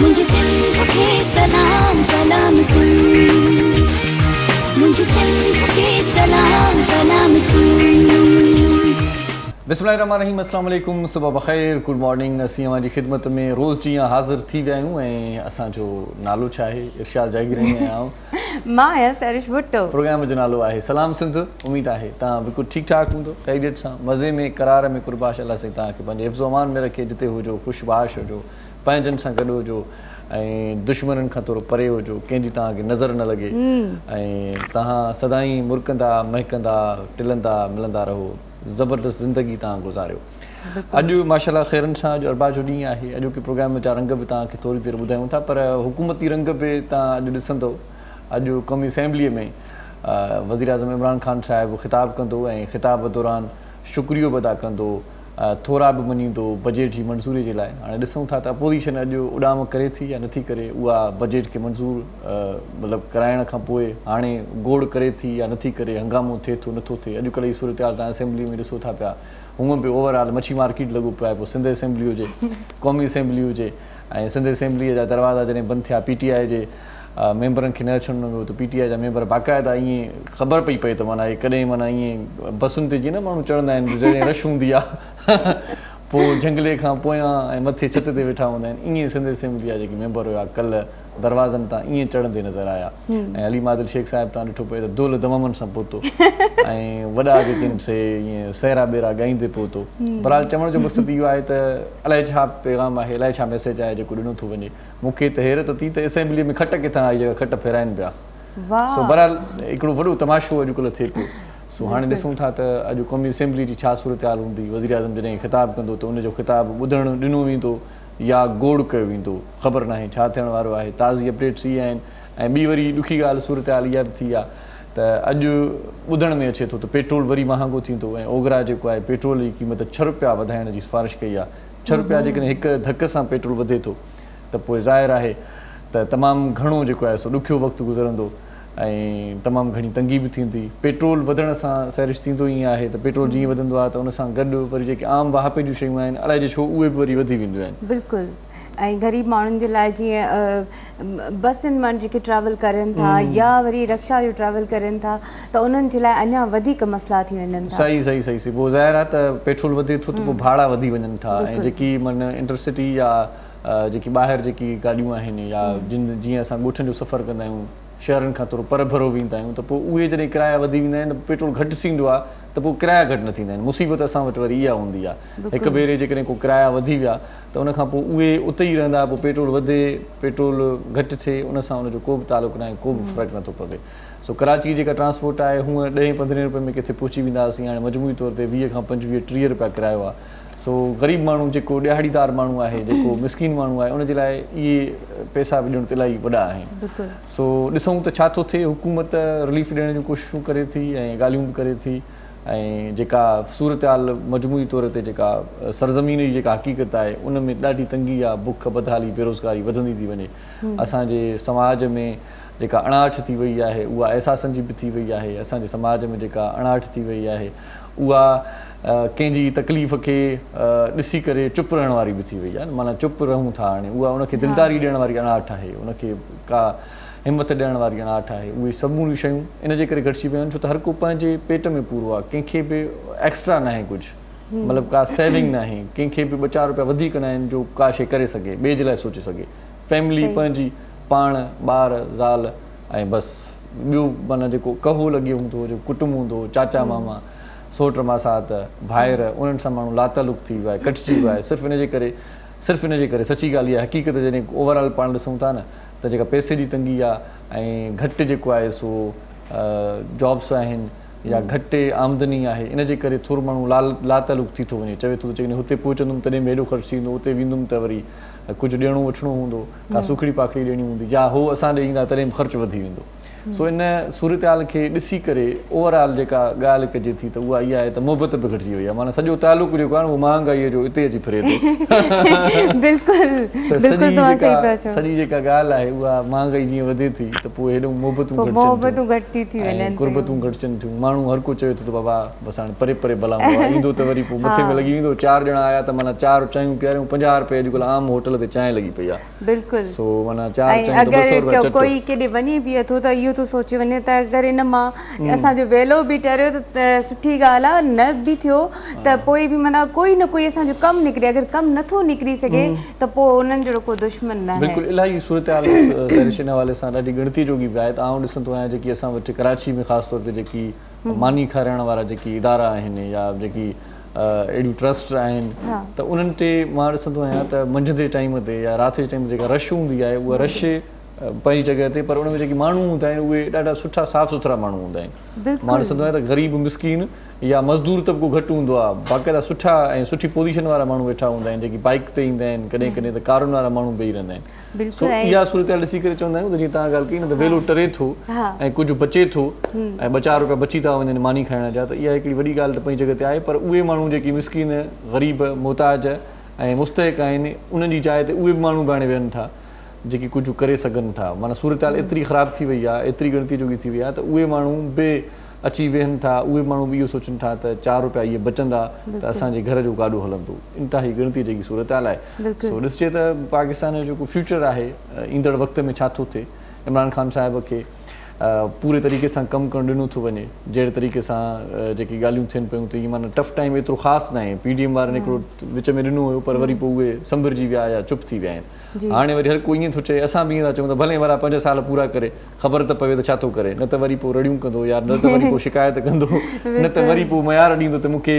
मुझे सिंध के सलाम सलाम सुन, मुझे सिंध के सलाम सलाम सुन। बिस्मिल्लाहिर्रहमानिर्रहीम, अस्सलाम वालेकुम, सुबह बख़ैर, गुड मॉर्निंग। असीं अवां जी ख़िदमत में रोज़ जीअं हाज़िर थी विया आहियूं ऐं असांजो नालो छा आहे? इरशाद जागीरनी आहियां। मां आहियां सैरिश भुट्टो। प्रोग्राम जो नालो आहे सलाम सिंध। उमेद आहे तव्हां बिल्कुलु ठीकु ठाक हूंदो, ख़ैरियत सां, मज़े में, करार में। कुर्बाश अल्लाह साईं तव्हांखे पंहिंजे हिफ़्ज़ो अमान में रखे, जिते हुजो ख़ुशबाश हुजो, पंहिंजनि सां गॾु हुजो ऐं दुश्मननि खां थोरो परे हुजो, कंहिंजी तव्हांखे नज़र न लॻे ऐं तव्हां सदाईं मुरकंदा महकंदा टिलंदा मिलंदा रहो, ज़बरदस्त ज़िंदगी तव्हां गुज़ारियो। अॼु माशाल्लाह ख़ैरनि सां अॼु अरबा जो ॾींहुं आहे। अॼु के प्रोग्राम जा रंग बि तव्हांखे थोरी देरि ॿुधायूं था, पर हुकूमती रंग बि तव्हां अॼु ॾिसंदो। अॼु क़ौमी असेंबलीअ में वज़ीर आज़म इमरान ख़ान साहिबु ख़िताबु कंदो ऐं ख़िताब दौरान शुक्रियो बि अदा कंदो, थोरा बि मञींदो बजट जी मंज़ूरी जे लाइ। हाणे ॾिसूं था त अपोज़िशन अॼु उॾाम करे थी या नथी करे, उहा बजट खे मंज़ूरु मतिलबु कराइण खां पोइ हाणे गोड़ करे थी या नथी करे, हंगामो थिए थो नथो थिए। अॼुकल्ह जी सूरत हाल तव्हां असेंबली में ॾिसो था पिया, हूअं बि ओवरऑल मच्छी मार्केट लॻो पियो आहे। पोइ सिंध असेंबली हुजे, क़ौमी असेंबली हुजे, ऐं सिंध असेंबलीअ जा दरवाज़ा जॾहिं बंदि थिया PTI जे मेंबरनि खे न अचिणो हुयो, त PTI जा मेंबर बाक़ाइदा ईअं ख़बर पई पए त माना कॾहिं माना ईअं बसुनि ते जीअं न माण्हू चढ़ंदा आहिनि जॾहिं रश हूंदी आहे पोइ झंगले खां पोयां ऐं मथे छित ते वेठा हूंदा आहिनि, ईअं सिंध असेंबली जा जेके मेंबर हुआ कल्ह दरवाज़नि तां ईअं चढ़ंदे नज़र आया। ऐं अली मादिल शेख साहिबु तव्हां ॾिठो पए त दोल दममनि सां पहुतो ऐं वॾा जेके आहिनि से ईअं सहरा ॿेरा ॻाईंदे पहुतो। बहरहाल चवण जो मक़सदु इहो आहे त अलाए छा पैगाम आहे, अलाए छा मैसेज आहे जेको ॾिनो थो वञे। मूंखे त हैरत थी त असेंबलीअ में खट किथां आई, जॻह खट फेराइनि पिया। सो बहरहाल हिकिड़ो वॾो तमाशो अॼुकल्ह थिए पियो। सो हाणे ॾिसूं था त अॼु क़ौमी असेंबली जी छा सूरत हाल हूंदी। वज़ीर आज़म जॾहिं ख़िताबु कंदो त उनजो ख़िताबु ॿुधणु ॾिनो वेंदो या गोड़ कयो वेंदो, ख़बर न आहे छा थियण वारो आहे। ताज़ी अपडेट्स इहे आहिनि। ऐं ॿी वरी ॾुखी ॻाल्हि सूरत हाल इहा बि थी आहे त अॼु ॿुधण में अचे थो त पेट्रोल वरी महांगो थींदो ऐं ओघरा जेको आहे पेट्रोल जी क़ीमत 6 रुपया वधाइण जी सिफ़ारिश कई आहे। 6 रुपया जेकॾहिं हिकु धक सां पेट्रोल वधे थो त पोइ ज़ाहिर आहे त तमामु घणो जेको आहे सो ॾुखियो वक़्तु गुज़रंदो ऐं तमामु घणी तंगी बि थींदी। पेट्रोल वधण सां सैरिश थींदो ई आहे त पेट्रोल जीअं वधंदो आहे त उन सां गॾु वरी जेके आम वाहपे जूं शयूं आहिनि, अलाए जे छो उहे बि वरी वधी वेंदियूं आहिनि। बिल्कुलु। ऐं ग़रीब माण्हुनि जे लाइ जीअं बसियुनि मां जेके ट्रैवल करनि था या वरी रिक्शा जो ट्रैवल करनि था त उन्हनि जे लाइ अञा वधीक मसइला थी वञनि था। सही सही सही सही। पोइ ज़ाहिर आहे त पेट्रोल वधे थो त पोइ भाड़ा वधी वञनि था ऐं जेकी माना इंटरसिटी या जेकी ॿाहिरि जेकी गाॾियूं आहिनि या जीअं असां ॻोठनि जो सफ़र कंदा आहियूं, शहरनि खां थोरो पर भरो वेंदा आहियूं, त पोइ उहे जॾहिं किराया वधी वेंदा आहिनि, पेट्रोल घटि थींदो आहे त पोइ किराया घटि न थींदा आहिनि। मुसीबत असां वटि वरी इहा हूंदी आहे। हिकु भेरे जेकॾहिं को किराया वधी विया त उन खां पोइ उहे उते ई रहंदा, पोइ पेट्रोल वधे पेट्रोल घटि थिए, उन सां उनजो को बि तालुक़ु न आहे, को बि फ़र्क़ु नथो पवे। सो कराची जेका ट्रांसपोर्ट आहे हूअं 10-15 रुपए में किथे पहुची वेंदासीं, हाणे मजमूई तौर ते 20 खां 25-30 रुपया किरायो आहे। सो ग़रीब माण्हू जेको ॾियाड़ीदार माण्हू आहे, जेको मिसकिन माण्हू आहे, उनजे लाइ इहे पैसा बि ॾियण ते इलाही वॾा आहिनि। सो ॾिसूं त छा थो थिए। हुकूमत रिलीफ ॾियण जूं कोशिशूं करे थी ऐं ॻाल्हियूं बि करे थी ऐं जेका सूरत हाल मजमूई तौर ते जेका सरज़मीन जी जेका हक़ीक़त आहे उन में ॾाढी तंगी आहे, बुख बदहाली बेरोज़गारी वधंदी थी वञे। असांजे समाज में जेका अणाहठ थी वई आहे उहा अहसासनि जी बि थी वई आहे। असांजे समाज में जेका अणाहठ थी वई आहे उहा कंहिंजी तकलीफ़ खे ॾिसी करे चुप रहण वारी बि थी वई आहे। माना चुप रहूं था हाणे, उहा उनखे दिलदारी ॾियण वारी अणाहठ आहे, उनखे का हिमत ॾियण वारी अणाहठ आहे। उहे सभु शयूं इन जे करे घटिजी वियूं आहिनि छो त हर को पंहिंजे पेट में पूरो आहे। कंहिंखे बि एक्स्ट्रा न आहे कुझु, मतिलबु का सेविंग न आहे। कंहिंखे बि 2-4 रुपया वधीक न आहिनि जो का शइ करे सघे, ॿिए जे लाइ सोचे सघे। फैमिली पंहिंजी पाण, ॿार, ज़ाल ऐं बसि ॿियो माना जेको कहो लॻियो हूंदो, जेको कुटुंब हूंदो, चाचा मामा, सोट मासात, भाइर, उन्हनि सां माण्हू लातालुक थी वियो आहे, कटिजी वियो आहे। सिर्फ़ु इन जे करे सची ॻाल्हि इहा हक़ीक़त जॾहिं ओवरऑल पाण ॾिसूं था न त जेका पैसे जी तंगी आहे ऐं घटि जेको आहे सो जॉब्स आहिनि या घटि आमदनी आहे, इन जे करे थोरो माण्हू लातालुक थी थो वञे। चवे थो त जेकॾहिं हुते पहुचंदुमि तॾहिं बि हेॾो ख़र्चु थींदो, उते वेंदुमि त वरी कुझु ॾियणो वठिणो हूंदो, का सुखड़ी पाखड़ी ॾियणी हूंदी, या हो असां ॾे ईंदा तॾहिं बि ख़र्चु वधी वेंदो। सो इन सूरत हाल खे ॾिसी करे ओवरऑल जेका ॻाल्हि कजे थी त उहा इहा आहे त मोहबत बि घटिजी वई आहे, माना सॼो तालुक़ु जेको आहे उहो महांगाईअ जो हिते अची फिरे थो। सॼी जेका ॻाल्हि आहे उहा महांगाई जीअं वधे थी त पोइ हेॾो मोहबतूं घटि थी वञनि, कुर्बतूं घटिजनि थियूं। माण्हू हर को चवे थो त बाबा बसि हाणे परे परे भला ईंदो त वरी पोइ मथे में लॻी वेंदो। 4 ॼणा आया त माना 4 चांहियूं पीआरियूं, 50 रुपए अॼुकल्ह आम होटल ते चांहि लॻी पई आहे। बिल्कुलु। सो माना 4 चांहियूं त 200 रुपया चटो। कोई केॾे वञे बि थो त इहो थो सोचे वञे त अगरि इन मां असांजो वेलो बि टरियो त सुठी ॻाल्हि आहे, न बि थियो त पोइ बि माना कोई न कोई असांजो कमु निकिरे। अगरि कमु नथो निकिरी सघे त पोइ उन्हनि जहिड़ो को दुश्मन न आहे। बिल्कुलु इलाही सूरत हाल हिन हवाले सां ॾाढी ॻणती जोगी बि आहे। त आउं ॾिसंदो आहियां जेकी असां वटि कराची में ख़ासि तौर ते जेकी मानी खाराइण वारा जेकी इदारा आहिनि या जेकी अहिड़ियूं ट्रस्ट आहिनि त उन्हनि ते मां ॾिसंदो आहियां त मंझंदि जे टाइम ते या राति जे टाइम ते जेका रश हूंदी आहे उहा रश पंहिंजी जॻह ते, पर उन में जेके माण्हू हूंदा आहिनि उहे ॾाढा सुठा साफ़ सुथरा माण्हू हूंदा आहिनि। मां ॾिसंदो आहियां त ग़रीब मिसकीन या मज़दूर तबिको घटि हूंदो आहे, बाक़ाइदा सुठा ऐं सुठी पोज़ीशन वारा माण्हू वेठा हूंदा आहिनि, जेकी बाइक ते ईंदा आहिनि, कॾहिं कॾहिं त कारुनि वारा माण्हू बीही रहंदा आहिनि। सो इहा सूरत हाल ॾिसी करे चवंदा आहियूं त जीअं तव्हां ॻाल्हि कई न त वेलो टरे थो ऐं कुझु बचे थो ऐं 2-4 रुपया बची था वञनि मानी खाइण जा, त इहा हिकिड़ी वॾी ॻाल्हि त पंहिंजी जॻह ते आहे। पर उहे माण्हू जेकी मिसकीन ग़रीब मोहताज ऐं मुस्तहिक आहिनि उन्हनि जी जाइ ते उहे बि माण्हू बि हाणे वेहनि था जेकी कुझु करे सघनि था। माना सूरत हाल एतिरी ख़राबु थी वई आहे, एतिरी ॻणती जोगी थी वई आहे त उहे माण्हू बि अची वेहनि था। उहे माण्हू बि इहो सोचनि था त 4 रुपया इहे बचंदा त असांजे घर जो गाॾो हलंदो। इंतिहाई ॻणती जेकी सूरत हाल आहे। सो ॾिसिजे त पाकिस्तान जो जेको फ्यूचर आहे ईंदड़ वक़्त में छा थो थिए। इमरान ख़ान साहिब खे पूरे तरीक़े सां कमु करणु ॾिनो थो वञे, जहिड़े तरीक़े सां जेकी ॻाल्हियूं थियनि पियूं त इहे माना टफ टाइम एतिरो ख़ासि न आहे। PDM वारनि हिकिड़ो विच में ॾिनो हुयो, पर वरी पोइ उहे संभरजी विया या चुप थी विया आहिनि। हाणे वरी हर कोई ईअं थो चए, असां बि ईअं था चऊं त भले वारा 5 साल पूरा करे, ख़बर त पवे त छा थो करे, न त वरी पोइ रड़ियूं कंदो या न त वरी पोइ शिकायत कंदो, न त वरी पोइ मयार ॾींदो त मूंखे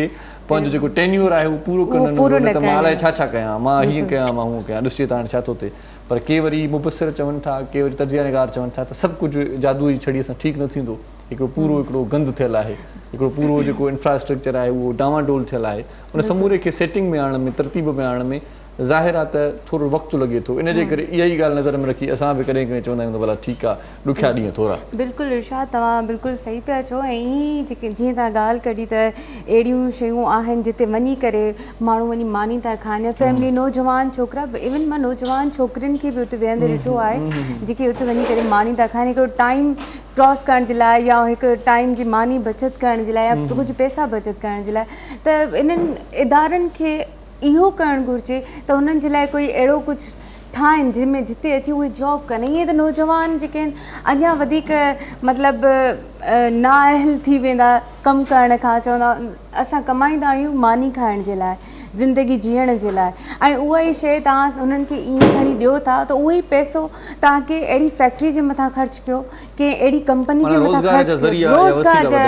पंहिंजो जेको टेन्यूर आहे उहो पूरो करणु ॾींदो, न त मां अलाए छा छा कयां, मां हीअं कयां, मां हूअं कयां। ॾिसिजे त हाणे छा थो थिए। पर के वरी मुबसिर चवनि था, के वरी तजिया निगार चवनि था त सभु कुझु जादू जी छड़ी सां ठीकु न थींदो। हिकिड़ो गंद थियल आहे, हिकिड़ो पूरो जेको इंफ्रास्ट्रक्चर आहे उहो डामाडोल थियल आहे। उन समूरे खे सेटिंग में आणण में, तरतीब में आणण में ज़ाहिर आहे त थोरो वक़्तु लॻे थो। इन जे करे इहा ई ॻाल्हि नज़र में रखी असां बि कॾहिं कॾहिं चवंदा आहियूं त भला ठीकु आहे, ॾुखिया ॾींहं थोरा। बिल्कुलु इरशाद, तव्हां बिल्कुलु सही पिया चओ। ऐं ईअं जेके जीअं तव्हां ॻाल्हि कढी त अहिड़ियूं शयूं आहिनि जिते वञी करे माण्हू वञी मानी था खाइनि, फैमिली नौजवान छोकिरा, इवन मां नौजवान छोकिरियुनि खे बि उते वेहंदे ॾिठो आहे जेके उते वञी करे मानी था खाइनि, हिकिड़ो टाइम क्रॉस करण जे लाइ या हिकु टाइम जी मानी बचति करण जे लाइ या कुझु पैसा बचति करण जे लाइ। त इन्हनि इदारनि खे इहो करणु घुरिजे त उन्हनि जे लाइ कोई अहिड़ो कुझु ठाहिनि जंहिंमें जिते अची उहे जॉब कनि। ईअं त नौजवान जेके आहिनि अञा वधीक मतिलबु नाअहल थी वेंदा कमु करण खां, चवंदा असां कमाईंदा आहियूं मानी खाइण जे लाइ, ज़िंदगी जीअण जे लाइ, ऐं उहा ई शइ तव्हां उन्हनि खे ईअं खणी ॾियो था त उहो ई पैसो तव्हांखे अहिड़ी फैक्ट्री जे मथां ख़र्चु कयो, कंहिं अहिड़ी कंपनी जे मथां ख़र्चु कयो, रोज़गार जा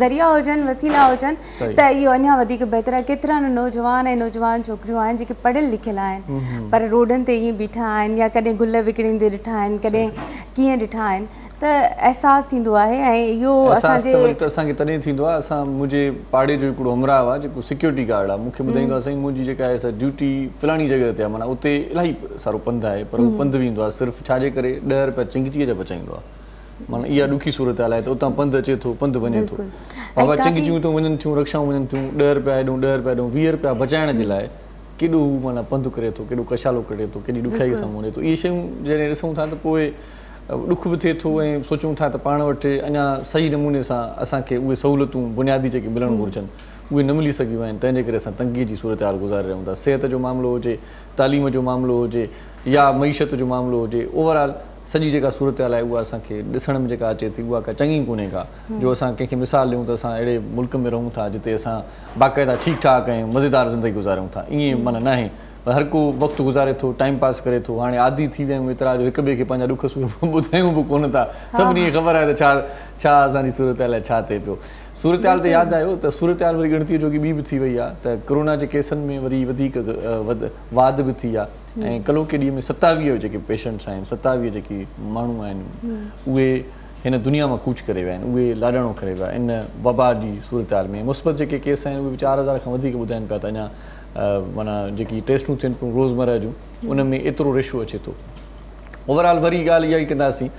ज़रिया हुजनि, वसीला हुजनि, त इहो अञा वधीक बहितर आहे। केतिरा न नौजवान ऐं नौजवान छोकिरियूं आहिनि जेके पढ़ियल लिखियल आहिनि पर रोडनि ते ईअं बीठा आहिनि या कॾहिं गुल विकिणींदे ॾिठा आहिनि, कॾहिं कीअं ॾिठा आहिनि। त अहसासु थींदो आहे ऐं इहो असांखे तॾहिं थींदो आहे। मुंहिंजे पाड़े जो हिकिड़ो हमराह आहे जेको सिक्योरिटी गार्ड आहे, मूंखे ॿुधाईंदो आहे साईं मुंहिंजी जेका आहे ड्यूटी फलाणी जॻह ते आहे, माना उते इलाही सारो पंधु आहे, पर उहो पंधु वेंदो आहे सिर्फ़ु छाजे करे 10 रुपया चिंगचीअ जा बचाईंदो आहे। माना इहा ॾुखी सूरत हाल आहे त उतां पंधु अचे थो, पंधु वञे थो, बाबा चिंगचियूं थो वञनि थियूं, रक्षाऊं वञनि थियूं, 10 रुपया हेॾूं 10 रुपया हेॾूं, 20 रुपया बचाइण जे लाइ केॾो हू माना पंधु करे थो, केॾो कशालो करे थो, केॾी ॾुखियाई सां वञे थो। इहे शयूं जॾहिं ॾिसूं था त पोइ ॾुख बि थिए थो ऐं सोचूं था त पाण वटि अञा सही नमूने सां असांखे उहे सहूलियतूं बुनियादी जेके मिलणु घुरिजनि उहे न मिली सघियूं आहिनि। तंहिंजे करे असां तंगीअ जी सूरत हाल गुज़ारे रहियूं था। सिहत जो मामिलो हुजे, तालीम जो मामिलो हुजे या मईशत जो मामिलो हुजे, ओवरऑल सॼी जेका सूरत हाल आहे उहा असांखे ॾिसण में जेका अचे थी उहा का चङी कोन्हे का। जो असां कंहिंखे मिसाल ॾियूं त असां अहिड़े मुल्क में रहूं था जिते असां बाक़ाइदा ठीकु ठाक ऐं मज़ेदार ज़िंदगी गुज़ारियूं था। ईअं माना न आहे, हर को वक़्तु गुज़ारे थो, टाइम पास करे थो। हाणे आदी थी विया आहियूं एतिरा जो हिक ॿिए खे पंहिंजा ॾुख सुख ॿुधायूं बि कोन था। सभिनी खे ख़बर आहे त छा असांजी सूरत हाल छा थिए पियो। सूरत हाल ते यादि आयो त सूरत हाल वरी ॻणतीअ जोगी ॿी बि थी वई आहे त कोरोना जे केसनि में वरी वधीक वाध बि थी आहे ऐं कलोके ॾींहं में 27 जेके पेशेंट्स आहिनि, 27 जेके माण्हू आहिनि उहे हिन दुनिया मां कूच करे विया आहिनि, उहे लाॾाणो करे विया इन वबा जी सूरत हाल में। मुस्बत जेके केस आहिनि उहे 4000 खां वधीक ॿुधाइनि पिया त अञा माना जेकी टेस्टूं थियनि पियूं रोज़मर्रा जूं उन में एतिरो रेशो अचे थो। ओवरऑल वरी ॻाल्हि इहा ई कंदासीं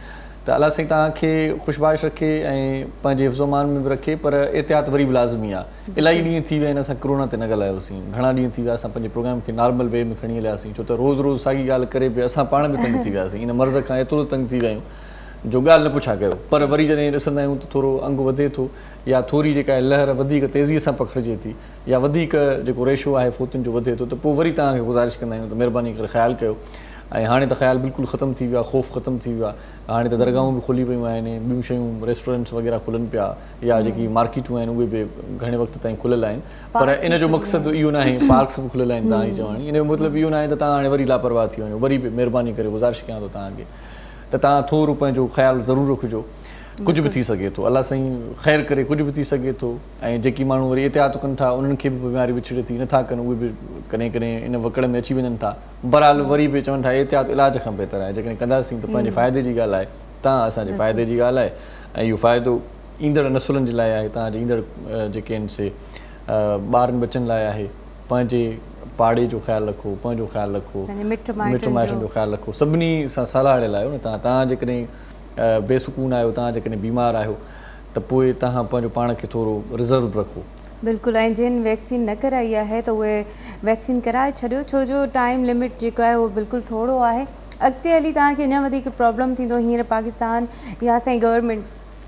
त अलाह साईं तव्हांखे ख़ुशबाश रखे ऐं पंहिंजे हिफ़्ज़ोमान में बि रखे, पर एहतियात वरी बि लाज़मी आहे। इलाही ॾींहं थी विया आहिनि असां कोरोना ते न ॻाल्हायोसीं, घणा ॾींहं थी विया असां पंहिंजे प्रोग्राम खे नॉर्मल वे में खणी हलियासीं, छो त रोज़ रोज़ साॻी ॻाल्हि करे बि असां पाण बि तंग थी वियासीं, इन मर्ज़ खां एतिरो तंग थी विया आहियूं जो ॻाल्हि न पुछा कयो। पर वरी जॾहिं ॾिसंदा आहियूं त थोरो अंग वधे थो या थोरी जेका लहर वधीक तेज़ीअ सां पखिड़िजे थी या वधीक जेको रेशो आहे फ़ोतियुनि जो वधे थो, त पोइ वरी तव्हांखे गुज़ारिश कंदा आहियूं त महिरबानी करे ख़्यालु कयो। ऐं हाणे त ख़्यालु बिल्कुलु ख़तमु थी वियो आहे, ख़ौफ़ ख़तमु थी वियो आहे। हाणे त दरगाहूं बि खुली पियूं आहिनि, ॿियूं शयूं रेस्टोरेंट्स वग़ैरह खुलनि पिया या जेकी मार्केटूं आहिनि उहे बि घणे वक़्त ताईं खुलियल आहिनि। पर इन जो मक़सदु इहो न आहे, पार्क्स बि खुलियल आहिनि तव्हांजी चवणी, इन जो मतिलबु इहो न आहे त तव्हां हाणे वरी लापरवाह थी वञो। वरी बि महिरबानी करे गुज़ारिश कयां थो तव्हांखे त तव्हां थोरो पंहिंजो ख़्यालु ज़रूरु रखिजो। कुझु बि थी सघे थो, अलाह साईं ख़ैरु करे, कुझु बि थी सघे थो। ऐं जेकी माण्हू वरी एहतियात कनि था उन्हनि खे बि बीमारी विछड़े थी, नथा कनि उहे बि कॾहिं कॾहिं इन वकड़ में अची वञनि था। बहरहाल वरी बि चवनि था एहतियात इलाज खां बहितर आहे, जेकॾहिं कंदासीं त पंहिंजे फ़ाइदे जी ॻाल्हि आहे, तव्हां असांजे फ़ाइदे जी ॻाल्हि आहे ऐं इहो फ़ाइदो ईंदड़ नसुलनि जे लाइ आहे, तव्हांजे ईंदड़ जेके आहिनि से ॿारनि बचनि लाइ आहे। पंहिंजे पाड़े जो ख़्यालु रखो, पंहिंजो ख़्यालु रखो, मिट माइटनि जो ख़्यालु रखो, सभिनी सां सलाह ॾियल आहियो न तव्हां जेकॾहिं बेसुकून आहियो, तव्हां जेकॾहिं बीमार आहियो त पोइ तव्हां पंहिंजो पाण खे थोरो रिज़र्व रखो। बिल्कुलु, ऐं जिन वैक्सीन न कराई आहे त उहे वैक्सीन कराए छॾियो, छो जो टाइम लिमिट जेको आहे उहो बिल्कुलु थोरो आहे। अॻिते हली तव्हांखे अञा वधीक प्रॉब्लम थींदो। हींअर पाकिस्तान या असांजी गवर्नमेंट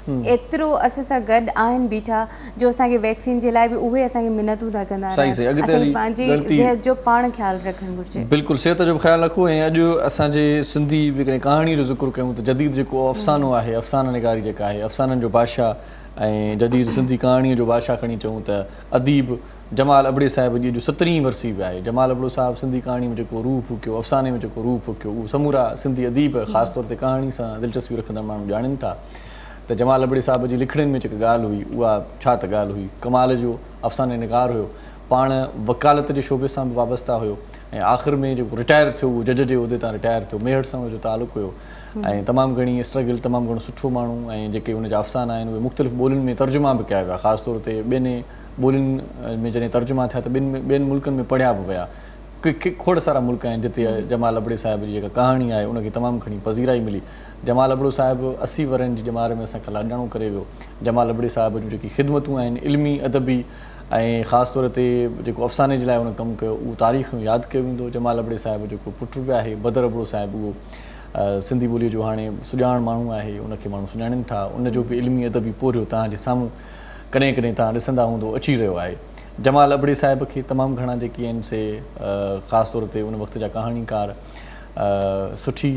एतिरो असां सां गॾु आहिनि बीठा जो असांखे वैक्सीन जे लाइ बि उहे असांखे मिनतूं था कंदा आहिनि। असांखे पंहिंजी सिहत जो पाण ख़्यालु रखणु घुरिजे। बिल्कुलु सिहत जो ख़्यालु रखो। ऐं अॼु असांजे सिंधी जेकॾहिं कहाणी जो ज़िक्र कयूं त जदीद जेको अफ़सानो आहे, अफ़साना निगारी जेका आहे, अफ़साननि जो बादशाह ऐं जदीद सिंधी कहाणीअ जो बादशाह खणी चऊं त अदीब जमाल अबड़े साहिब जी अॼु 17वीं वरसी बि आहे। जमाल अबड़ो साहिब सिंधी कहाणी में जेको रूह फूकियो, अफ़साने में जेको रूह फूकियो, उहो समूरा सिंधी अदीब ख़ासि तौर ते कहाणी सां दिलचस्पी रखंदड़ माण्हू ॼाणनि था त जमाल अबड़े साहिब जी लिखड़नि में जेका ॻाल्हि हुई उहा छा त ॻाल्हि हुई, कमाल जो अफ़साने निगार हुयो, पाण वकालत जे शोबे सां बि वाबस्ता हुयो ऐं आख़िर में जेको रिटायर थियो उहो जज जे उहिदे तां रिटायर थियो, मेहर सां हुनजो तालुक़ु हुयो ऐं तमामु घणी स्ट्रगल, तमामु घणो सुठो माण्हू ऐं जेके हुनजा अफ़साना आहिनि उहे मुख़्तलिफ़ ॿोलियुनि में तर्जुमा बि कया विया। ख़ासि तौर ते ॿियनि ॿोलियुनि में जॾहिं तर्जुमा थिया त ॿियनि मुल्कनि में पढ़िया बि विया। खोड़ सारा मुल्क आहिनि जिते जमाल अबड़े साहिब जी जेका कहाणी आहे उनखे तमामु घणी पज़ीराई मिली। जमाल अबड़ो साहिबु 80 वरनि जी ॼमार में असांखे लाॾाणो करे वियो। जमाल अबड़े साहिब जूं जेकी ख़िदमतूं आहिनि इल्मी अदबी ऐं ख़ासि तौर ते जेको अफ़साने जे लाइ उन कमु कयो उहो तारीख़ में यादि कयो वेंदो। जमाल अबड़े साहिब जेको पुटु बि आहे बदर अबड़ो साहिबु, उहो सिंधी ॿोलीअ जो हाणे सुञाण माण्हू आहे, उनखे माण्हू सुञाणनि था। उनजो बि इल्मी अदबी पोरियो तव्हांजे साम्हूं कॾहिं कॾहिं तव्हां ॾिसंदा हूंदो अची रहियो आहे। जमाल अबड़े साहिब खे तमामु घणा जेके आहिनि से ख़ासि तौर ते उन वक़्त जा कहाणीकार सुठी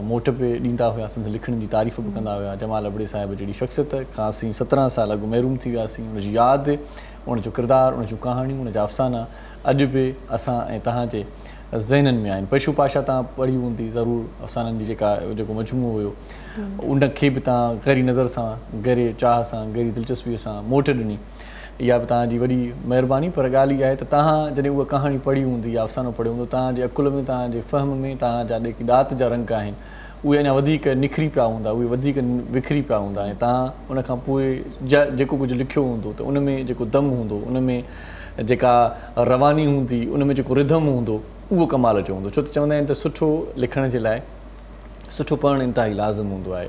मोट बि ॾींदा हुआ, सिंध लिखण जी तारीफ़ बि कंदा हुआ। जमाल अबड़े साहिब जहिड़ी शख़्सियत खां असीं 17 साल अॻु महरूम थी वियासीं। उनजी यादि, उनजो किरदारु, उनजूं कहाणियूं, उनजा अफ़साना अॼु बि असां ऐं तव्हांजे ज़हननि में आहिनि। पेशू पाशा तव्हां पढ़ी हूंदी ज़रूरु, अफ़साननि जी जेको मजमूओ हुयो उनखे बि तव्हां गहरी नज़र सां, गहरे चाह सां, गहरी दिलचस्पीअ सां मोट ॾिनी। इहा बि तव्हांजी वॾी महिरबानी। पर ॻाल्हि इहा आहे त तव्हां जॾहिं उहा कहाणी पढ़ी हूंदी या अफ़सानो पढ़ियो हूंदो, तव्हांजे अकुल में, तव्हांजे फ़हम में, तव्हांजा जेके ॾात जा रंग आहिनि उहे अञा वधीक निखरी पिया हूंदा, उहे वधीक विखरी पिया हूंदा ऐं तव्हां उनखां पोइ जेको कुझु लिखियो हूंदो त उन में जेको दम हूंदो, उन में जेका रवानी हूंदी, उन में जेको रिधम हूंदो, उहो कमाल जो हूंदो। छो त चवंदा आहिनि त सुठो लिखण जे लाइ सुठो पढ़णु इंतिहाई लाज़िम हूंदो आहे।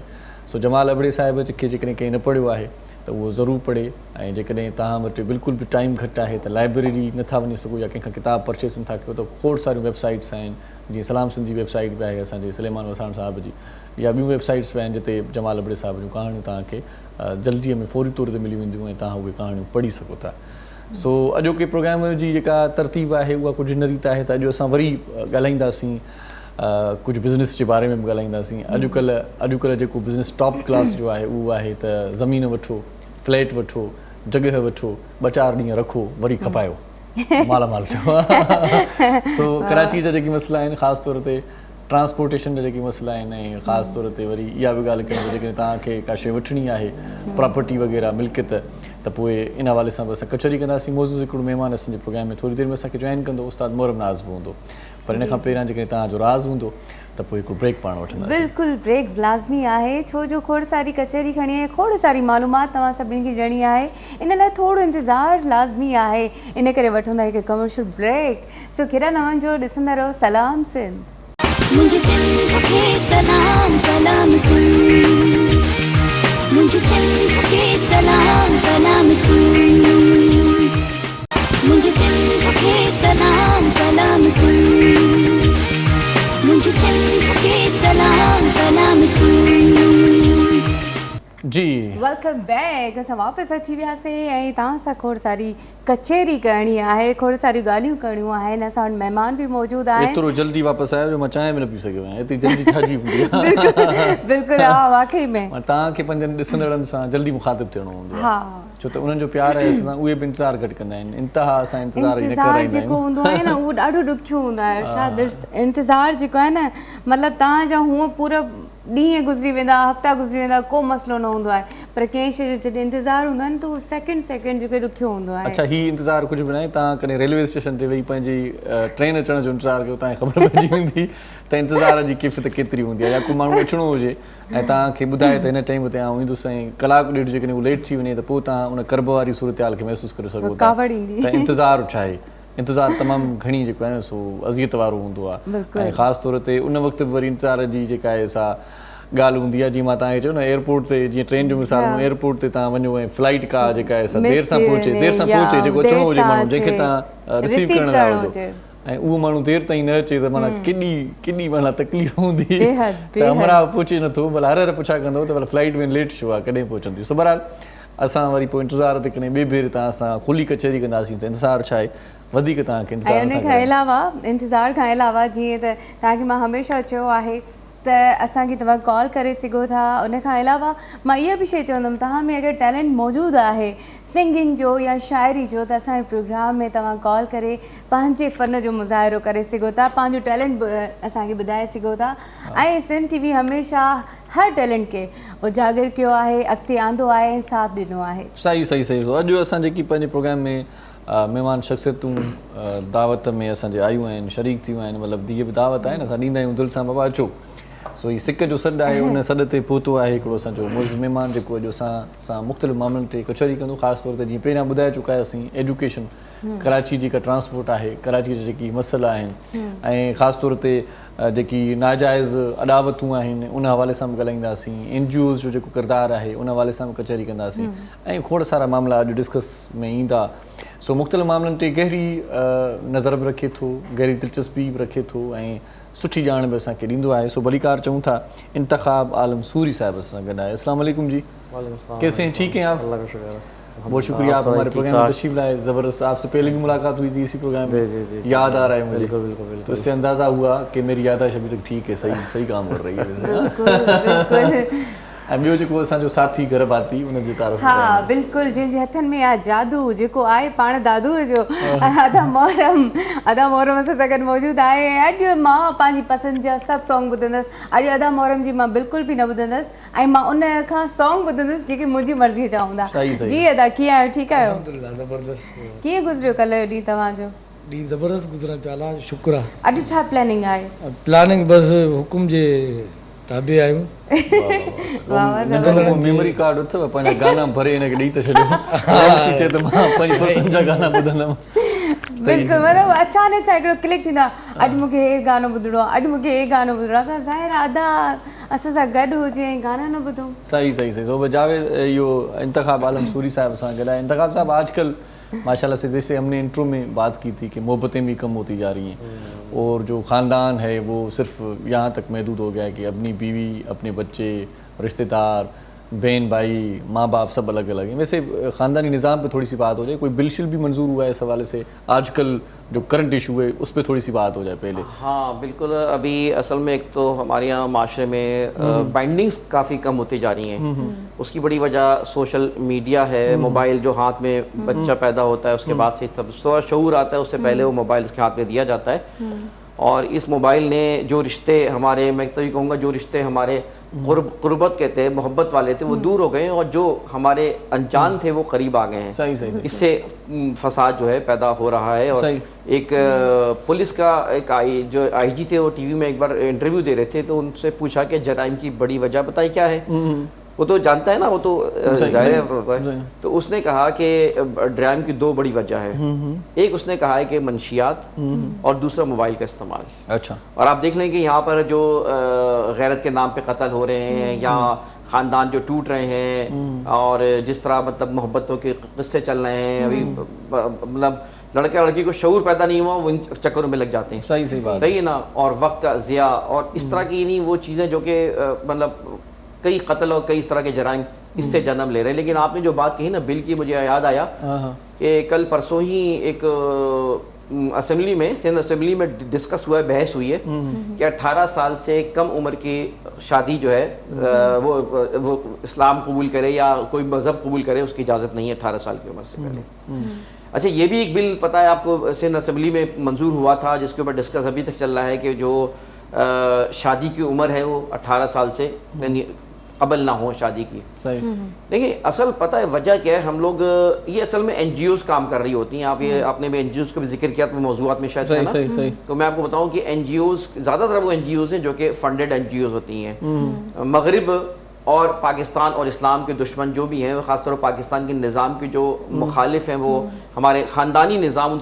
सो जमाल अबड़े साहिब खे जेकॾहिं कंहिं न पढ़ियो आहे त उहो ज़रूरु पढ़े। ऐं जेकॾहिं तव्हां वटि बिल्कुलु बि टाइम घटि आहे त लाइब्रेरी नथा वञी सघो या कंहिंखां किताब परचेस नथा कयो त खोड़ सारियूं वेबसाइट्स आहिनि, जीअं सलाम सिंधी वेबसाइट बि आहे असांजे सलेमान वसाण साहिब जी, या ॿियूं वेबसाइट्स बि आहिनि जिते जमाल अबड़े साहिब जूं कहाणियूं तव्हांखे जल्दीअ में फौरी तौर ते मिली वेंदियूं ऐं तव्हां उहे कहाणियूं पढ़ी सघो था। सो अॼोके प्रोग्राम जी जेका तरतीब आहे उहा कुझु इन रीति आहे त अॼु असां वरी ॻाल्हाईंदासीं कुझु बिज़नेस जे बारे में बि ॻाल्हाईंदासीं। अॼुकल्ह जेको बिज़नेस टॉप क्लास जो आहे उहो आहे त ज़मीन वठो, फ्लैट वठो, जॻह वठो, 2-4 ॾींहं रखो, वरी खपायो, मालामाल थियो। सो कराची जा जेके मसइला आहिनि, ख़ासि तौर ते ट्रांसपोर्टेशन जा जेके मसइला आहिनि ऐं ख़ासि तौर ते वरी इहा बि ॻाल्हि कयूं जेकॾहिं तव्हांखे का शइ वठणी आहे, प्रॉपर्टी वग़ैरह मिल्कियत, त पोइ इन हवाले सां बि असां कचहरी कंदासीं। मौज़ूद हिकिड़ो महिमान असांजे प्रोग्राम में थोरी देरि में असांखे जॉइन कंदो, उस्ताद मोहरम नाज़ बि हूंदो। पर इन खां पहिरियां जेकॾहिं तव्हांजो राज़ हूंदो त पोइ हिकिड़ो ब्रेक पाण वठंदासीं। बिल्कुलु, ब्रेक लाज़मी आहे, छो जो खोड़ सारी कचहरी खणी आहे, खोड़ सारी मालूमात तव्हां सभिनी खे ॾियणी आहे, इन लाइ थोरो इंतज़ारु लाज़मी आहे। इन करे वठंदा हिकु कमर्शियल ब्रेक। सो किरा नवन जो ॾिसंदा रहो सलाम सिंध। मुझे सिंध के सलाम सलाम सिंध। जी वेलकम बैक। असां वापसि अची वियासीं ऐं तव्हां सां खोड़ सारी कचेरी करणी आहे, खोड़ सारियूं ॻाल्हियूं करणियूं आहिनि। असां वटि महिमान बि मौजूदु आहिनि। एतिरो जल्दी वापसि आयो जो मां चांहि बि न पी सघियो आहियां, एतिरी जल्दी छाजी हूंदी आहे। बिल्कुलु हा, वाकई में तव्हांखे पंहिंजनि ॾिसंदड़नि सां जल्दी मुखातिब थियणो हूंदो आहे। हा, छो त उन्हनि जो प्यार आहे असां, उहे बि इंतज़ारु घटि कंदा आहिनि। इंतिहा असां इंतज़ारु ई न कराईंदा आहियूं। जेको हूंदो आहे न उहो ॾाढो ॾुखियो हूंदो आहे। इंतज़ारु जेको आहे न, मतिलबु तव्हांजा हूअं पूरा ॾींहं गुज़री वेंदा, हफ़्ता गुज़री वेंदा, को मसइलो न हूंदो आहे, पर कंहिं शइ जो जॾहिं इंतज़ारु हूंदो आहे न त उहो सेकेंड जेको ॾुखियो हूंदो आहे। अच्छा, हीउ इंतज़ारु कुझु बि न आहे। तव्हां कॾहिं रेलवे स्टेशन ते वेही पंहिंजी ट्रेन अचण जो इंतज़ारु कयो, तव्हांखे ख़बर पइजी वेंदी त इंतज़ार जी कैफ़ियत केतिरी हूंदी आहे। या को माण्हू अचिणो हुजे ऐं तव्हांखे ॿुधाए त हिन टाइम ते आउं ईंदुसि ऐं कलाकु ॾेढ जेकॾहिं उहो लेट थी वञे त पोइ तव्हां उन कर्ब वारी सूरत हाल खे महसूसु करे सघो था त इंतज़ारु छा आहे। इंतज़ारु तमामु घणी जेको आहे न सो अज़ियत वारो हूंदो आहे। ऐं ख़ासि तौर ते उन वक़्तु बि वरी इंतज़ार जी जेका आहे सा ॻाल्हि हूंदी आहे। जीअं मां तव्हांखे चयो न, एयरपोर्ट ते जीअं ट्रेन जो मिसाल हूंदो, एयरपोर्ट ते तव्हां वञो ऐं फ्लाइट का जेका आहे सा देरि सां पहुचे जेको अचिणो हुजे माण्हू जंहिंखे तव्हां रिसीव करण लाइ हूंदो, ऐं उहो माण्हू देरि ताईं न अचे त माना केॾी माना तकलीफ़ हूंदी त हमरा पहुचे नथो, भला हर पुछा कंदो त भला फ्लाइट में लेट छो आहे, कॾहिं पहुचंदियूं। सो बहरहाल असां वरी पोइ इंतज़ार ते कॾहिं ॿिए भेरे तव्हां सां खुली कचहरी कंदासीं त इंतज़ारु छा आहे, वधीक तव्हांखे इंतज़ार खां अलावा जीअं त तव्हांखे मां हमेशह चयो आहे त असांखे तव्हां कॉल करे सघो था। उन खां अलावा मां इहा बि शइ चवंदमि, तव्हां में अगरि टैलेंट मौजूदु आहे सिंगिंग जो या शाइरी जो, त असांजे प्रोग्राम में तव्हां कॉल करे पंहिंजे फ़न जो मुज़ाहिरो करे सघो था, पंहिंजो टैलेंट असांखे ॿुधाए सघो था। ऐं सिंध टीवी हमेशह हर टैलेंट खे उजागर कयो आहे, अॻिते आंदो आहे ऐं साथ ॾिनो आहे। सही अॼु असां जेकी पंहिंजे प्रोग्राम में महिमान शख़्सियतूं दावत में असांजे आयूं आहिनि, शरीक थियूं आहिनि, मतिलबु हीअ बि दावत आहे न, असां ॾींदा आहियूं दिलि सां, बाबा अचो। सो हीउ सिक जो सॾु आहे, उन सॾ ते पहुतो आहे हिकिड़ो असांजो मुज़ महिमान जेको अॼु असां मुख़्तलिफ़ मामलनि ते कचहरी कंदो। ख़ासि तौर ते जीअं पहिरियां ॿुधाए चुका आहियासीं, एजुकेशन, कराची जेका ट्रांसपोर्ट आहे, कराची जा जेकी मसइला आहिनि, ऐं ख़ासि तौर ते जेकी नाजाइज़ अॾावतूं आहिनि उन हवाले सां बि ॻाल्हाईंदासीं, NGOs जो जेको किरदारु आहे उन हवाले सां बि कचहरी कंदासीं, ऐं खोड़ सारा मामला अॼु डिस्कस में ईंदा। सो मुख़्तलिफ़ मामलनि ते गहरी नज़र बि रखे थो, गहरी दिलचस्पी बि रखे थो, ऐं सुठी ॼाण बि असांखे ॾींदो आहे। सो भलीकार चऊं था इंतखाब आलम सूरी साहिब असां गॾु आहे। अस्सलाम वालेकुम जी, कैसे हैं? ठीक हैं आप? बहुत शुक्रिया आप हमारे प्रोग्राम में तशरीफ लाए। ज़बरदस्त, आपसे पहले भी मुलाकात हुई थी इसी प्रोग्राम में, याद आ रहा है मुझे। बिल्कुल। तो इससे अंदाज़ा हुआ कि मेरी याददाश्त अभी तक ठीक है, सही काम कर रही है। ऐं ॿियो जेको असांजो साथी घर भाती उनजो तारीफ़। हा बिल्कुलु, जंहिंजे हथनि में आहे जादू, जेको आहे पाण दादूअ जो, अदा मोहरम असां सां गॾु मौजूदु आहे। अॼु मां पंहिंजी पसंदि जा सभु सॉन्ग ॿुधंदसि। अॼु अदा मोहरम जी मां बिल्कुलु बि न ॿुधंदसि, ऐं मां उन खां सॉन्ग ॿुधंदसि जेके मुंहिंजी मर्ज़ीअ जा हूंदा। जी अदा, कीअं आहियो? ठीकु आहियो? ज़बरदस्त। कीअं गुज़रियो कल्ह जो ॾींहुं तव्हांजो? ॾींहुं ज़बरदस्त गुज़रण पिया, अलाह जो शुक्र आहे। अॼु छा प्लानिंग आहे? प्लानिंग बसि हुकुम जे ताबे आहियूं। मेमोरी कार्ड अथव, पंहिंजा गाना भरे हिनखे ॾेई त छॾियो, चए त मां पंहिंजी पसंदि जा गाना ॿुधंदमि। बिल्कुलु, मतिलबु अचानक सां हिकिड़ो क्लिक थींदो आहे, अॼु मूंखे हे गानो ॿुधिणो आहे, अॼु मूंखे हे गानो ॿुधिणो आहे, त ज़ाहिर आहे अदा असां सां गॾु हुजे ऐं गाना न ॿुधूं। सही। तो जावेद इहो इंतखाब आलम सूरी साहिब सां गॾु आहे। इंतखाब साहब, आजकल माशाल्लाह से जैसे हमने इंट्रो में बात की थी कि मोहब्बतें भी कम होती जा रही हैं और जो ख़ानदान है वो सिर्फ यहाँ तक महदूद हो गया है कि अपनी बीवी, अपने बच्चे, रिश्तेदार, बहन भाई, माँ बाप सब अलग अलग हैं। वैसे ख़ानदानी निज़ाम पे थोड़ी सी बात हो जाए, कोई बिल शिल भी मंजूर हुआ है इस हवाले से? आजकल जो करंट इशू है उस पर थोड़ी सी बात हो जाए पहले। हाँ बिल्कुल, अभी असल में एक तो हमारे यहाँ माशरे में बाइंडिंग्स काफ़ी कम होती जा रही हैं। उसकी बड़ी वजह सोशल मीडिया है, मोबाइल जो हाथ में बच्चा पैदा होता है उसके बाद से सब शऊर आता है, उससे पहले वो मोबाइल उसके हाथ में दिया जाता है। और इस मोबाइल ने जो रिश्ते हमारे, मैं तो ये कहूँगा जो रिश्ते हमारे कुर्बत कहते हैं, मोहब्बत वाले थे, वो दूर हो गए हैं, और जो हमारे अनजान थे वो करीब आ गए हैं। सही। इससे फसाद जो है पैदा हो रहा है। और एक पुलिस का एक जो IG थे, वो TV में एक बार इंटरव्यू दे रहे थे, तो उनसे पूछा कि जराइम की बड़ी वजह बताई क्या है। वो तो जानता है ना, वो तो जाहिर है। तो उसने कहा कि ड्राइम की दो बड़ी वजह है। एक उसने कहा है कि मंशियात, और दूसरा मोबाइल का इस्तेमाल। अच्छा। और आप देख लें कि यहाँ पर जो गैरत के नाम पे कत्ल हो रहे हैं, या ख़ानदान जो टूट रहे हैं, और जिस तरह मतलब मोहब्बतों के किस्से चल रहे हैं, अभी मतलब लड़के लड़की को शऊर पैदा नहीं हुआ, वो इन चक्करों में लग जाते हैं। सही बात, सही है ना। और वक्त का ज़िया और इस तरह की नहीं वो चीज़ें जो कि मतलब कई कत्ल और कई इस तरह के जराइम اس سے جنم لے رہے ہیں. لیکن آپ نے جو بات کہی نا بل کی, مجھے یاد آیا کہ کل پرسوں ہی ایک اسمبلی میں, سندھ اسمبلی میں ڈسکس ہوا ہے, بحث ہوئی ہے کہ 18 سال سے کم عمر کی شادی جو ہے وہ اسلام قبول کرے یا کوئی مذہب قبول کرے, اس کی اجازت نہیں ہے 18 سال کی عمر سے پہلے. اچھا, یہ بھی ایک بل پتہ ہے آپ کو سندھ اسمبلی میں منظور ہوا تھا, جس کے اوپر ڈسکس ابھی تک چل رہا ہے کہ جو شادی کی عمر ہے وہ 18 سال سے یعنی قبل نہ ہو شادی کی. دیکھیں اصل پتہ ہے وجہ کیا ہے, ہم لوگ یہ اصل میں این جی اوز کام کر رہی ہوتی ہیں. آپ نے بھی این جی اوز کا بھی ذکر کیا موضوعات میں شاید ہے نا, تو میں آپ کو بتاؤں کہ این جی اوز زیادہ تر وہ این جی اوز ہیں جو کہ فنڈڈ این جی اوز ہوتی ہیں. مغرب اور پاکستان اور اسلام کے دشمن جو بھی ہیں, خاص طور پر پاکستان کے نظام کے جو مخالف ہیں, وہ ہمارے خاندانی نظام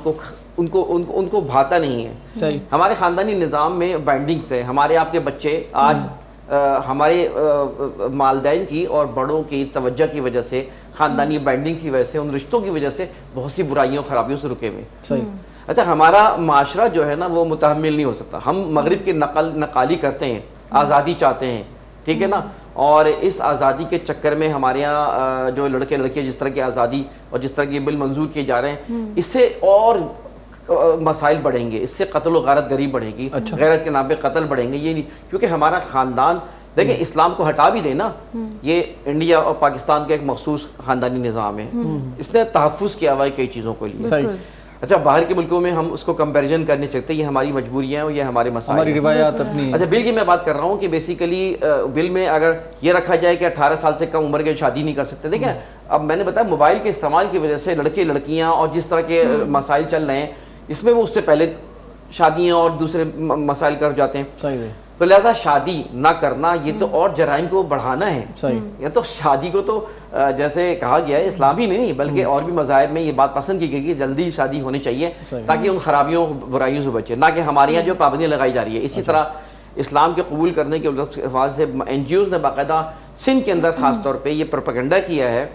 ان کو بھاتا نہیں ہے. ہمارے خاندانی نظام میں بائنڈنگز ہیں. ہمارے آپ کے بچے آج ہمارے والدین کی اور بڑوں کی توجہ کی وجہ سے, خاندانی بائنڈنگ کی وجہ سے, ان رشتوں کی وجہ سے بہت سی برائیوں خرابیوں سے رکے ہوئے. اچھا, ہمارا معاشرہ جو ہے نا وہ متحمل نہیں ہو سکتا. ہم مغرب کی نقالی کرتے ہیں, آزادی چاہتے ہیں, ٹھیک ہے نا, اور اس آزادی کے چکر میں ہمارے یہاں جو لڑکے لڑکیاں جس طرح کی آزادی اور جس طرح کے بل منظور کیے جا رہے ہیں, اس سے اور مسائل بڑھیں گے, اس سے قتل و غارت گری بڑھے گی, غیرت کے نام پہ قتل بڑھیں گے. یہ نہیں, کیونکہ ہمارا خاندان دیکھیں اسلام کو ہٹا بھی دے نا, یہ انڈیا اور پاکستان کا ایک مخصوص خاندانی نظام ہے, اس نے تحفظ کیا ہوا ہے کئی چیزوں کو لیے. اچھا, باہر کے ملکوں میں ہم اس کو کمپیریزن کر نہیں سکتے, یہ ہماری مجبوریاں ہیں, یہ ہمارے مسائل, ہماری روایات اپنی. اچھا, بل کی میں بات کر رہا ہوں کہ بیسیکلی بل میں اگر یہ رکھا جائے کہ 18 سال سے کم عمر کے شادی نہیں کر سکتے. دیکھیں اب میں نے بتایا موبائل کے استعمال کی وجہ سے لڑکے لڑکیاں اور جس طرح کے مسائل چل رہے ہیں, اس میں وہ اس سے پہلے شادیاں اور دوسرے مسائل کر جاتے ہیں. تو لہذا شادی نہ کرنا یہ تو اور جرائم کو بڑھانا ہے. یا تو شادی کو تو جیسے کہا گیا ہے اسلام ہی نہیں بلکہ اور بھی مذاہب میں یہ بات پسند کی گئی کہ جلدی شادی ہونی چاہیے تاکہ ان خرابیوں برائیوں سے بچے, نہ کہ ہمارے یہاں جو پابندیاں لگائی جا رہی ہے. اسی طرح اسلام کے قبول کرنے کے حوالے سے این جی اوز نے باقاعدہ سندھ کے اندر خاص طور پہ یہ پروپیگنڈا کیا ہے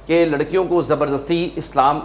کہ لڑکیوں کو زبردستی اسلام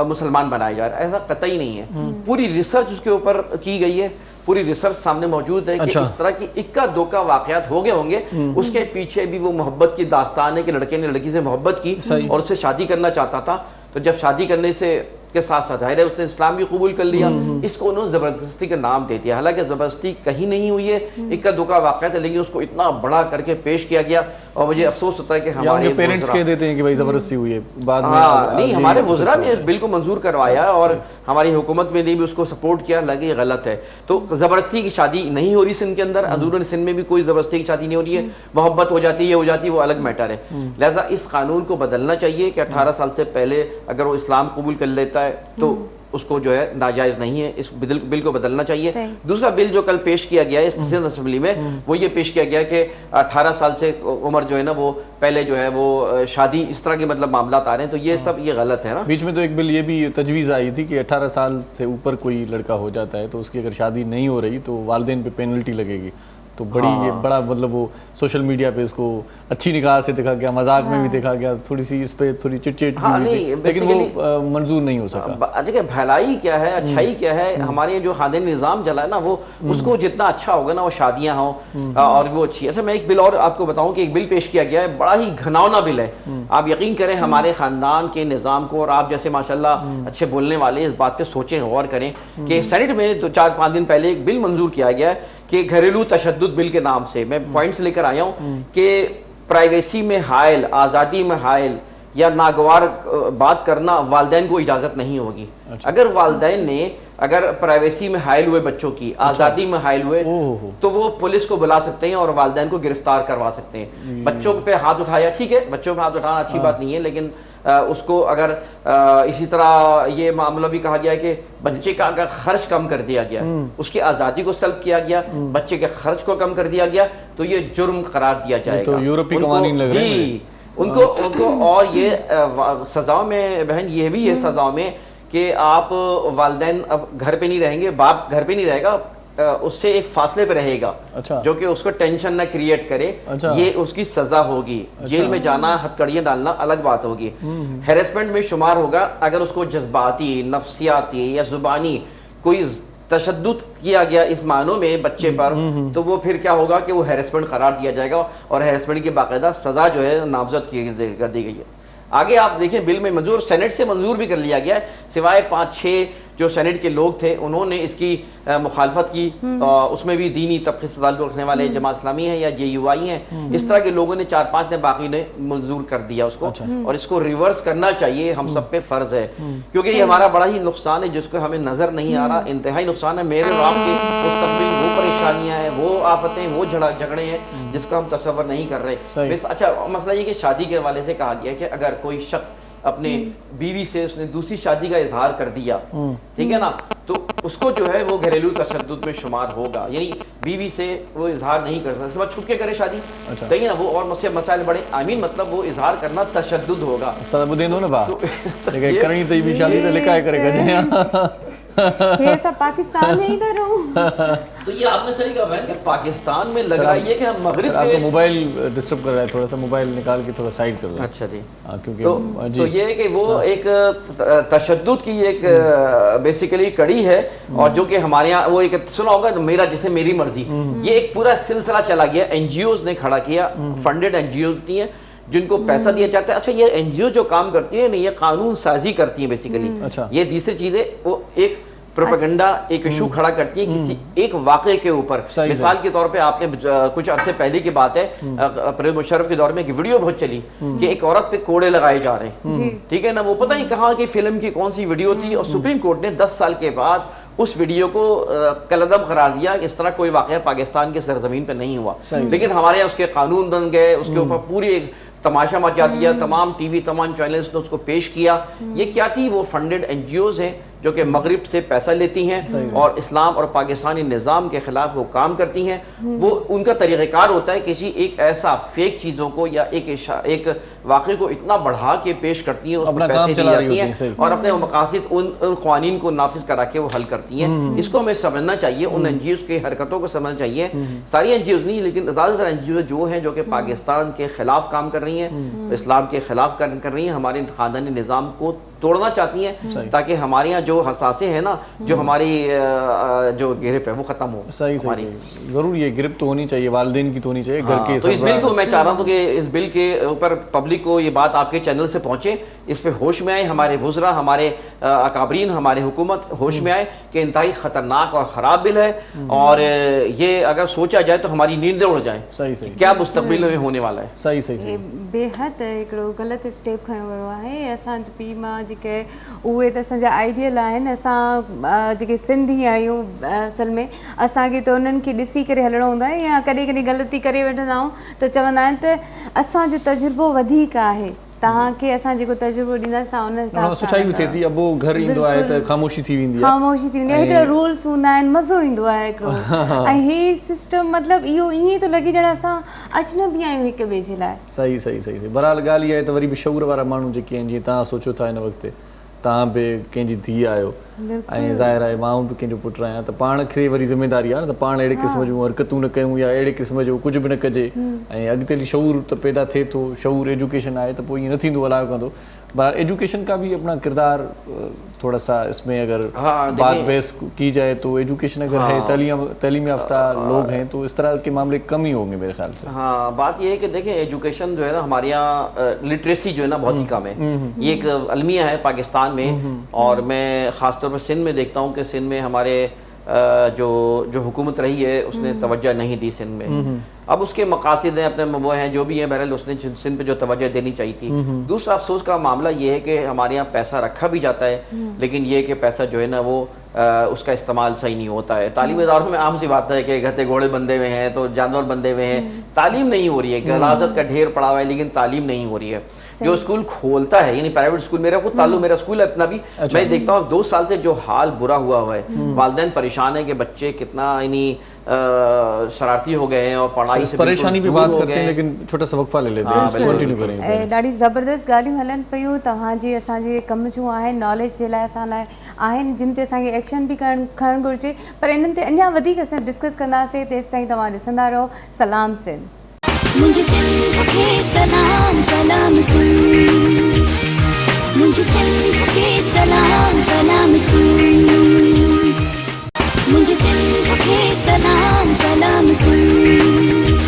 مسلمان بنایا جا رہا ہے. ایسا قطعی نہیں ہے. پوری ریسرچ اس کے اوپر کی گئی ہے, پوری ریسرچ سامنے موجود ہے کہ اس طرح کی اکا دوکا واقعات ہو گئے ہوں گے. اس کے پیچھے بھی وہ محبت کی داستان ہے کہ لڑکے نے لڑکی سے محبت کی اور اس سے شادی کرنا چاہتا تھا, تو جب شادی کرنے سے کے ساتھ ساتھ ظاہر ہے اس نے اسلام بھی قبول کر لیا, اس کو انہوں نے زبردستی کا نام دے دیا. حالانکہ زبردستی کہیں نہیں ہوئی ہے, اکا دوکا واقعات ہے, لیکن اس کو اتنا بڑا کر کے پیش کیا گیا. اور مجھے افسوس ہوتا ہے کہ ہمارے پیرنٹس کہہ دیتے ہیں کہ بھائی زبردستی ہوئی ہے, بعد میں نہیں, ہمارے وزراء نے اس بل کو منظور کروایا اور ہماری حکومت میں نے بھی اس کو سپورٹ کیا, لگے غلط ہے. تو زبردستی کی شادی نہیں ہو رہی سندھ کے اندر, اندرون سندھ میں بھی کوئی زبردستی کی شادی نہیں ہو رہی ہے. محبت ہو جاتی ہے, یہ ہو جاتی ہے, وہ الگ میٹر ہے. لہٰذا اس قانون کو بدلنا چاہیے کہ 18 سال سے پہلے اگر وہ اسلام قبول کر لیتا ہے تو اس کو جو ہے ناجائز نہیں ہے. اس بل کو بدلنا چاہیے. دوسرا بل جو کل پیش کیا گیا ہے اس سندھ اسمبلی میں, وہ یہ پیش کیا گیا کہ 18 سال سے عمر جو ہے نا وہ پہلے جو ہے وہ شادی, اس طرح کے مطلب معاملات آ رہے ہیں. تو یہ سب یہ غلط ہے نا. بیچ میں تو ایک بل یہ بھی تجویز آئی تھی کہ 18 سال سے اوپر کوئی لڑکا ہو جاتا ہے تو اس کی اگر شادی نہیں ہو رہی تو والدین پہ پینلٹی لگے گی. تو بڑی یہ بڑا مطلب وہ سوشل میڈیا پہ اس کو اچھی نگاہ سے دیکھا گیا, مذاق میں بھی دیکھا گیا, تھوڑی سی اس پہ تھوڑی چٹ چٹ بھی, لیکن وہ منظور نہیں ہو سکا. دیکھیں بھلائی کیا ہے, اچھائی کیا ہے, ہمارے جو خاندانی نظام چلا ہے نا وہ اس کو جتنا اچھا ہوگا نا وہ شادیاں ہوں اور وہ اچھی. اچھا, میں ایک بل اور آپ کو بتاؤں کہ ایک بل پیش کیا گیا ہے, بڑا ہی گھناؤنا بل ہے. آپ یقین کریں ہمارے خاندان کے نظام کو, اور آپ جیسے ماشاءاللہ اچھے بولنے والے اس بات پہ سوچیں, غور کریں کہ سینٹ میں 4-5 دن پہلے ایک بل منظور کیا گیا ہے کہ گھریلو تشدد بل کے نام سے. میں پوائنٹس لے کر آیا ہوں کہ پرائیویسی میں حائل, آزادی میں حائل یا ناگوار بات کرنا والدین کو اجازت نہیں ہوگی. اگر والدین نے اگر پرائیویسی میں حائل ہوئے بچوں کی, آزادی میں حائل ہوئے, تو وہ پولیس کو بلا سکتے ہیں اور والدین کو گرفتار کروا سکتے ہیں. بچوں پہ ہاتھ اٹھایا, ٹھیک ہے, بچوں پہ ہاتھ اٹھانا اچھی بات نہیں ہے, لیکن اس کو اگر اسی طرح یہ معاملہ بھی کہا گیا ہے کہ بچے کا اگر خرچ کم کر دیا گیا, اس کی آزادی کو سلب کیا گیا, بچے کے خرچ کو کم کر دیا گیا, تو یہ جرم قرار دیا جائے گا. تو یورپی قوانین لگ رہے ہیں ان کو. اور یہ سزاؤں میں بہن یہ بھی ہے سزاؤں میں کہ آپ والدین اب گھر پہ نہیں رہیں گے, باپ گھر پہ نہیں رہے گا, اس سے ایک فاصلے پہ رہے گا جو کہ اس کو ٹینشن نہ کریٹ کرے, یہ اس کی سزا ہوگی. جیل میں جانا, ہتھکڑیاں ڈالنا الگ بات ہوگی. ہیرسمنٹ میں شمار ہوگا اگر اس کو جذباتی, نفسیاتی یا زبانی کوئی تشدد کیا گیا اس معنوں میں بچے پر تو وہ پھر کیا ہوگا کہ وہ ہیرسمنٹ قرار دیا جائے گا اور ہیرسمنٹ کی باقاعدہ سزا جو ہے نامزد کر دی گئی ہے. آگے آپ دیکھیں بل میں منظور سینٹ سے منظور بھی کر لیا گیا ہے, سوائے 5-6 جو سینٹ کے لوگ تھے انہوں نے اس کی مخالفت کی. اس میں بھی دینی طبقے سے تعلق رکھنے والے جماعت اسلامی ہیں یا JUI ہیں, اس طرح کے لوگوں نے 4-5 نے باقی نے منظور کر دیا اس کو. اور اس کو ریورس کرنا چاہیے, ہم سب پہ فرض ہے, کیونکہ یہ ہمارا بڑا ہی نقصان ہے جس کو ہمیں نظر نہیں آ رہا. انتہائی نقصان ہے میرے اور آپ کے مستقبل, وہ پریشانیاں ہیں, وہ آفتیں, وہ جھگڑے ہیں جس کو ہم تصور نہیں کر رہے. اچھا مسئلہ یہ کہ شادی کے حوالے سے کہا گیا ہے کہ اگر کوئی شخص اپنے بیوی سے اس نے دوسری شادی کا اظہار کر دیا, ٹھیک ہے نا, تو اس کو جو ہے وہ گھریلو تشدد میں شمار ہوگا. یعنی بیوی سے وہ اظہار نہیں کر سکتا, اس کے بعد چھپ کے کرے شادی, صحیح ہے نا, وہ اور مسائل بڑے آمین, مطلب وہ اظہار کرنا تشدد ہوگا. دے دو نا با کرنی تو بھی شادی تو لکھا ہے کرے گا یہ سب پاکستان میں ہی کروں. تو یہ آپ نے صحیح کہا میں کہ پاکستان میں لگ رہا ہے کہ ہم مغرب آپ کو موبائل ڈسٹرب کر رہا ہے, تھوڑا سا موبائل نکال کے تھوڑا سائڈ کر دیں. اچھا جی, کیونکہ تو یہ ہے کہ وہ ایک تشدد کی ایک بیسیکلی کڑی ہے, اور جو کہ ہمارے یہاں وہ ایک سنا ہوگا میرا جسے میری مرضی, یہ ایک پورا سلسلہ چلا گیا. NGOs نے کھڑا کیا, فنڈڈ NGOs ہوتی ہیں جن کو پیسہ دیا جاتا ہے. اچھا یہ NGO جو کام کرتی ہیں یہ قانون سازی کرتی ہیں بیسیکلی. یہ دوسری چیزیں وہ ایک پروپیگنڈا ایک ایشو کھڑا کرتی ہیں کسی ایک واقعے کے اوپر. مثال کے طور پہ آپ نے کچھ عرصے پہلے کی بات ہے, پرویز مشرف کے دور میں ایک ویڈیو بہت چلی کہ ایک عورت پہ کوڑے لگائے جا رہے ہیں, ٹھیک ہے نا, وہ پتہ نہیں کہاں کی فلم کی کون سی ویڈیو تھی, اور سپریم کورٹ نے 10 سال کے بعد اس ویڈیو کو کالعدم قرار دیا. اس طرح کوئی واقعہ پاکستان کے سرزمین پہ نہیں ہوا, لیکن ہمارے یہاں اس کے قانون بن گئے, اس کے اوپر پوری ایک تماشا مچا دیا, تمام ٹی وی تمام چینلز نے اس کو پیش کیا. یہ کیا تھی, وہ فنڈڈ NGOs ہیں جو کہ مغرب سے پیسہ لیتی ہیں اور اسلام اور پاکستانی نظام کے خلاف وہ کام کرتی ہیں. وہ ان کا طریقہ کار ہوتا ہے کسی ایک ایسا فیک چیزوں کو یا ایک واقعے کو اتنا بڑھا کے پیش کرتی ہیں, اس پر پیسے دی جاتی ہیں اور اپنے مقاصد ان قوانین کو نافذ کرا کے وہ حل کرتی ہیں. اس کو ہمیں سمجھنا چاہیے, ان NGOs کی حرکتوں کو سمجھنا چاہیے. ساری NGOs نہیں لیکن زیادہ تر NGOs جو ہیں جو کہ پاکستان کے خلاف کام کر رہی ہیں, اسلام کے خلاف کر رہی ہیں, ہمارے خاندانی نظام کو توڑنا چاہتی ہیں تاکہ ہمارے یہاں جو حساسے ہیں نا, جو ہماری جو گرپ ہے وہ ختم ہو. صحیح ضرور, یہ گرپ تو ہونی چاہیے, والدین کی تو ہونی چاہیے گھر کے. تو اس بل کو میں چاہ رہا ہوں کہ اس بل کے اوپر پبلک کو یہ بات آپ کے چینل سے پہنچے, اس پہ ہوش میں آئے, ہمارے وزراء, ہمارے اکابرین, ہمارے حکومت ہوش میں آئے کہ انتہائی خطرناک اور خراب بل ہے, اور یہ اگر سوچا جائے تو ہماری نیندیں اڑ جائیں. صحیح کیا مستقبل میں ہونے والا ہے. صحیح بے حد हिकिड़ो ग़लति स्टेप खयो वियो आहे. असांजो पीउ मां जेके उहे त असांजा आइडियल आहिनि, असां जेके सिंधी आहियूं असल में असांखे त उन्हनि खे ॾिसी करे हलणो हूंदो आहे, या कॾहिं कॾहिं ग़लती करे वठंदा आहियूं त चवंदा आहिनि त असांजो तजुर्बो वधीक आहे, तव्हांखे असां जेको तजुर्बो ॾींदासीं तव्हां उन हिसाब सां सुठाई बि थिए थी. अबो घर ईंदो आहे त ख़ामोशी थी वेंदी आहे, ख़ामोशी थी वेंदी आहे, हिकिड़ा रूल्स हूंदा आहिनि, मज़ो ईंदो आहे हिकिड़ो. ऐं हीउ सिस्टम मतिलबु इहो ईअं थो लॻे ॼण असां अजनबी आहियूं हिक ॿिए जे लाइ. सही. बहरहाल ॻाल्हि इहा आहे त वरी बि शऊर वारा माण्हू जेके आहिनि, जीअं तव्हां सोचो था हिन वक़्तु, तव्हां बि कंहिंजी धीउ आहियो ऐं ज़ाहिर आहे मां बि कंहिंजो पुटु आहियां, त पाण खे वरी ज़िमेदारी आहे न, त पाण अहिड़े क़िस्म जूं हरकतूं न कयूं या अहिड़े क़िस्म जो कुझु बि न कजे. ऐं अॻिते हली शऊर त पैदा थिए थो, शऊर एजुकेशन आहे त पोइ ईअं न थींदो हलायो कंदो. बहरहाल एजुकेशन का भी अपना किरदार थोड़ा सा इसमें अगर बात बहस की जाए तो एजुकेशन अगर है, तालीम याफ्ता लोग हैं तो इस तरह के मामले कम ही होंगे मेरे ख्याल से. हाँ, बात ये है कि देखें एजुकेशन जो है ना हमारे यहाँ लिटरेसी जो है ना बहुत ही कम है. ये एक अलमिया है पाकिस्तान में, और मैं ख़ास तौर पर सिंध में देखता हूँ कि सिंध में हमारे जो हुकूमत रही है उसने तवज्जो नहीं दी सिंध में. अब उसके मकासद हैं अपने वो हैं जो भी हैं, बहरहाल उसने सिंध पे जो तवज्जो देनी चाहिए थी. दूसरा अफसोस का मामला ये है कि हमारे यहाँ पैसा रखा भी जाता है, लेकिन ये कि पैसा जो है ना वो उसका इस्तेमाल सही नहीं होता है. तालीम इदारों में आम सी बात है कि गधे घोड़े बंधे हुए हैं तो जानवर बंधे हुए हैं, तालीम नहीं हो रही है, गलाजत का ढेर पड़ा हुआ है लेकिन तालीम नहीं हो रही है. जो स्कूल खोलता है, यानी प्राइवेट स्कूल, मेरा खुद ताल्लुक, मेरा स्कूल है अपना भी, मैं देखता हूँ 2 साल से जो हाल बुरा हुआ है, वालिदैन परेशान है कि बच्चे कितना यानी शरारती हो गए हैं और पढ़ाई से परेशानी भी बात करते हैं, लेकिन छोटा सा वक्फा ले लेते हैं, कंटिन्यू करेंगे. ॾाढी ज़बरदस्त ॻाल्हियूं हलनि पियूं तव्हांजी असांजे कम जूं आहिनि, नॉलेज जे लाइ असां लाइ आहिनि, जिन ते असांखे एक्शन बि खणणु घुरिजे, पर इन्हनि ते अञा वधीक असां डिस्कस कंदासीं. तेसि ताईं तव्हां ॾिसंदा रहो सलाम सिंध. मुझे सिंध के सलाम सलाम सिंध, मुझे सिंध के सलाम सलाम सिंध. मुझे सिंध के सलाम सलाम सिंध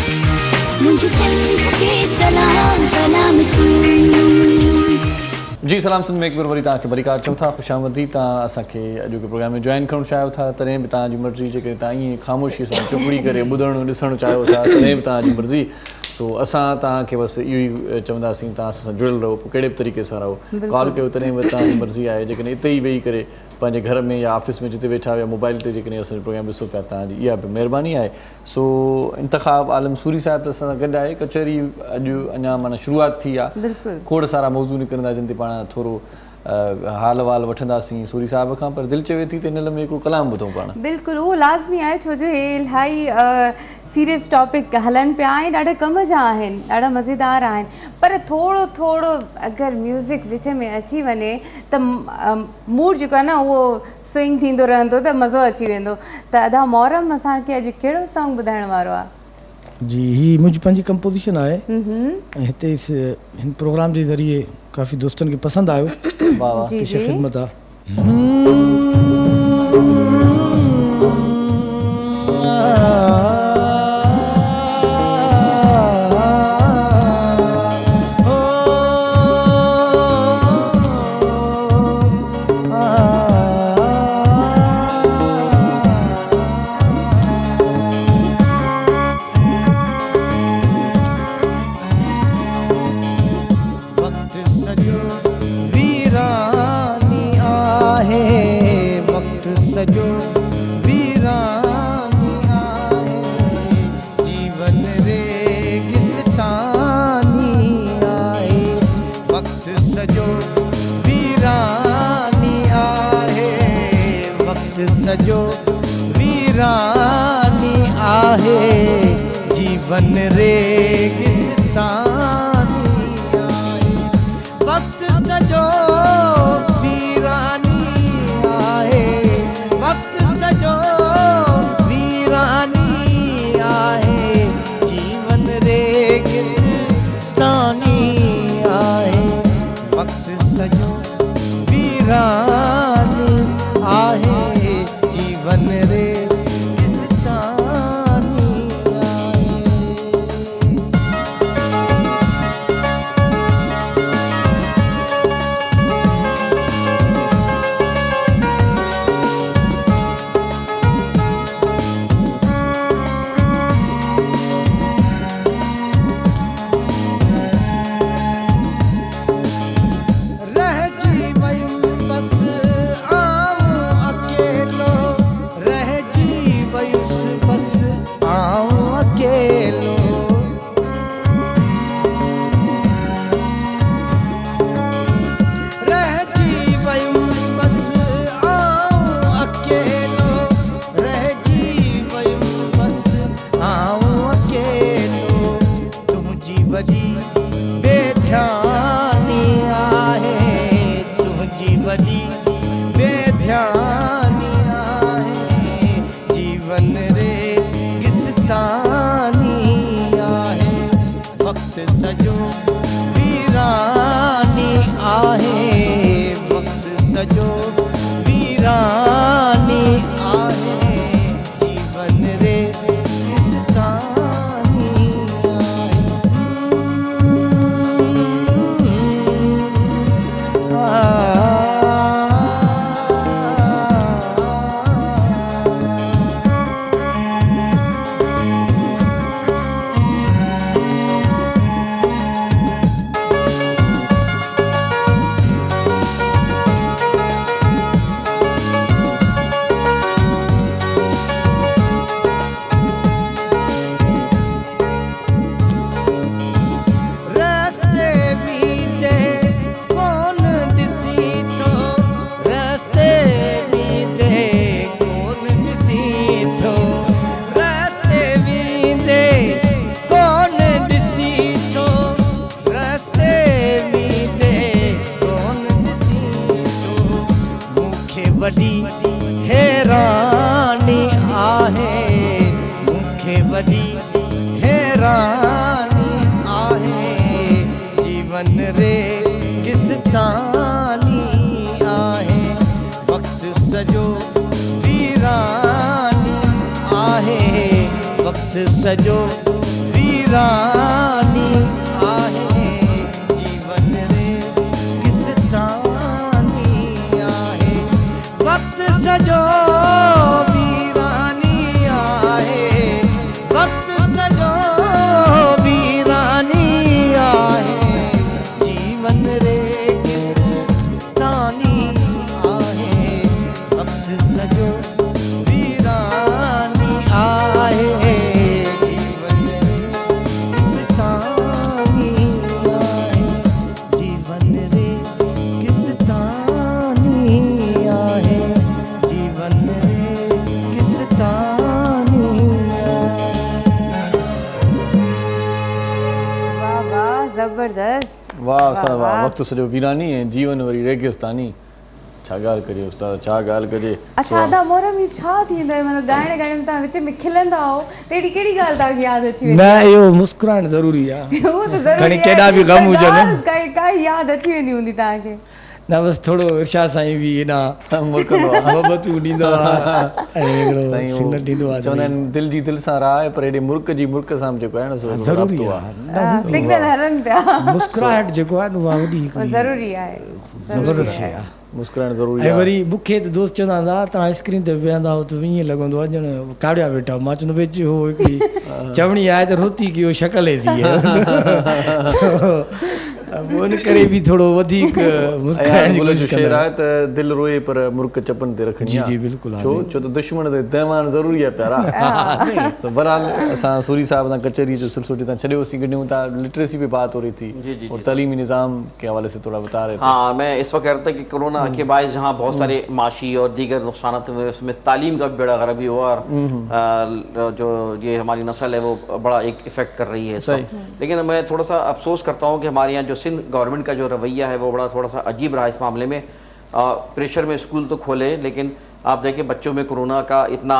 मुझे सिंध के सलाम सलाम सिंध जी सलाम सिंध में एक बार वरी तव्हांखे बरिकार चऊं था ख़ुशामदी तव्हां असांखे अॼोके प्रोग्राम में जॉइन करणु चाहियो था तॾहिं बि तव्हांजी मर्ज़ी जेकॾहिं तव्हां ईअं ख़ामोशी सां चुपड़ी करे ॿुधणु ॾिसणु चाहियो था तॾहिं बि तव्हांजी मर्ज़ी सो असां तव्हांखे बसि इहो ई चवंदासीं तव्हां असां सां जुड़ियल रहो पोइ कहिड़े बि तरीक़े सां रहो कॉल कयो तॾहिं बि तव्हांजी मर्ज़ी आहे जेकॾहिं हिते ई वेही करे पंहिंजे घर में या ऑफिस में जिते वेठा या मोबाइल ते जेकॾहिं असांजो प्रोग्राम ॾिसो पिया तव्हांजी इहा बि महिरबानी आहे सो इंतख़ाब आलम सूरी साहिब त असां सां गॾु आहे कचहरी अॼु अञा माना शुरूआति थी आहे खोड़ सारा मौज़ू निकिरंदा जिन ते पाण थोरो हाल वाल वठंदासीं सूरी साहिब खां पर दिलि चवे थी त हिन में हिकिड़ो कलाम ॿुधूं पाण बिल्कुलु उहो लाज़मी आहे छो जो हे इलाही सीरियस टॉपिक हलनि पिया आहिनि ॾाढा कम जा आहिनि ॾाढा मज़ेदार आहिनि पर थोरो थोरो अगरि म्यूज़िक विच में अची वञे त मूड जेको आहे न उहो स्विंग थींदो रहंदो त मज़ो अची वेंदो त अदा मोहरम असांखे अॼु कहिड़ो सॉन्ग ॿुधाइण वारो आहे जी ही मुंहिंजी पंहिंजी कंपोज़िशन आहे ऐं हिते हिन प्रोग्राम जे ज़रिए काफ़ी दोस्तनि खे पसंदि आयो वाह वाह जी जी ख़िदमत आहे जीवन रेगिस्तानी आए वक्त सजो वीरानी आए वक्त सजो वीरानी आए जीवन रेगिस्तानी आए वक्त सजो वीरानी आए जीवन रे रेगिस्तानी आहे वक्त सजो वीरानी सॼो वीरानी आहे जीवन रे किसतानी आहे वक़्तु सॼो वीरानी आहे वक़्तु सॼो वीरानी आहे जीवन रे किसतानी आहे वक़्तु सॼो वीरानी आहे जीवन रे किसतानी आहे जीवन रे किसतानी आहे जीवन रे किसतानी वाह वाह ज़बरदस्त वाह साहब वाह वक़्तु सॼो वीरानी ऐं जीवन वरी रेगिस्तानी छा ॻाल्हि कजे उस्ताद छा ॻाल्हि कजे अच्छा आदा मोहरम इहो छा थींदो आहे मतिलबु ॻाइण ॻाइण में तव्हां विच में खिलंदा हो त अहिड़ी कहिड़ी ॻाल्हि तव्हांखे यादि अची न इहो मुस्कुराइणु ज़रूरी आहे उहो त ज़रूरी खणी केॾा बि ग़म हुजनि काई यादि अची वेंदी हूंदी तव्हांखे न बसि थोरो इरशाद साईं बि हेॾां मुरकंदो आहे मोहबतूं ॾींदो आहे ऐं हिकिड़ो साईं उहो सिग्नल ॾींदो आहे चवंदा आहिनि दिलि जी दिलि सां राह आहे पर हेॾे मुल्क जी मुल्क सां जेको आहे न सो ज़रूरी राब्तो आहे सिग्नल हलनि पिया मुस्कुराहट जेको आहे न उहा वॾी हिकिड़ी ज़रूरी आहे ज़बरदस्त शइ आहे मुस्कुराइणु ज़रूरी ऐं आहे वरी मूंखे त दोस्त चवंदा हूंदा तव्हां आइस्क्रीम ते वेहंदा हो त ईअं लॻंदो आहे ॼण काढ़िया वेठा मां चवंदो भई हो हिकिड़ी चवणी आहे त रोती की हो शकल ई थी उन करे बि थोरो वधीक मुस्कुराइण जी जो कोशिशि शेर कंदा आहे त दिलि रोए पर मुर्क चपनि ते रखणी जी आहे जी बिल्कुलु छो छो त दुश्मन ते तहवान ज़रूरी आहे प्यारा बहरहाल असां सूरी साहब सां कचहरी जो सिलसिलो जितां छॾियोसीं गॾियूं था लिटरेसी पे बात हो रही थी और तलीमी निज़ाम के हवाले से थोड़ा बता रहे थे हाँ मैं इस वक्त कह रहा था कि कोरोना के बायस जहाँ बहुत सारे माशी और दीगर नुकसान हुए उसमें तालीम का भी बड़ा गरबी हुआ और जो ये हमारी नस्ल है वो बड़ा एक इफेक्ट कर रही है इस वक्त। लेकिन मैं थोड़ा सा अफसोस करता हूँ कि हमारे यहाँ जो सिंध गवर्नमेंट का जो रवैया है वो बड़ा थोड़ा सा अजीब रहा इस मामले में। प्रेशर में स्कूल तो खोले लेकिन आप देखिए बच्चों में कोरोना का इतना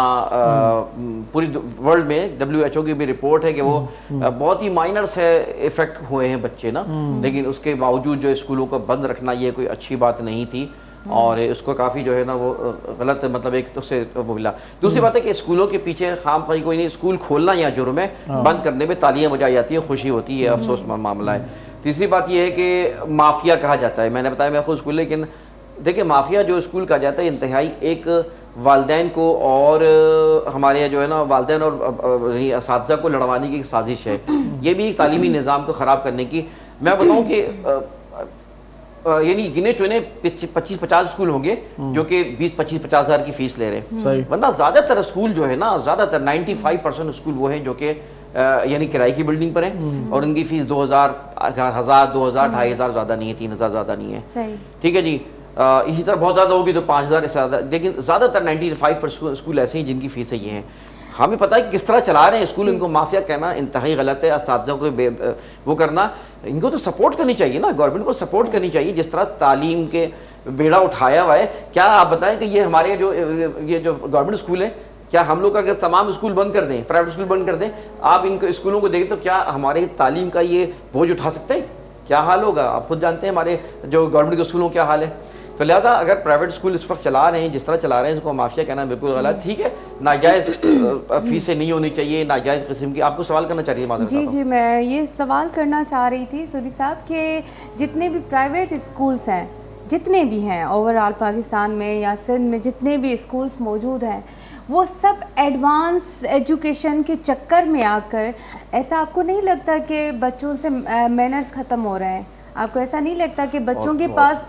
पूरी वर्ल्ड में WHO की भी रिपोर्ट है कि वो बहुत ही माइनर से इफेक्ट हुए हैं बच्चे ना, लेकिन उसके बावजूद जो स्कूलों को बंद रखना ये कोई अच्छी बात नहीं थी और उसको काफ़ी जो है ना वो गलत मतलब एक तो से वो मिला। दूसरी बात है कि स्कूलों के पीछे खाम खाई कोई नहीं, स्कूल खोलना या जुर्म है, बंद करने में तालियां बजाई जाती है, खुशी होती है, अफसोस मामला है। तीसरी बात ये है कि माफिया कहा जाता है, मैंने बताया मैं खुद स्कूल, लेकिन देखिए माफिया जो स्कूल कहा जाता है इंतहाई एक वालदैन को और हमारे जो है ना वालदैन और असातिज़ा को लड़वाने की साजिश है। ये भी तालीमी निज़ाम को ख़राब करने की। मैं बताऊँ कि यानी गिने चुने 25-50 स्कूल होंगे जो कि 20-25-50 हज़ार की फीस ले रहे हैं, वरना ज़्यादातर स्कूल जो है ना, ज़्यादातर 95% स्कूल वो हैं जो कि यानी किराए की बिल्डिंग पर है और उनकी फीस 2000, 2,000 ज़्यादा नहीं है, 3,000 ज़्यादा नहीं है, ठीक है जी। इसी तरह बहुत ज़्यादा होगी तो 5,000 से ज़्यादा, लेकिन ज़्यादातर 95% स्कूल ऐसे हैं जिनकी फ़ीसें ये हैं। हमें पता है कि किस तरह चला रहे हैं स्कूल, इनको माफिया कहना इंतहाई गलत है। असातिज़ा को वो करना, इनको तो सपोर्ट करनी चाहिए ना, गवर्नमेंट को सपोर्ट करनी चाहिए। जिस तरह तालीम के बेड़ा उठाया हुआ है, क्या आप बताएं कि ये हमारे जो गवर्नमेंट स्कूल है, क्या हम लोग अगर तमाम स्कूल बंद कर दें, प्राइवेट स्कूल बंद कर दें, आप इन स्कूलों को देखें तो क्या हमारे तालीम का ये बोझ उठा सकते हैं? क्या हाल होगा? आप खुद जानते हैं हमारे जो गवर्नमेंट के स्कूलों क्या हाल है। तो लिहाजा अगर प्राइवेट स्कूल इस वक्त चला रहे हैं जिस तरह चला रहे हैं, इसको माफिया कहना बिल्कुल गलत। ठीक है, नाजायज़ फीसें नहीं होनी चाहिए, नाजायज़ किस्म की। आपको सवाल करना चाहिए माज़रत। जी जी, मैं ये सवाल करना चाह रही थी सूरी साहब कि जितने भी प्राइवेट स्कूल्स हैं, जितने भी हैं ओवरऑल पाकिस्तान में या सिंध में जितने भी स्कूल्स मौजूद हैं, वो सब एडवांस एजुकेशन के चक्कर में आकर ऐसा आपको नहीं लगता कि बच्चों से मैनर्स ख़त्म हो रहे हैं? आपको ऐसा नहीं लगता कि बच्चों के पास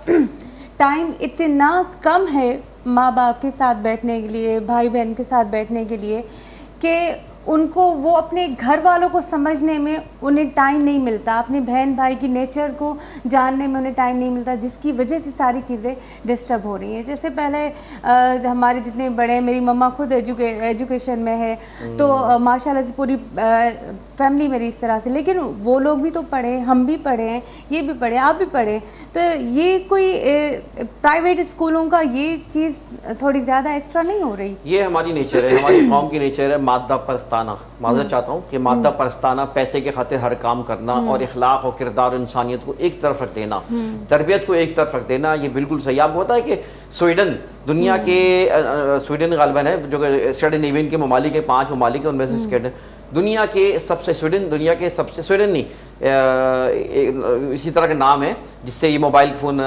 टाइम इतना कम है माँ बाप के साथ बैठने के लिए, भाई बहन के साथ बैठने के लिए, कि उनको वो अपने घर वालों को समझने में उन्हें टाइम नहीं मिलता, अपने बहन भाई की नेचर को जानने में उन्हें टाइम नहीं मिलता, जिसकी वजह से सारी चीज़ें डिस्टर्ब हो रही हैं। जैसे पहले हमारे जितने बड़े, मेरी मम्मा खुद एजुकेशन में है, तो माशाल्लाह से पूरी फैमिली मेरी इस तरह से, लेकिन वो लोग भी तो पढ़े, हम भी पढ़े हैं, ये भी पढ़े, आप भी पढ़े, तो ये कोई प्राइवेट स्कूलों का ये चीज़ थोड़ी ज़्यादा एक्स्ट्रा नहीं हो रही? ये हमारी नेचर है, हमारी कौम की नेचर है मादा परस्ताना। माज़रत चाहता हूँ कि मादा परस्ताना, पैसे के खातिर हर काम करना और इखलाक और किरदार और इंसानियत को एक तरफ रख देना, तरबियत को एक तरफ रख देना, ये बिल्कुल सही। आपको पता है कि स्वीडन दुनिया के स्वीडन गालिबन है जो कि स्कैंडिनेवियन के ममालिक के 5 ममालिक है, उनमें से स्वीडन दुनिया के सबसे स्वीडन नहीं इसी तरह का नाम है जिससे ये मोबाइल फ़ोन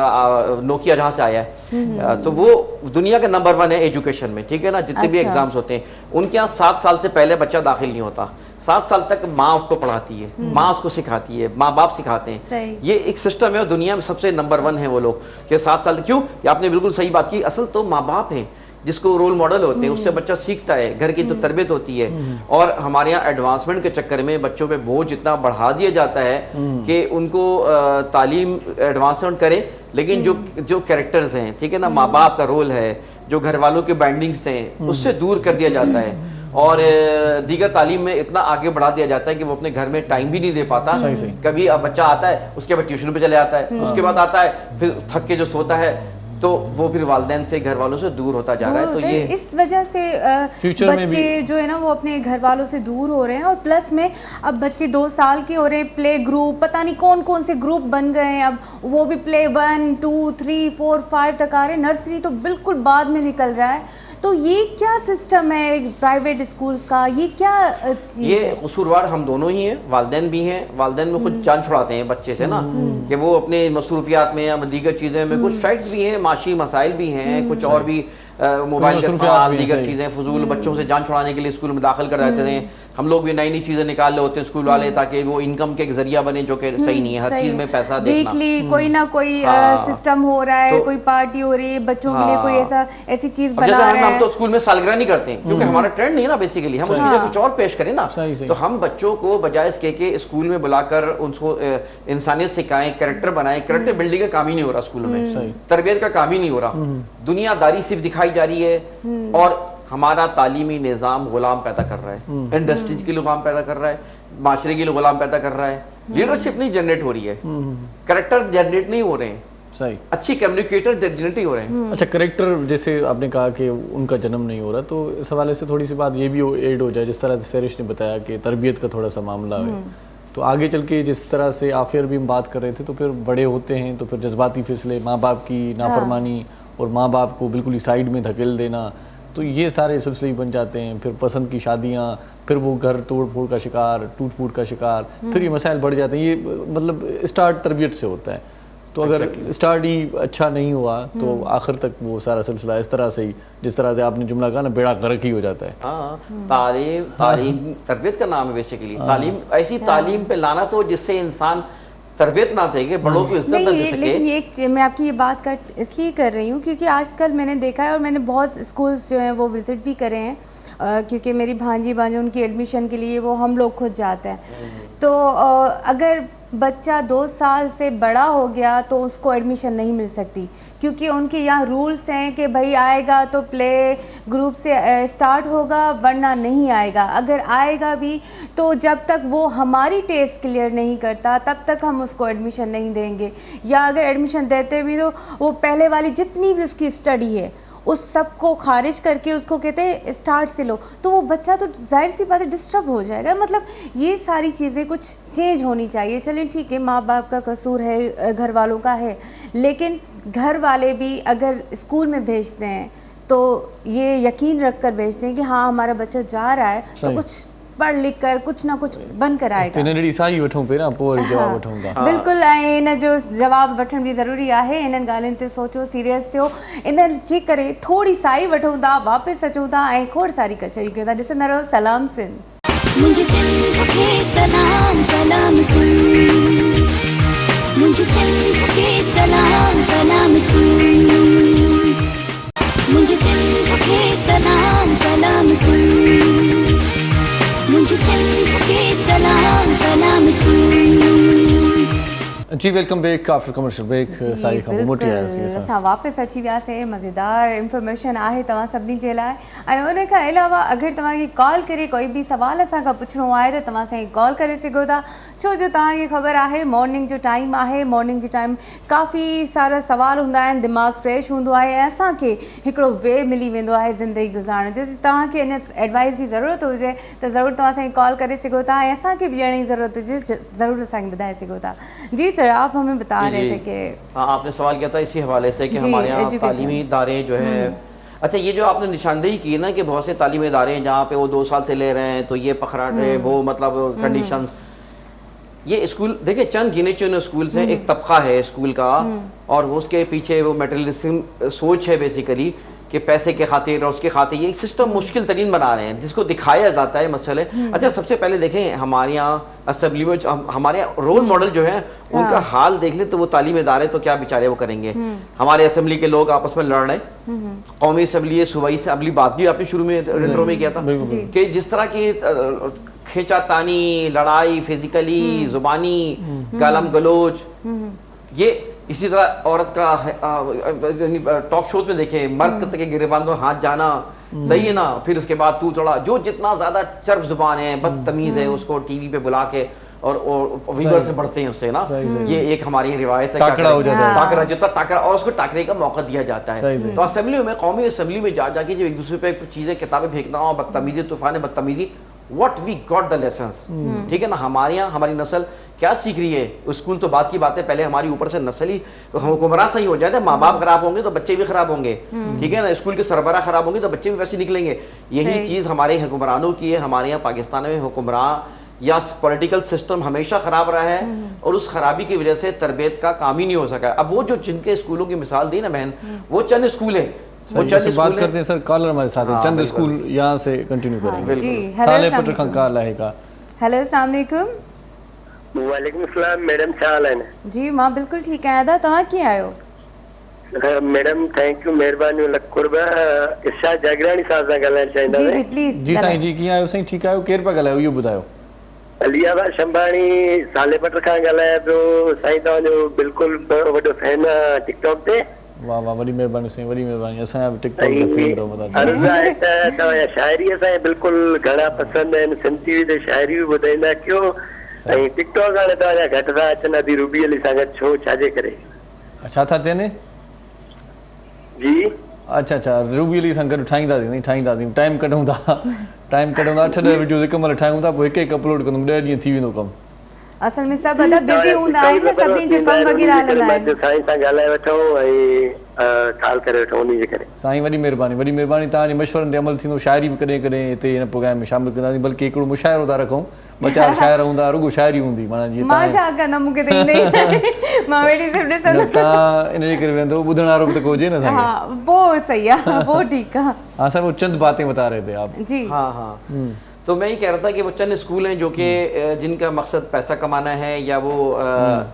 नोकिया जहाँ से आया है, तो वो दुनिया का नंबर 1 है एजुकेशन में, ठीक है ना। जितने भी एग्जाम्स होते हैं उनके यहाँ 7 साल से पहले बच्चा दाखिल नहीं होता, 7 साल तक माँ उसको पढ़ाती है, माँ उसको सिखाती है, माँ बाप सिखाते हैं। ये एक सिस्टम है और दुनिया में सबसे नंबर 1 है वो लोग कि 7 साल। क्यों? ये आपने बिल्कुल सही बात की, असल तो माँ बाप हैं जिसको रोल मॉडल होते हैं, उससे बच्चा सीखता है, घर की तो तरबियत होती है। और हमारे यहाँ एडवांसमेंट के चक्कर में बच्चों पे बोझ इतना बढ़ा दिया जाता है कि उनको तालीम एडवांसमेंट करे, लेकिन जो कैरेक्टर्स हैं, ठीक है ना, माँ बाप का रोल है, जो घर वालों के बाइंडिंग्स हैं, उससे दूर कर दिया जाता है और दीगर तालीम में इतना आगे बढ़ा दिया जाता है कि वो अपने घर में टाइम भी नहीं दे पाता। कभी अब बच्चा आता है, उसके बाद ट्यूशन पे चले आता है, उसके बाद आता है फिर थक के जो सोता है, तो वो फिर वालिदैन से, घर वालों से दूर होता जा रहा है। तो ये इस वजह से बच्चे जो है ना वो अपने घर वालों से दूर हो रहे हैं। और प्लस में अब बच्चे 2 साल के हो रहे हैं, प्ले ग्रुप पता नहीं कौन कौन से ग्रुप बन गए हैं, अब वो भी प्ले 1 2 3 4 5 तक आ रहे हैं, नर्सरी तो बिल्कुल बाद में निकल रहा है। तो ये क्या सिस्टम है प्राइवेट स्कूल्स का, ये क्या चीज़ ये है? कसूरवार हम दोनों ही हैं, वालिदैन भी हैं, वालिदैन में खुद जान छुड़ाते हैं बच्चे से ना, कि वो अपने मसरूफियात में या दीगर चीज़ें में, कुछ फैक्ट्स भी हैं, माशी मसाइल भी हैं, कुछ और भी मोबाइल का इस्तेमाल, दीगर चीज़ें फजूल बच्चों से जान छुड़ाने के लिए स्कूल में दाखिल कर देते हैं। हम लोग भी नई नई चीज़ें निकाल रहे होते हैं स्कूल वाले, ताकि वो इनकम के एक जरिया बने, जो कि सही नहीं है। हर चीज़ में पैसा देखना, वीकली कोई ना कोई सिस्टम हो रहा है, कोई पार्टी हो रही है, बच्चों के लिए कोई ऐसी चीज़ बना रहे हैं। हम तो स्कूल में सालगिरह नहीं करते क्योंकि हमारा ट्रेंड नहीं है ना, बेसिकली हम उसके लिए कुछ और पेश करें ना। तो हम बच्चों को बजाय इसके के स्कूल में बुलाकर उनको इंसानियत सिखाएं, कैरेक्टर बनाएं। कैरेक्टर बिल्डिंग का काम ही नहीं हो रहा स्कूल में, तरबियत का काम ही नहीं हो रहा, दुनियादारी सिर्फ दिखाई जा रही है। और हमारा तालीमी निज़ाम गुलाम पैदा कर रहा है, इंडस्ट्रीज के गुलाम पैदा कर रहा है, माशरे के गुलाम पैदा कर रहा है। लीडरशिप नहीं जनरेट हो रही है, कैरेक्टर जनरेट नहीं हो रहे हैं, सही अच्छी कम्युनिकेटर जनरेट ही हो रहे हैं। अच्छा, कैरेक्टर जैसे आपने कहा कि उनका जन्म नहीं हो रहा, तो इस हवाले से थोड़ी सी बात ये भी ऐड हो जाए, जिस तरह से सरिश ने बताया कि तरबियत का थोड़ा सा मामला है, तो आगे चल के जिस तरह से आफिर भी हम बात कर रहे थे, तो फिर बड़े होते हैं तो फिर जज्बाती फैसले, माँ बाप की नाफरमानी और माँ बाप को बिल्कुल ही साइड में धकेल देना, तो ये सारे सिलसिले बन जाते हैं। फिर पसंद की शादियाँ, फिर वो घर तोड़ फोड़ का शिकार, टूट फूट का शिकार, फिर ये मसाइल बढ़ जाते हैं। ये मतलब स्टार्ट तरबियत से होता है, तो अगर स्टार्ट ही अच्छा नहीं हुआ तो आखिर तक वो सारा सिलसिला इस तरह से ही, जिस तरह से आपने जुमला कहा ना, बेड़ा गर्क ही हो जाता है। हाँ, तालीम तरबियत का नाम है बेसिकली। तालीम ऐसी तालीम पे लाना तो जिससे इंसान तरबियत ना देंगे, बड़ों को इज्जत ना दे सके। लेकिन मैं आपकी ये बात इसलिए कर रही हूँ क्योंकि आजकल मैंने देखा है और मैंने बहुत स्कूल्स जो हैं वो विज़िट भी करे हैं, क्योंकि मेरी भांजी उनकी एडमिशन के लिए वो हम लोग खुद जाते हैं। तो अगर बच्चा 2 साल से बड़ा हो गया तो उसको एडमिशन नहीं मिल सकती, क्योंकि उनके यहाँ रूल्स हैं कि भाई आएगा तो प्ले ग्रुप से स्टार्ट होगा, वरना नहीं आएगा। अगर आएगा भी तो जब तक वो हमारी टेस्ट क्लियर नहीं करता तब तक हम उसको एडमिशन नहीं देंगे, या अगर एडमिशन देते भी तो वो पहले वाली जितनी भी उसकी स्टडी है उस सब को खारिज करके उसको कहते हैं स्टार्ट से लो, तो वो बच्चा तो जाहिर सी बात है डिस्टर्ब हो जाएगा। मतलब ये सारी चीज़ें कुछ चेंज होनी चाहिए। चलिए ठीक है, माँ बाप का कसूर है, घर वालों का है, लेकिन घर वाले भी अगर स्कूल में भेजते हैं तो ये यकीन रख कर भेजते हैं कि हाँ हमारा बच्चा जा रहा है तो कुछ पढ़ लिख कर कुछ ना कुछ बन कर आएगा। बिल्कुल, इन जो जवाब वठण भी ज़रूरी है, इन्हनि ॻाल्हियुनि ते सोचो, सीरियस थियो, इन्हनि जे करे थोड़ी साई वठूं था, वापसि अचूं था ऐं खोड़ सारी कचहरी कयूं था। ॾिसंदा रहो सलाम सिंध। मुझे सिंध के सलाम सलाम सिंध, मुझे सिंध के सलाम सलाम सिंध, मुझे सिंध के सलाम सलाम सिंध, मुझे सिंध के सलाम सलाम सिंध। जी welcome back after commercial break. साई खां मोटी आयासीं असां वापसि अची वियासीं। मज़ेदार इंफॉर्मेशन आहे तव्हां सभिनी जे लाइ, ऐं उन खां अलावा अगरि तव्हांखे कॉल करे कोई बि सवाल असांखां पुछिणो आहे त तव्हां असांखे कॉल करे सघो था, छो जो तव्हांखे ख़बर आहे मॉर्निंग जो टाइम आहे, मॉर्निंग जे टाइम काफ़ी सारा सवाल हूंदा आहिनि, दिमाग़ फ्रेश हूंदो आहे ऐं असांखे हिकिड़ो वे मिली वेंदो आहे ज़िंदगी गुज़ारण जो। तव्हांखे इन एडवाइस जी ज़रूरत हुजे त ज़रूरु तव्हां असांखे कॉल करे सघो था, ऐं असांखे बि ॾियण जी ज़रूरत हुजे ज़रूरु असांखे ॿुधाए सघो था। जी सर, आप हमें बता रहे थे कि हाँ, आपने सवाल किया था इसी हवाले से कि हमारे यहाँ तालीमी इदारे जो है اچھا یہ جو آپ نے نشاندہی کی نا کہ بہت سے تعلیمی ادارے ہیں جہاں پہ وہ 2 سال سے لے رہے ہیں تو یہ پکھراٹ ہے وہ مطلب کنڈیشنز، یہ اسکول دیکھیں چند گنے چنے اسکولس ہیں، ایک طبقہ ہے اسکول کا اور وہ اس کے پیچھے وہ میٹریلسٹم سوچ ہے بیسیکلی کہ پیسے کے خاطر اور اس کے خاطر یہ سسٹم مشکل ترین بنا رہے ہیں جس کو دکھایا جاتا ہے مسئلے. اچھا سب سے پہلے دیکھیں ہمارے یہاں اسمبلی میں ہمارے رول ماڈل جو ہیں ان کا حال دیکھ لیں تو وہ تعلیم ادارے تو کیا بیچارے وہ کریں گے. ہمارے اسمبلی کے لوگ آپس میں لڑ رہے ہیں، قومی اسمبلی ہے صوبائی اسمبلی، بات بھی آپ نے شروع میں انٹرو میں کیا تھا کہ جس طرح کی کھینچا تانی، لڑائی فزیکلی، زبانی گالم گلوچ، یہ اسی طرح عورت کا ٹاک شوز میں دیکھیں مرد کے گریبان میں ہاتھ جانا صحیح ہے نا، پھر اس کے بعد تو چڑا جو جتنا زیادہ چرب زبان ہے بدتمیز ہے اس کو ٹی وی پہ بلا کے اور ویور سے بڑھتے ہیں اس سے نا، یہ ایک ہماری روایت ہے ٹاکرا ہو جاتا ہے، ٹاکرا جتنا ٹاکرا اور اس کو ٹاکرے کا موقع دیا جاتا ہے. تو اسمبلی میں قومی اسمبلی میں جا کے جو ایک دوسرے پہ چیزیں کتابیں پھینکنا ہو، بدتمیزی طوفان بدتمیزی، what we got the lessons. ٹھیک ہے نا، ہمارے یہاں ہماری نسل کیا سیکھ رہی ہے؟ اسکول تو بات کی بات ہے، پہلے ہماری اوپر سے نسل ہی حکمراں صحیح ہو جاتے ہیں، ماں باپ خراب ہوں گے تو بچے بھی خراب ہوں گے، ٹھیک ہے نا، اسکول کے سربراہ خراب ہوں گے تو بچے بھی ویسے نکلیں گے. یہی چیز ہمارے حکمرانوں کی ہے. ہمارے یہاں پاکستان میں حکمراں یا پولیٹیکل سسٹم ہمیشہ خراب رہا ہے اور اس خرابی کی وجہ سے تربیت کا کام ہی نہیں ہو سکا. اب وہ جو جن کے اسکولوں کی مثال دی نا بہن، وہ چند اسکول ہیں، وہ چند بات کرتے ہیں. سر کالر ہمارے ساتھ ہیں، چند اسکول یہاں سے کنٹینیو کریں گے. جی سالے پٹر کھنکال ہے کا. ہیلو السلام علیکم. وعلیکم السلام میڈم، छा हाल आहिनि؟ जी मां बिल्कुलु ठीकु आहियां. अदा तव्हां कीअं आहियो? मैडम थैंक यू, महिरबानी लख कुर्ब. इर्शाद जागरानी साहब सां ॻाल्हाइण जी चाहींदा जी प्लीज़. जी साईं जी, कीअं आहियो साईं? ठीकु आहियो? केरु पिया ॻाल्हायो इहो ॿुधायो? अलियाबाद शंभाणी साले पट खां ॻाल्हायां पियो. साईं तव्हांजो बिल्कुलु वॾो फैन आहे टिकटॉक ते. वाह वाह, वॾी महिरबानी साईं, वॾी महिरबानी. असांजा बि टिकटॉक ते फैन रहो मदाद. अर्ज़ु आहे त तव्हांजा शाइरी असांखे बिल्कुलु घणा पसंदि आहिनि. सिंध टीवी ते शाइरी बि ॿुधाईंदा कयो ऐं टिकटॉक हाणे तव्हांजा घटि था अचनि अदी रूबी अली सां गॾु, छो छाजे करे? छा था थियनि? जी अच्छा अच्छा, रूबी अली सां गॾु ठाहींदासीं, टाइम कढूं था 8-10 वीडियोस हिकु महिल ठाहियूं था, पोइ हिकु हिकु अपलोड कंदुमि, 10 ॾींहं थी वेंदो कमु. असल में सभु अदा बिज़ी हूंदा आहिनि, सभिनी जो कमु वग़ैरह हलंदा आहिनि. साईं सां ॻाल्हाए वठूं ऐं ख़्यालु करे वठूं उन जे करे. साईं वॾी महिरबानी. तव्हांजे मशवरनि ते अमल थींदो. शाइरी बि कॾहिं कॾहिं हिते हिन प्रोग्राम में शामिलु कंदासीं, बल्कि हिकिड़ो मुशाइरो था रखूं. 2-4 शाइर हूंदा, रुॻो शाइरी हूंदी, माना जीअं मां छा कंदमि, मूंखे त ईंदो ई नाहे. मां वेठी सिर्फ़ु ॾिसंदमि. तव्हां इन जे करे वेंदो, ॿुधण वारो बि त हुजे न असांखे. हाँ वो सही है, वो ठीक है. हाँ सर, वो चंद बातें बता रहे थे आप. जी हाँ हाँ, تو میں یہ کہہ رہا تھا کہ وہ چند اسکول ہیں جو کہ جن کا مقصد پیسہ کمانا ہے یا وہ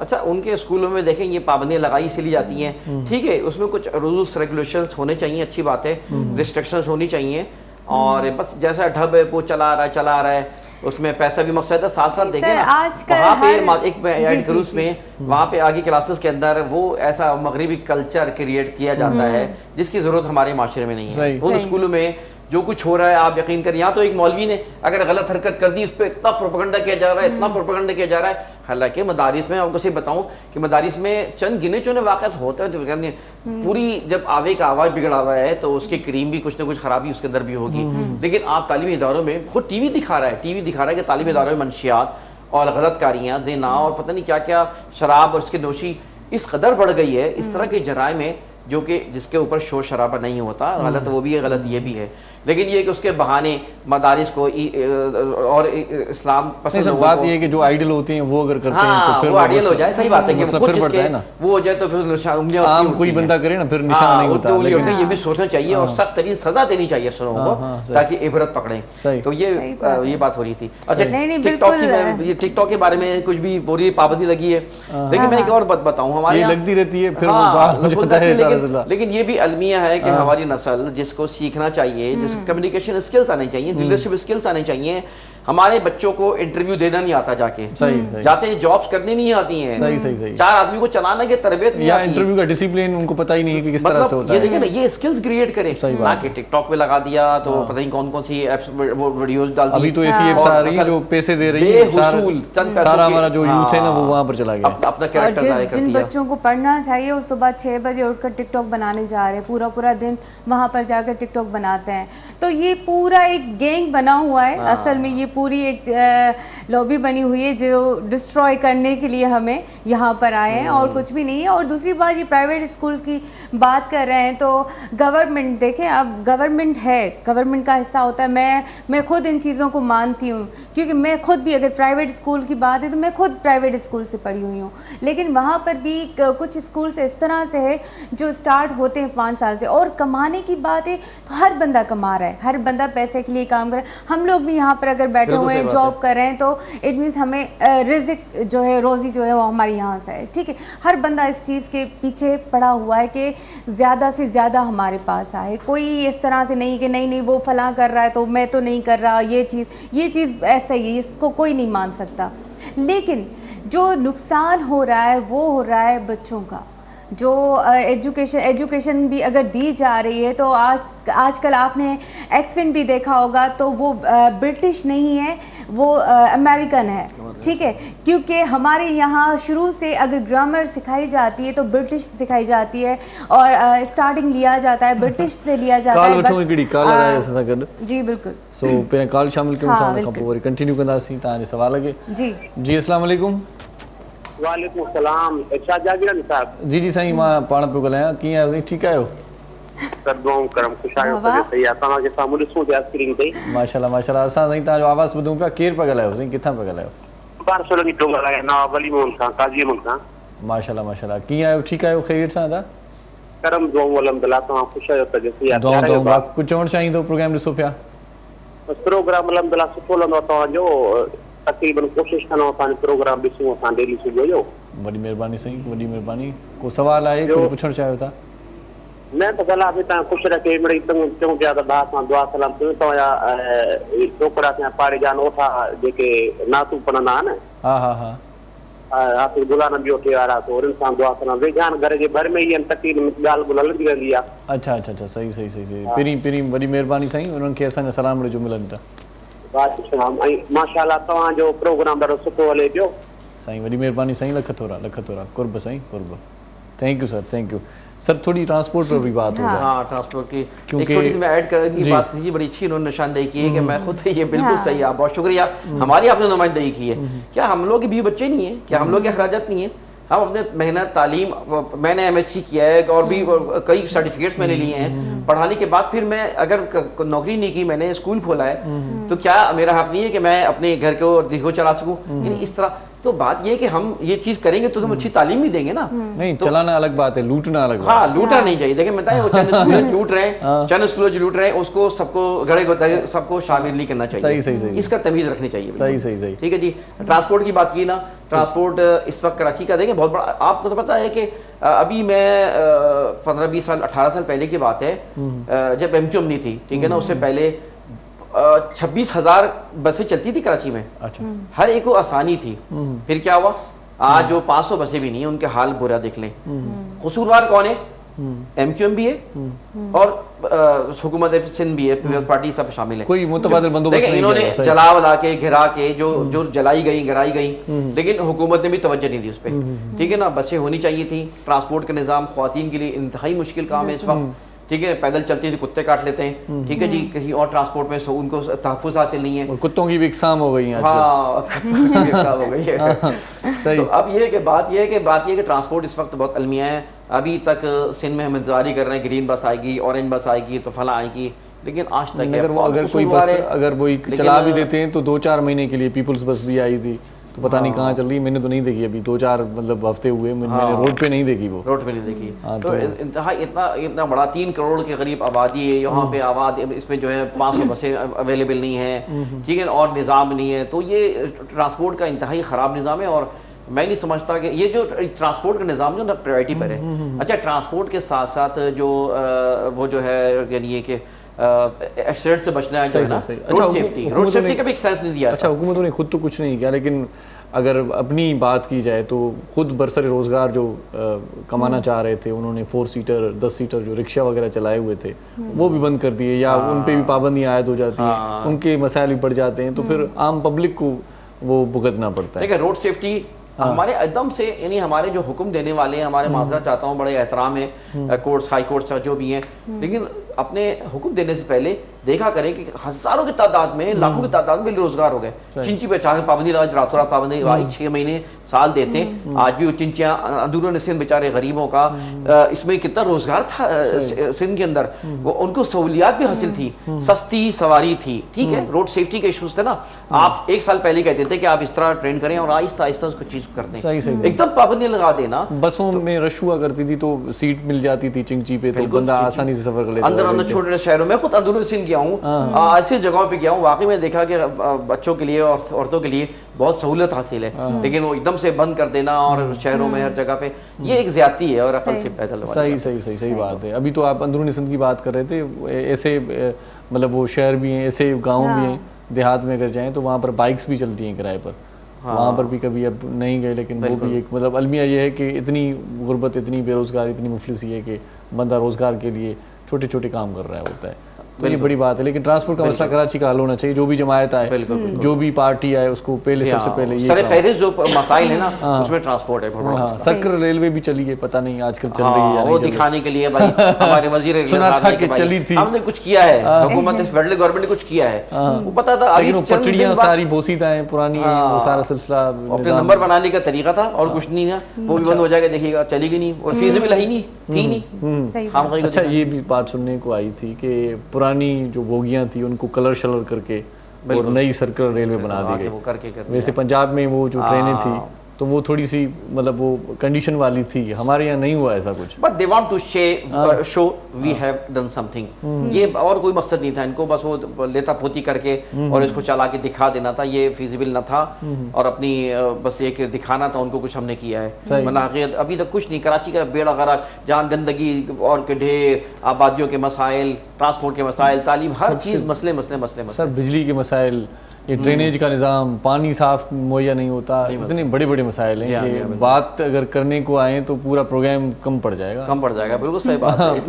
اچھا ان کے اسکولوں میں دیکھیں یہ پابندیاں لگائی اسی لیے جاتی ہیں. ٹھیک ہے، اس میں کچھ رولس ریگولیشنس ہونے چاہیے، اچھی بات ہے، ریسٹرکشنس ہونی چاہیے، اور بس جیسا ڈھب ہے وہ چلا رہا ہے اس میں پیسہ بھی مقصد ہے. ساتھ ساتھ دیکھیں نا وہاں پہ ایک ایڈ کروں اس میں وہاں پہ آگے کلاسز کے اندر وہ ایسا مغربی کلچر کریٹ کیا جاتا ہے جس کی ضرورت ہمارے معاشرے میں نہیں ہے. ان اسکولوں میں جو کچھ ہو رہا ہے آپ یقین کریں، یہاں تو ایک مولوی نے اگر غلط حرکت کر دی اس پہ اتنا پروپیگنڈا کیا جا رہا ہے، حالانکہ مدارس میں آپ کو صرف بتاؤں کہ مدارس میں چند گنے چنے واقعات ہوتے ہیں. پوری جب آوے کا آواز بگڑا ہوا ہے تو اس کے کریم بھی کچھ نہ کچھ خرابی اس کے اندر بھی ہوگی. لیکن آپ تعلیمی اداروں میں خود ٹی وی دکھا رہا ہے کہ تعلیمی اداروں میں منشیات اور غلط کاریاں، زنا اور پتہ نہیں کیا کیا، شراب اور اس کی نوشی اس قدر بڑھ گئی ہے. اس طرح کے جرائم میں جو کہ جس کے اوپر شور شرابہ نہیں ہوتا، غلط وہ بھی ہے، غلط یہ بھی ہے. لیکن یہ کہ اس کے بہانے مدارس کو اور اسلام پسند بات یہ ہے کہ جو آئیڈل ہوتے ہیں وہ اگر کرتے ہیں تو پھر وہ آئیڈل ہو جائے. صحیح بات ہے کہ خود جس کے وہ ہو جائے تو پھر انگلیاں عام کوئی بندہ کرے نا پھر نشان نہیں ہوتا. لیکن یہ بھی سوچنا چاہیے اور سخت ترین سزا دینی چاہیے افسروں کو تاکہ عبرت پکڑیں. تو یہ بات ہو رہی تھی. اچھا ٹک ٹاک کے بارے میں کچھ بھی پوری پابندی لگی ہے، لیکن میں ایک اور بات بتاؤں، ہمارے لگتی رہتی ہے پھر. لیکن یہ بھی المیہ ہے کہ ہماری نسل جس کو سیکھنا چاہیے، جس کو کمیونیکیشن اسکلز آنے چاہیے، لیڈرشپ اسکلز آنے چاہیے. ہمارے بچوں کو انٹرویو دینا نہیں آتا، جاتے ہیں جابس کرنے نہیں آتی ہیں، 4 آدمی کو چلانا کی تربیت نہیں آتی، انٹرویو کا ڈسپلن ان کو پتہ ہی نہیں ہے کہ کس طرح سے ہوتا ہے. یہ دیکھیں نا، یہ اسکلز کریٹ کریں، نہ کہ ٹک ٹاک پہ لگا دیا تو پتہ نہیں کون کون سی ایپس وہ ویڈیوز ڈال دی. ابھی تو ایسی ایپس آ رہی ہیں جو پیسے دے رہی ہیں، سارا ہمارا جو یوتھ ہے نا وہ وہاں پر چلا گیا. اپنا کیریکٹر ظاہر کرتی ہے. جن بچوں کو پڑھنا چاہیے وہ صبح 6 بجے اٹھ کر ٹک ٹاک بنانے جا رہے ہیں، پورا دن وہاں پر جا کر ٹک ٹاک بناتے ہیں. تو یہ پورا ایک گینگ بنا ہوا ہے اصل میں. یہ पूरी एक लॉबी बनी हुई है जो डिस्ट्रॉय करने के लिए हमें यहाँ पर आए हैं, और कुछ भी नहीं है। और दूसरी बात, ये प्राइवेट स्कूल्स की बात कर रहे हैं तो गवर्नमेंट, देखें अब गवर्नमेंट है, गवर्नमेंट का हिस्सा होता है। मैं खुद इन चीज़ों को मानती हूँ, क्योंकि मैं खुद भी, अगर प्राइवेट स्कूल की बात है तो मैं खुद प्राइवेट स्कूल से पढ़ी हुई हूँ, लेकिन वहाँ पर भी कुछ स्कूल्स इस तरह से है जो स्टार्ट होते हैं 5 साल से। और कमाने की बात है तो हर बंदा कमा रहा है, हर बंदा पैसे के लिए काम कर रहा है। हम लोग भी यहाँ पर अगर बैठे हुए हैं, जॉब कर रहे हैं, तो इट मीन्स हमें रिज़्क जो है, रोज़ी जो है वो हमारे यहाँ से है, ठीक है। हर बंदा इस चीज़ के पीछे पड़ा हुआ है कि ज़्यादा से ज़्यादा हमारे पास आए। कोई इस तरह से नहीं कि नहीं वो फलां कर रहा है तो मैं तो नहीं कर रहा, ये चीज़ ऐसा ही है, इसको कोई नहीं मान सकता। लेकिन जो नुकसान हो रहा है वो हो रहा है बच्चों का। जो एजुकेशन भी अगर दी जा रही है तो आजकल आपने एक्सेंट भी देखा होगा, तो वो ब्रिटिश नहीं है, वो अमेरिकन है, ठीक है। क्योंकि हमारे यहाँ शुरू से अगर ग्रामर सिखाई जाती है तो ब्रिटिश सिखाई जाती है, और स्टार्टिंग लिया जाता है ब्रिटिश से लिया जाता है। जी बिल्कुल। सो पहिरियों कॉल शामिल कयूं था, उन खां पोइ वरी कंटिन्यू कंदासीं तव्हांजे सवाल खे। जी अस्सलाम वालेकुम। वालेकुम सलाम। इरशाद जागीरानी साहब। जी साईं, मां पाण पियो ॻाल्हायां। कीअं आहियो साईं, ठीकु आहियो? सरदोम करम ख़ुश आहियो, सही आहे। तव्हांजे साम्हूं ॾिसूं पिया स्क्रीन ते। माशाल्लाह माशाल्लाह। असां साईं तव्हांजो आवाज़ ॿुधूं पिया। केरु पिया ॻाल्हायो साईं, किथां पिया ॻाल्हायो? बारसोलनी पियो ॻाल्हायां, नवाब अली मोहन खां, काज़ी मोहन खां। माशाल्लाह माशाल्लाह। कीअं आहियो, ठीकु आहियो, ख़ैरियत सां दादा? करम दुआऊं अल्हम्दुलिल्लाह। तव्हां ख़ुश आहियो त सही आहे? दुआऊं। कुझु चवणु चाहींदो? प्रोग्राम ॾिसो पिया? प्रोग्राम अल्हम्दुलिल्लाह सुठो हलंदो तव्हांजो। तक़रीबन कोशिशि कंदो तव्हांजो प्रोग्राम ॾिसूं असां डेली सुबुह जो। वॾी महिरबानी साईं, वॾी महिरबानी। को सवाल आहे, कुझु पुछणु चाहियो था? न त भला बि तव्हां ख़ुशि रखे, मिड़ई चऊं पिया त भाउ सां दुआ सलाम कयूं। तव्हांजा छोकिरा थिया पाड़े जा ओठा जेके नातू पढ़ंदा आहिनि, हा हा हा, हाफ़िज़ गुलाम नबी ओठे वारा, तो उन्हनि सां दुआ सलाम। वेझान घर जे भर में ई आहिनि, तक़रीबन ॻाल्हि ॿोल्हि हलंदी रहंदी आहे। अच्छा अच्छा अच्छा, सही सही सही सही। पहिरीं वॾी महिरबानी साईं, उन्हनि खे असांजा सलाम ॾिजो, मिलनि था। ऐं माशाल्लाह तव्हांजो प्रोग्राम ॾाढो सुठो हले पियो साईं। वॾी महिरबानी साईं, लख थोरा कुर्ब साईं, कुर्ब। Thank you sir, thank you sir. थोड़ी ट्रांसपोर्ट पर भी बात हो जाए। हाँ, ट्रांसपोर्ट की एक छोटी सी मैं ऐड कर की बात थी, बड़ी अच्छी उन्होंने निशानदेही की है कि मैं खुद ये बिल्कुल सही है, बहुत शुक्रिया। हमारी आपने नुमाइंदगी की है। क्या हम लोग के भी बच्चे नहीं है? क्या हम लोग के अखराजात नहीं है? हम अपने मेहनत तालीम, मैंने MSc किया है और भी कई सर्टिफिकेट्स मैंने लिए हैं। पढ़ाने के बाद फिर मैं अगर नौकरी नहीं की, मैंने स्कूल खोला है, तो क्या मेरा हक नहीं है कि मैं अपने घर को दिखो चला सकूं? इस तरह तो बात ये है कि हम ये चीज करेंगे तो हम अच्छी तालीम भी देंगे ना। नहीं तो, चलाना अलग बात है, लूटना अलग बात। हाँ, लूटना नहीं चाहिए। देखिए बताए, वो चंद स्कूल लूट रहे हैं, चंद स्कूल लूट रहे हैं, उसको सबको गड़े होता है, सबको शामिल नहीं करना चाहिए। सही सही सही, इसका तमीज रखनी चाहिए। सही सही सही, ठीक है जी। ट्रांसपोर्ट की बात की ना, ट्रांसपोर्ट इस वक्त कराची का देखें बहुत बड़ा। आपको तो पता है कि अभी मैं 15-20 साल 18 साल पहले की बात है, जब MQM नहीं थी, ठीक है ना, उससे पहले 26,000 बसें चलती थी कराची में। अच्छा। हर एक को आसानी थी। फिर क्या हुआ? आज जो 500 बसें भी नहीं है, उनके हाल बुरा देख लें। कसूरवार कौन है? MQM भी है और हुकूमत सिंध भी है, पीपल्स पार्टी सब शामिल है। कोई मुतबादिल बंदोबस्त नहीं, इन्होंने जला वला के घिरा के जो जलाई गई गिराई गई, लेकिन हुकूमत ने भी तवज्जो नहीं दी उस पर। ठीक है ना, बसें होनी चाहिए थी। ट्रांसपोर्ट का निज़ाम ख्वातीन के लिए इंतहाई मुश्किल काम है इस वक्त। ठीक है, पैदल चलती थी, कुत्ते काट लेते हैं। ठीक है जी, कहीं और ट्रांसपोर्ट में उनको तहफ़्फ़ुज़ हासिल नहीं है। और कुत्तों की भी इक़साम हो गई है। हाँ, हो गई है। सही। तो अब ये बात ये है कि ट्रांसपोर्ट इस वक्त बहुत अलमिया है। अभी तक सिंध में हम इंतज़ारी कर रहे हैं, ग्रीन बस आएगी, ऑरेंज बस आएगी, तो फला आएगी, लेकिन आज तक अगर कोई बस अगर वो चला भी देते हैं तो 2-4 महीने के लिए पीपल्स बस भी आई थी, तो पता नहीं कहाँ चल रही। मैंने तो नहीं देखी अभी, 2-4 मतलब हफ्ते हुए, मैंने रोड पे नहीं देखी, वो रोड पे नहीं देखी। तो इंतहा इतना बड़ा 3 करोड़ के करीब आबादी है यहाँ पे। आबादी इसमें जो है 500 बसें अवेलेबल नहीं है, ठीक है, और निज़ाम नहीं है। तो ये ट्रांसपोर्ट का इंतहाई ख़राब निज़ाम है। और मैं नहीं समझता कि ये जो ट्रांसपोर्ट का निज़ाम जो ना प्रायोरिटी पर है। अच्छा, ट्रांसपोर्ट के साथ साथ जो वो जो है यानी कि एक्सीडेंट से बचना है, रोड सेफ्टी का भी एक सेंस नहीं दिया। अच्छा, हुकूमतों ने खुद तो कुछ नहीं किया, लेकिन अगर अपनी बात की जाए तो खुद बरसर रोज़गार जो कमाना चाह रहे थे, उन्होंने 4 सीटर 10 सीटर जो रिक्शा वगैरह चलाए हुए थे वो भी बंद कर दिए, या उन पे भी पाबंदियाँ आयद हो जाती हैं, उनके मसाइल भी बढ़ जाते हैं, तो फिर आम पब्लिक को वो भुगतना पड़ता है। देखिए, रोड सेफ्टी हमारे एकदम से, यानी हमारे जो हुक्म देने वाले हैं, हमारे माजरा चाहता हूँ, बड़े एहतराम है कोर्ट्स, हाई कोर्ट्स जो भी हैं, लेकिन اپنے حکم دینے سے پہلے دیکھا کریں کہ ہزاروں کی تعداد میں, لاکھوں کی تعداد میں روزگار ہو گئے. چنچی پہ اچانک پابندی لگا, راتوں رات پابندی لگائی, 6 مہینے سال دیتے. آج بھی وہ چنچیاں اندرون سندھ بیچارے غریبوں کا, اس میں کتنا روزگار تھا سندھ کے اندر, وہ ان کو سہولیات بھی حاصل تھی, سستی سواری تھی. ٹھیک ہے, روڈ سیفٹی کے ایشوز تھے نا, آپ 1 سال پہلے کہتے تھے کہ آپ اس طرح ٹرین کریں اور آہستہ آہستہ اس کو چیز کر دیں. ایک دم پابندی لگا دینا. بسوں میں رش ہوا کرتی تھی تو سیٹ مل جاتی تھی چنچی پہ, تو بندہ آسانی سے سفر کر لیتا. اندر چھوٹے شہروں میں, خود اندرون سندھ گیا ہوں, ایسے جگہوں پہ گیا ہوں, واقعی میں دیکھا کہ بچوں کے لیے اور عورتوں کے لیے بہت سہولت حاصل ہے, لیکن وہ ایک دم سے بند کر دینا اور شہروں میں ہر جگہ پہ, یہ ایک زیادتی ہے اور عقل سے پیدل. صحیح بات ہے. ابھی تو آپ اندرونی سندھ کی بات کر رہے تھے, ایسے مطلب وہ شہر بھی ہیں, ایسے گاؤں بھی ہیں, دیہات میں اگر جائیں تو وہاں پر بائکس بھی چلتی ہیں کرائے پر, وہاں پر بھی کبھی اب نہیں گئے, لیکن وہ بھی ایک مطلب المیہ یہ ہے کہ اتنی غربت, اتنی بے روزگاری, اتنی مفلسی ہے کہ بندہ روزگار کے لیے چھوٹے چھوٹے کام کر رہا ہوتا ہے. تو یہ بڑی بات ہے. لیکن ٹرانسپورٹ کا مسئلہ کراچی کا حل ہونا چاہیے. جو بھی جماعت آئے, جو بھی پارٹی آئے, اس کو پہلے سب سے پہلے سر فہرست جو مسائل ہیں نا اس میں ٹرانسپورٹ ہے. سرکل ریلوے بھی چلی ہے, پتہ نہیں آج کل چل رہی ہے, وہ دکھانے کے لیے بھائی ہمارے وزیر سنا تھا کہ چلی تھی, ہم نے کچھ کیا ہے, حکومت فیڈرل گورنمنٹ نے کچھ کیا ہے, وہ پتا تھا. ابھی پٹڑیاں ساری بوسیدہ ہیں پرانی, وہ سارا سلسلہ اپنے نمبر بنانے کا طریقہ تھا اور کچھ نہیں ہے, وہ بھی بند ہو جائے گا. دیکھیے گا چلی گئی نہیں, اور فیزیبل ہے ہی نہیں. اچھا, یہ بھی بات سننے کو آئی تھی کہ پرانی جو بوگیاں تھی ان کو کلر شلر کر کے اور نئی سرکل ریلوے بنا دی گئی. ویسے پنجاب میں وہ جو ٹرینیں تھی تو وہ تھوڑی سی مطلب وہ کنڈیشن والی تھی, ہمارے یہاں نہیں ہوا ایسا کچھ. But they want to show we have done something. یہ اور کوئی مقصد نہیں تھا ان کو, بس وہ لیتا پوتی کر کے اور اس کو چلا کے دکھا دینا تھا. یہ فیزیبل نہ تھا اور اپنی بس ایک دکھانا تھا ان کو کچھ ہم نے کیا ہے. مناقض ابھی تک کچھ نہیں. کراچی کا بیڑا غرق, جہاں گندگی اور کے ڈھیر, آبادیوں کے مسائل, ٹرانسپورٹ کے مسائل, تعلیم, ہر چیز مسئلے. سر بجلی کے مسائل, یہ ڈرینیج کا نظام, پانی صاف مہیا نہیں ہوتا, اتنے بڑے بڑے مسائل ہیں کہ بات اگر کرنے کو آئیں تو پورا پروگرام کم پڑ جائے گا. بالکل صحیح بات ہے.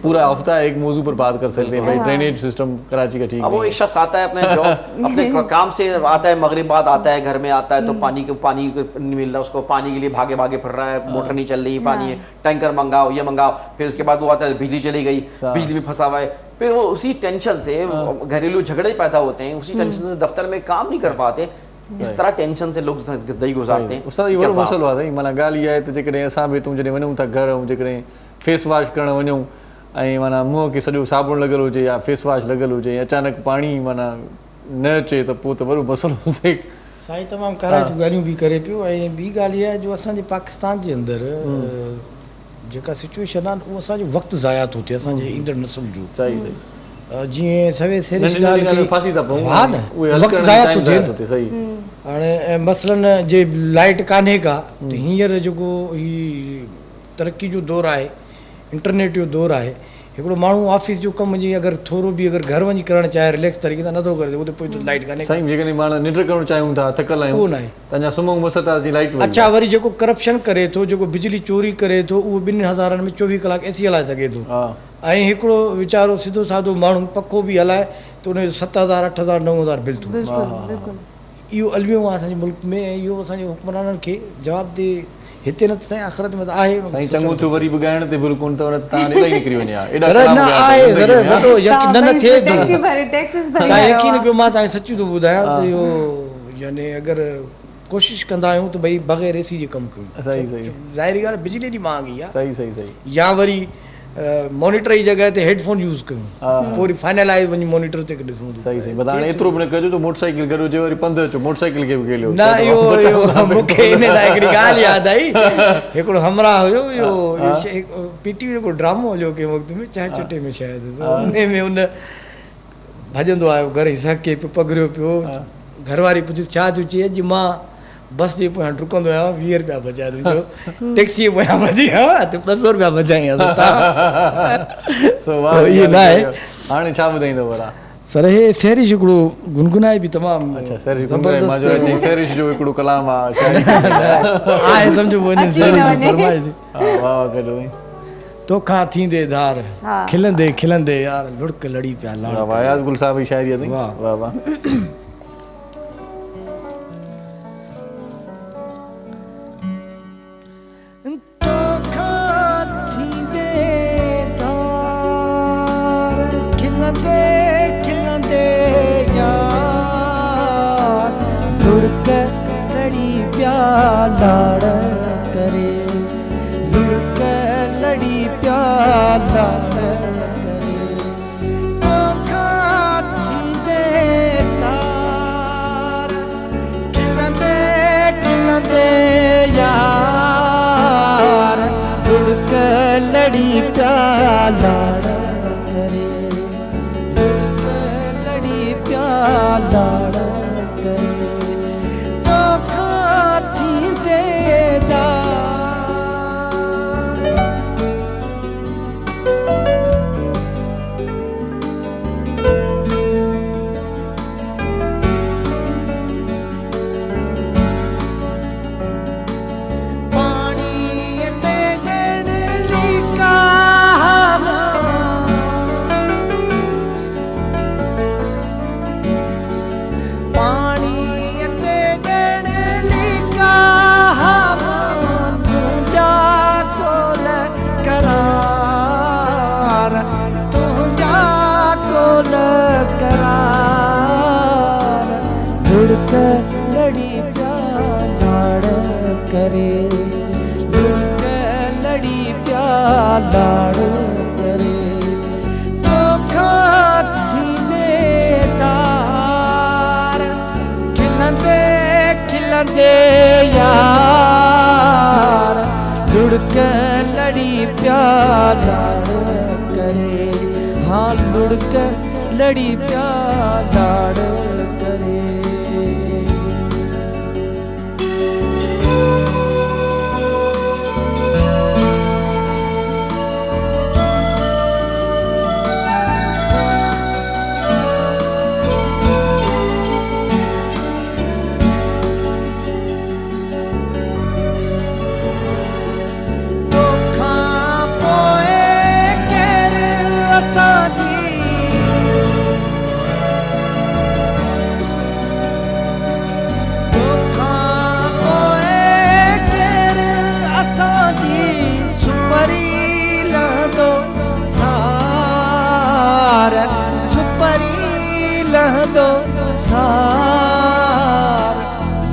پورا ہفتہ ایک موضوع پر بات کر سکتے ہیں بھائی, ڈرینیج سسٹم کراچی کا ٹھیک ہے. وہ ایک شخص آتا ہے اپنے کام سے آتا ہے, مغرب بعد آتا ہے, گھر میں آتا ہے تو پانی نہیں مل رہا اس کو, پانی کے لیے بھاگے پھر رہا ہے, موٹر نہیں چل رہی, پانی ٹینکر منگاؤ, یہ منگاؤ. پھر اس کے بعد وہ آتا ہے بجلی چلی گئی, بجلی میں پھنسا ہوا ہے. پھر وہ اسی ٹینشن سے گھریلو جھگڑے پیدا ہوتے ہیں, اسی ٹینشن سے دفتر میں کام نہیں کر پاتے, اس طرح ٹینشن سے لوگ زندگی گزارتے ہیں. استاد یہ مسئلہ ہوا تھا مانا ॻाल्हि इहा आहे त जेकॾहिं असां बि तूं जॾहिं वञूं था घर, ऐं जेकॾहिं फेस वॉश करणु वञूं ऐं माना मुंहं खे सॼो साबुण लॻल हुजे या फेस वॉश लॻल हुजे, या अचानक पाणी माना न अचे त पोइ त वॾो मसइलो थो थिए. साईं तमामु कराइतियूं ॻाल्हियूं बि करे पियो. ऐं ॿी ॻाल्हि इहा आहे जो असांजे पाकिस्तान जे अंदरि जेका सिचुएशन आहे उहो असांजो वक़्तु ज़ाया थो थिए असांजे ईंदड़ नस्ल जो. जीअं सवेर सेरिश ॻाल्हि हा न, वक़्तु ज़ाया थो थिए. हाणे मसलन जे लाइट कान्हे का त हींअर जेको ही तरक़ी जो दौरु आहे, इंटरनेट जो दौरु आहे, हिकिड़ो माण्हू ऑफिस जो कमु जीअं अगरि थोरो बि अगरि घर वञी करणु चाहे रिलैक्स तरीक़े सां नथो करे, उते पोइ लाइट कान्हे. साईं जेकॾहिं माण्हू निंड करणु चाहियूं था, थकल आहियूं, उहो न आहे. तव्हांजा सुम्हूं बस था लाइट. अच्छा, वरी जेको करप्शन करे थो, जेको बिजली चोरी करे थो, उहो 2,000 में 24 कलाक एसी हलाए सघे थो. ऐं हिकिड़ो वीचारो सिधो साधो माण्हू पखो बि हलाए त उनजो 7,000 8,000 9,000 बिल थो. इहो अलमियो आहे असांजे मुल्क में, ऐं इहो असांजे हुक्मराननि खे जवाब ॾे. हिते न त साईं आख़िरत में त आहे साईं, चङो थियो वरी बि ॻाइण ते बिल्कुलु त तव्हां इलाही निकिरी वञे. न आहे न थिए थो. तव्हां यकीन कयो, मां तव्हांखे सची थो ॿुधायां त इहो यानी अगरि कोशिशि कंदा आहियूं त भई बग़ैर एसी जे कमु कयूं. ज़ाहिरी ॻाल्हि बिजली एॾी महांगी आहे. सही. या वरी मॉनिटर जी जॻह ते हेडफोन यूज़ कयूं, पोइ फाइनलाइज़ वञी मॉनिटर ते ॾिसूं. सही. हाणे एतिरो बि न कजो त मोटरसाइकिल गॾु हुजे, वरी पंधु अचो, मोटरसाइकिल खे बि खेलियो. न, इहो मूंखे इन लाइ हिकिड़ी ॻाल्हि यादि आई. हिकिड़ो हमरा हुयो, इहो पीटीवी जो ड्रामो हलियो कंहिं वक़्त में, चाहे चटे में शायदि, उन में उन भॼंदो आयो, घर हिसके पियो, पघरियो पियो. घरवारी पुछी छा थियो? चई अॼु मां बस जे पोयां डुकंदो आहियां, 20 रुपया बचाए तुंहिंजो, टैक्सी जे पोयां बची आहियां त 200 रुपया बचाई. इहो न आहे. हाणे छा ॿुधाईंदो भला? सर हे सैरिश हिकिड़ो गुनगुनाए बि तमामु. अच्छा, सैरिश जो हिकिड़ो कलाम आहे, सम्झो वञे फरमाइश. तोखां थींदे धार, खिलंदे खिलंदे यार लुड़क लड़ी पिया. वाह, गुल साहब जी शायरी आहे. वाह वाह. पिया लाड़ करे लुढ़क लड़ी पिया लाड़ करे धोखा थींदे तार खिलंदे खिलंदे यार लुढ़क लड़ी पिया लाड़ करे लुढ़क लड़ी पिया लाड़ करे धोखा थींदे तार लुढ़क लड़ी पिया लाड़ करे लुढ़क लड़ी पिया लाड़ करे धोखा थींदे तार खिलंदे खिलंदे यार लुढ़क लड़ी पिया लाड़ करे हाँ लुढ़क लड़ी पिया लाड़ करे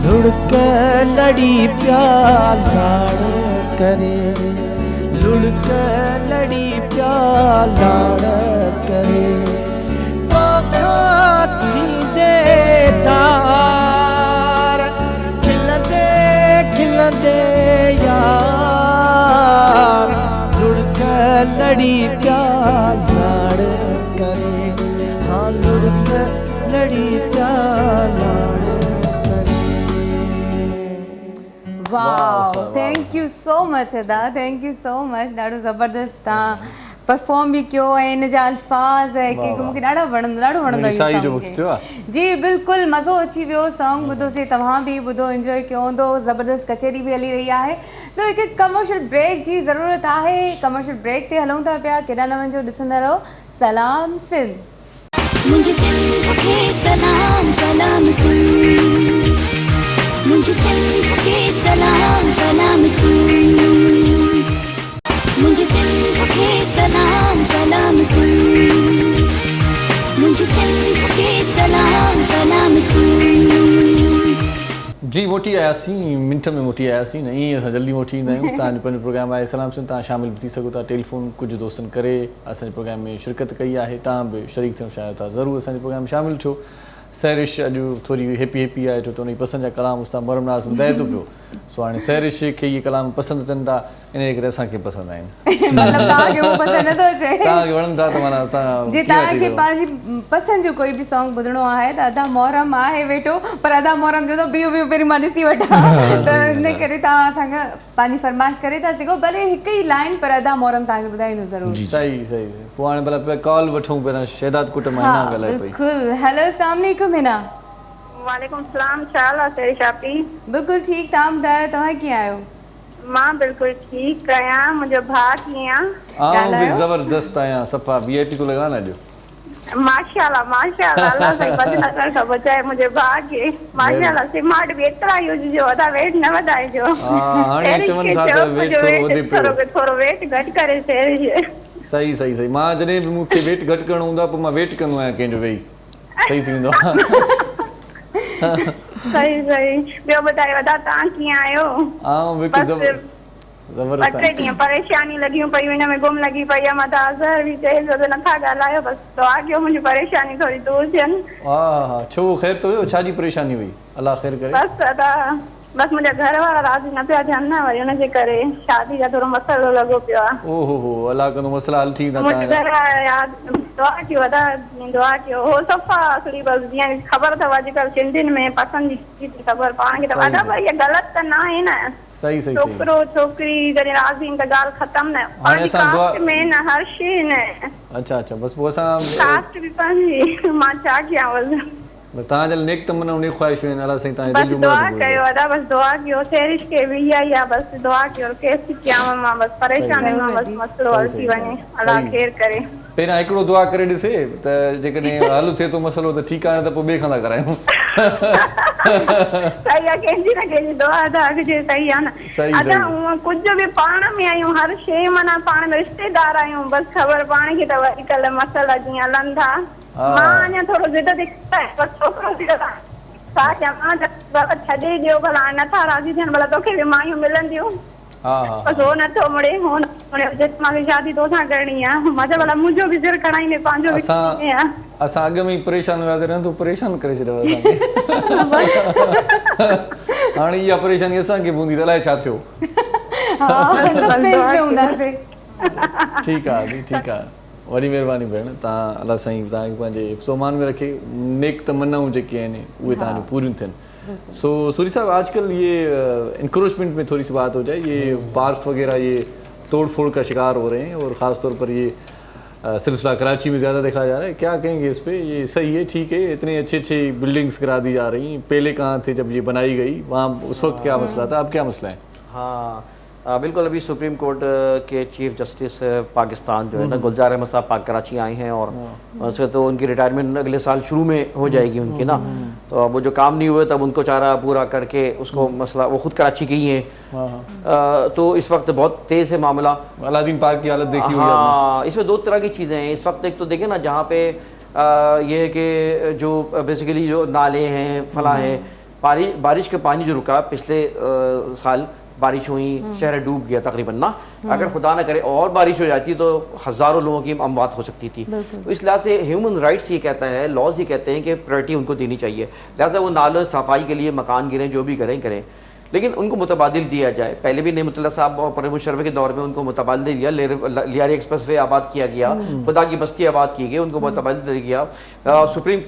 लुढ़क लड़ी पिया लाड़ करे लुढ़क लड़ी पिया लाड़ करे धोखा थींदे तार खिलंदे खिलंदे यार लुढ़क लड़ी पिया लाड़ करे हाँ लुढ़क लड़ी पिया लाड़ wow thank you so much अदा थैंक यू सो मच ॾाढो ज़बरदस्त तव्हां परफॉर्म बि कयो ऐं इन जा अल्फाज़ की मूंखे ॾाढा वणंदो इहो सॉन्ग जी बिल्कुलु मज़ो अची वियो सॉन्ग ॿुधोसीं तव्हां बि ॿुधो इंजॉय कयो हूंदो ज़बरदस्त कचेरी बि हली रही आहे सो हिकु कमर्शियल ब्रेक जी ज़रूरत आहे कमर्शियल ब्रेक ते हलूं था पिया केॾा न वञो ॾिसंदा रहो सलाम सिंध मुझे सिंध के सलाम सलाम सिंध मुझे सिंध के सलाम सलाम सिंध मुझे सिंध के सलाम सलाम सिंध मुझे सिंध के सलाम सलाम सिंध जी मोटी आयासीं मिंट में मोटी आयासीं न ईअं असां जल्दी मोटी ईंदा आहियूं तव्हांजो पंहिंजो प्रोग्राम आहे सलाम सिंध तव्हां शामिल बि थी सघो था टेलीफोन कुझु दोस्तनि करे असांजे प्रोग्राम में शिरकत कई आहे तव्हां बि शरीक थियणु चाहियो था ज़रूरु असांजे प्रोग्राम में शामिल थियो सैरिश अॼु थोरी हैप्पी आहे छो त हुनजी पसंदि जा कलाम उस सां मरमनास ॿुधाए थो पियो सो हाणे सैरिश खे इहे कलाम पसंदि अचनि था इन करे असांखे पसंदि आहिनि तव्हांखे वणनि था त माना असां जी तव्हांखे पंहिंजी पसंदि जो कोई बि सॉन्ग ॿुधणो आहे त अदा मोहरम आहे वेठो पर अदा मोहरम जो त बीहो पहिरीं मां ॾिसी वठां त इन करे तव्हां असांखे पंहिंजी फरमाइश करे था सघो भले हिकु ई लाइन पर अदा मोहरम तव्हांखे ॿुधाईंदो ज़रूरु सही पोइ हाणे भला कॉल वठूं पहिरियां शहदाद कुट मां हिना ॻाल्हाए पई बिल्कुलु हेलो अस्सलाम वालेकुम हिना वालेकुम सलाम छा हाल आहे सैरिश आपी बिल्कुलु ठीकु तव्हां ॿुधायो तव्हां कीअं आहियो मां बिल्कुलु ठीकु आहियां मुंहिंजो भाउ कीअं आहे आऊं बि ज़बरदस्त आहियां सफ़ा वीआईपी तो लॻा न अॼु माशाल्लाह माशाल्लाह अल्लाह साईं बदनगर खां बचाए मुंहिंजे भाउ खे माशाल्लाह सिमाट बि एतिरा यूज जो वॾा वेट न वधाइजो हाणे चवनि था त वेट थोरो वधे पियो थोरो वेट घटि करे सैरिश सही मां जॾहिं बि मूंखे वेट घटि करणो हूंदो आहे पोइ मां वेट कंदो आहियां कंहिंजो वेही सही थी वेंदो सही सही ॿियो ॿुधायो दादा तव्हां कीअं आहियो? बिल्कुलु ॿ टे ॾींहं परेशानी लॻियूं पयूं हिन में गुम लॻी पई आहे मथां अज़हर बि चए पियो त नथा ॻाल्हायो बसि दुआ कयो मुंहिंजी परेशानी थोरी दूरि थियनि। हा छो ख़ैर तो छा जी परेशानी हुई अल्लाह ख़ैर करे? बसि दादा बसि मुंहिंजा घर वारा राज़ी न पिया थियनि न वरी हुनजे करे शादी जा थोरो मसइलो लॻो पियो आहे। ओहो अल्लाह कंदो मसइला हल थी वेंदा। मुंहिंजे घर वारा यार दुआ कयो दादा दुआ कयो हो सफ़ा असली बसि जीअं ख़बर अथव अॼुकल्ह सिंधियुनि में पसंदि जी ख़बर पाण खे त दादा भई इहा ग़लति त न आहे न। सही सही छोकिरो छोकिरी जॾहिं राज़ी त ॻाल्हि ख़तम न कास्ट में न हर शइ न। अच्छा बसि पोइ असां कास्ट बि पंहिंजी मां छा कयां बसि तव्हांजे नेक तमन्ना उन ख़्वाहिशूं आहिनि अलाह साईं तव्हां बस दुआ कयो दादा बस दुआ कयो सेरिश के भी या बस दुआ कयो कैसी क्या मां बस परेशानी मां बस मसलो हल थी वने अल्लाह खैर करे। पहिरियां हिकिड़ो दुआ करे ॾिसे त जेकॾहिं हल थिए थो मसलो त ठीकु आहे न त पोइ ॿिए खां था करायूं। सही आहे कंहिंजी न कंहिंजी दुआ अदा अॻिजे सही आहे न। अदा हूअं कुझु बि पाण में आहियूं हर शइ माना पाण में रिश्तेदार आहियूं बसि ख़बर पाण खे अथव अॼुकल्ह मसइला जीअं हलनि था। मां अञा थोरो ज़िद थी कयां बसि छोकिरो थी छा कयां मां छॾे ॾियो भला नथा राज़ी थियनि भला तोखे बि मायूं मिलंदियूं बसि हो नथो मुड़े हो न मुड़े मूंखे शादी तोसां करणी आहे मां चयो भला मुंहिंजो बि सिर खणाईंदे पंहिंजो बि असां अॻ में ई परेशान हुयासीं रहंदो परेशान करे छॾियो असांखे। हाणे इहा परेशानी असांखे बि हूंदी त अलाए छा थियो। ठीकु आहे ठीकु आहे वॾी महिरबानी भेण तव्हां अलाह साईं तव्हांखे पंहिंजे हिफ़्ज़ो-ओ-अमान में रखे नेक तमन्नाऊं जेके आहिनि उहे तव्हांजूं पूरियूं थियनि। सो सूरी साहब आजकल ये इंक्रोचमेंट में थोड़ी सी बात हो जाए ये पार्क्स वगैरह ये तोड़ फोड़ का शिकार हो रहे हैं और ख़ास तौर पर ये सिलसिला कराची में ज़्यादा देखा जा रहा है क्या कहेंगे इस पे? ये सही है ठीक है इतनी अच्छी बिल्डिंग्स गिरा दी जा रही हैं पहले कहाँ थे जब ये बनाई गई वहाँ उस वक्त क्या मसला था अब क्या मसला है? हाँ बिल्कुल अभी सुप्रीम कोर्ट के चीफ जस्टिस पाकिस्तान जो है ना गुलजार अहमद साहब कराची आए हैं और उससे तो उनकी रिटायरमेंट अगले साल शुरू में हो जाएगी उनकी ना। तो अब वो जो काम नहीं हुए तब उनको चारा पूरा करके उसको मसला वो खुद कराची के ही हैं तो इस वक्त बहुत तेज़ है मामला। अलादीन पार्क की हालत देखी। हाँ इसमें दो तरह की चीज़ें हैं इस वक्त। एक तो देखें ना जहाँ पे ये है कि जो बेसिकली जो नाले हैं फला हैं बारिश का पानी जो रुका पिछले साल बारिश हुई शहर डूब गया तकरीबन ना। अगर खुदा न करे और बारिश हो जाती तो हज़ारों लोगों की अमवात हो सकती थी। तो इस लिहाज से ह्यूमन राइट्स ये कहता है लॉज ये कहते हैं कि प्रायोरिटी उनको देनी चाहिए लिहाजा वो नालों सफाई के लिए मकान गिरें जो भी करें लेकिन उनको मुतबादिल दिया जाए। पहले भी नेमतुल्लाह साहब और परवेज़ मुशर्रफ के दौर में उनको मुतबादिल दिया लियारी एक्सप्रेस वे आबाद किया गया खुदा की बस्ती आबाद की गई उनको मुतबादिल दिया। सुप्रीम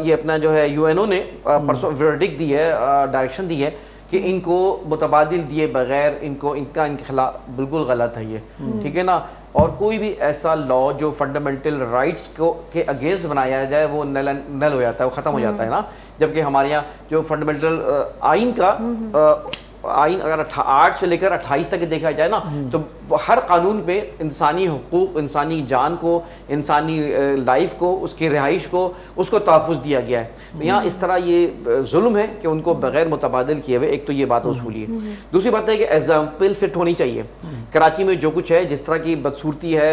ये अपना जो है UNO ने परसों वर्डिक्ट दी है डायरेक्शन दी है कि इनको मुतबादिल दिए बगैर इनका इनके खिलाफ बिल्कुल गलत है ये ठीक है ना। और कोई भी ऐसा लॉ जो फंडामेंटल राइट्स को के अगेंस्ट बनाया जाए वो नल हो जाता है वो ख़त्म हो जाता है ना। जबकि हमारे यहाँ जो फंडामेंटल आइन का आइन अगर 8 से लेकर 28 तक देखा जाए ना तो हर कानून पे इंसानी हुकूक इंसानी जान को इंसानी लाइफ को उसकी रिहाइश को उसको तहफ़्फ़ुज़ दिया गया है। तो यहाँ इस तरह ये जुल्म है कि उनको बग़ैर मुतबादिल किए हुए एक तो ये बात उसूली है। दूसरी बात है कि एग्जाम्पल फिट होनी चाहिए। कराची में जो कुछ है जिस तरह की बदसूरती है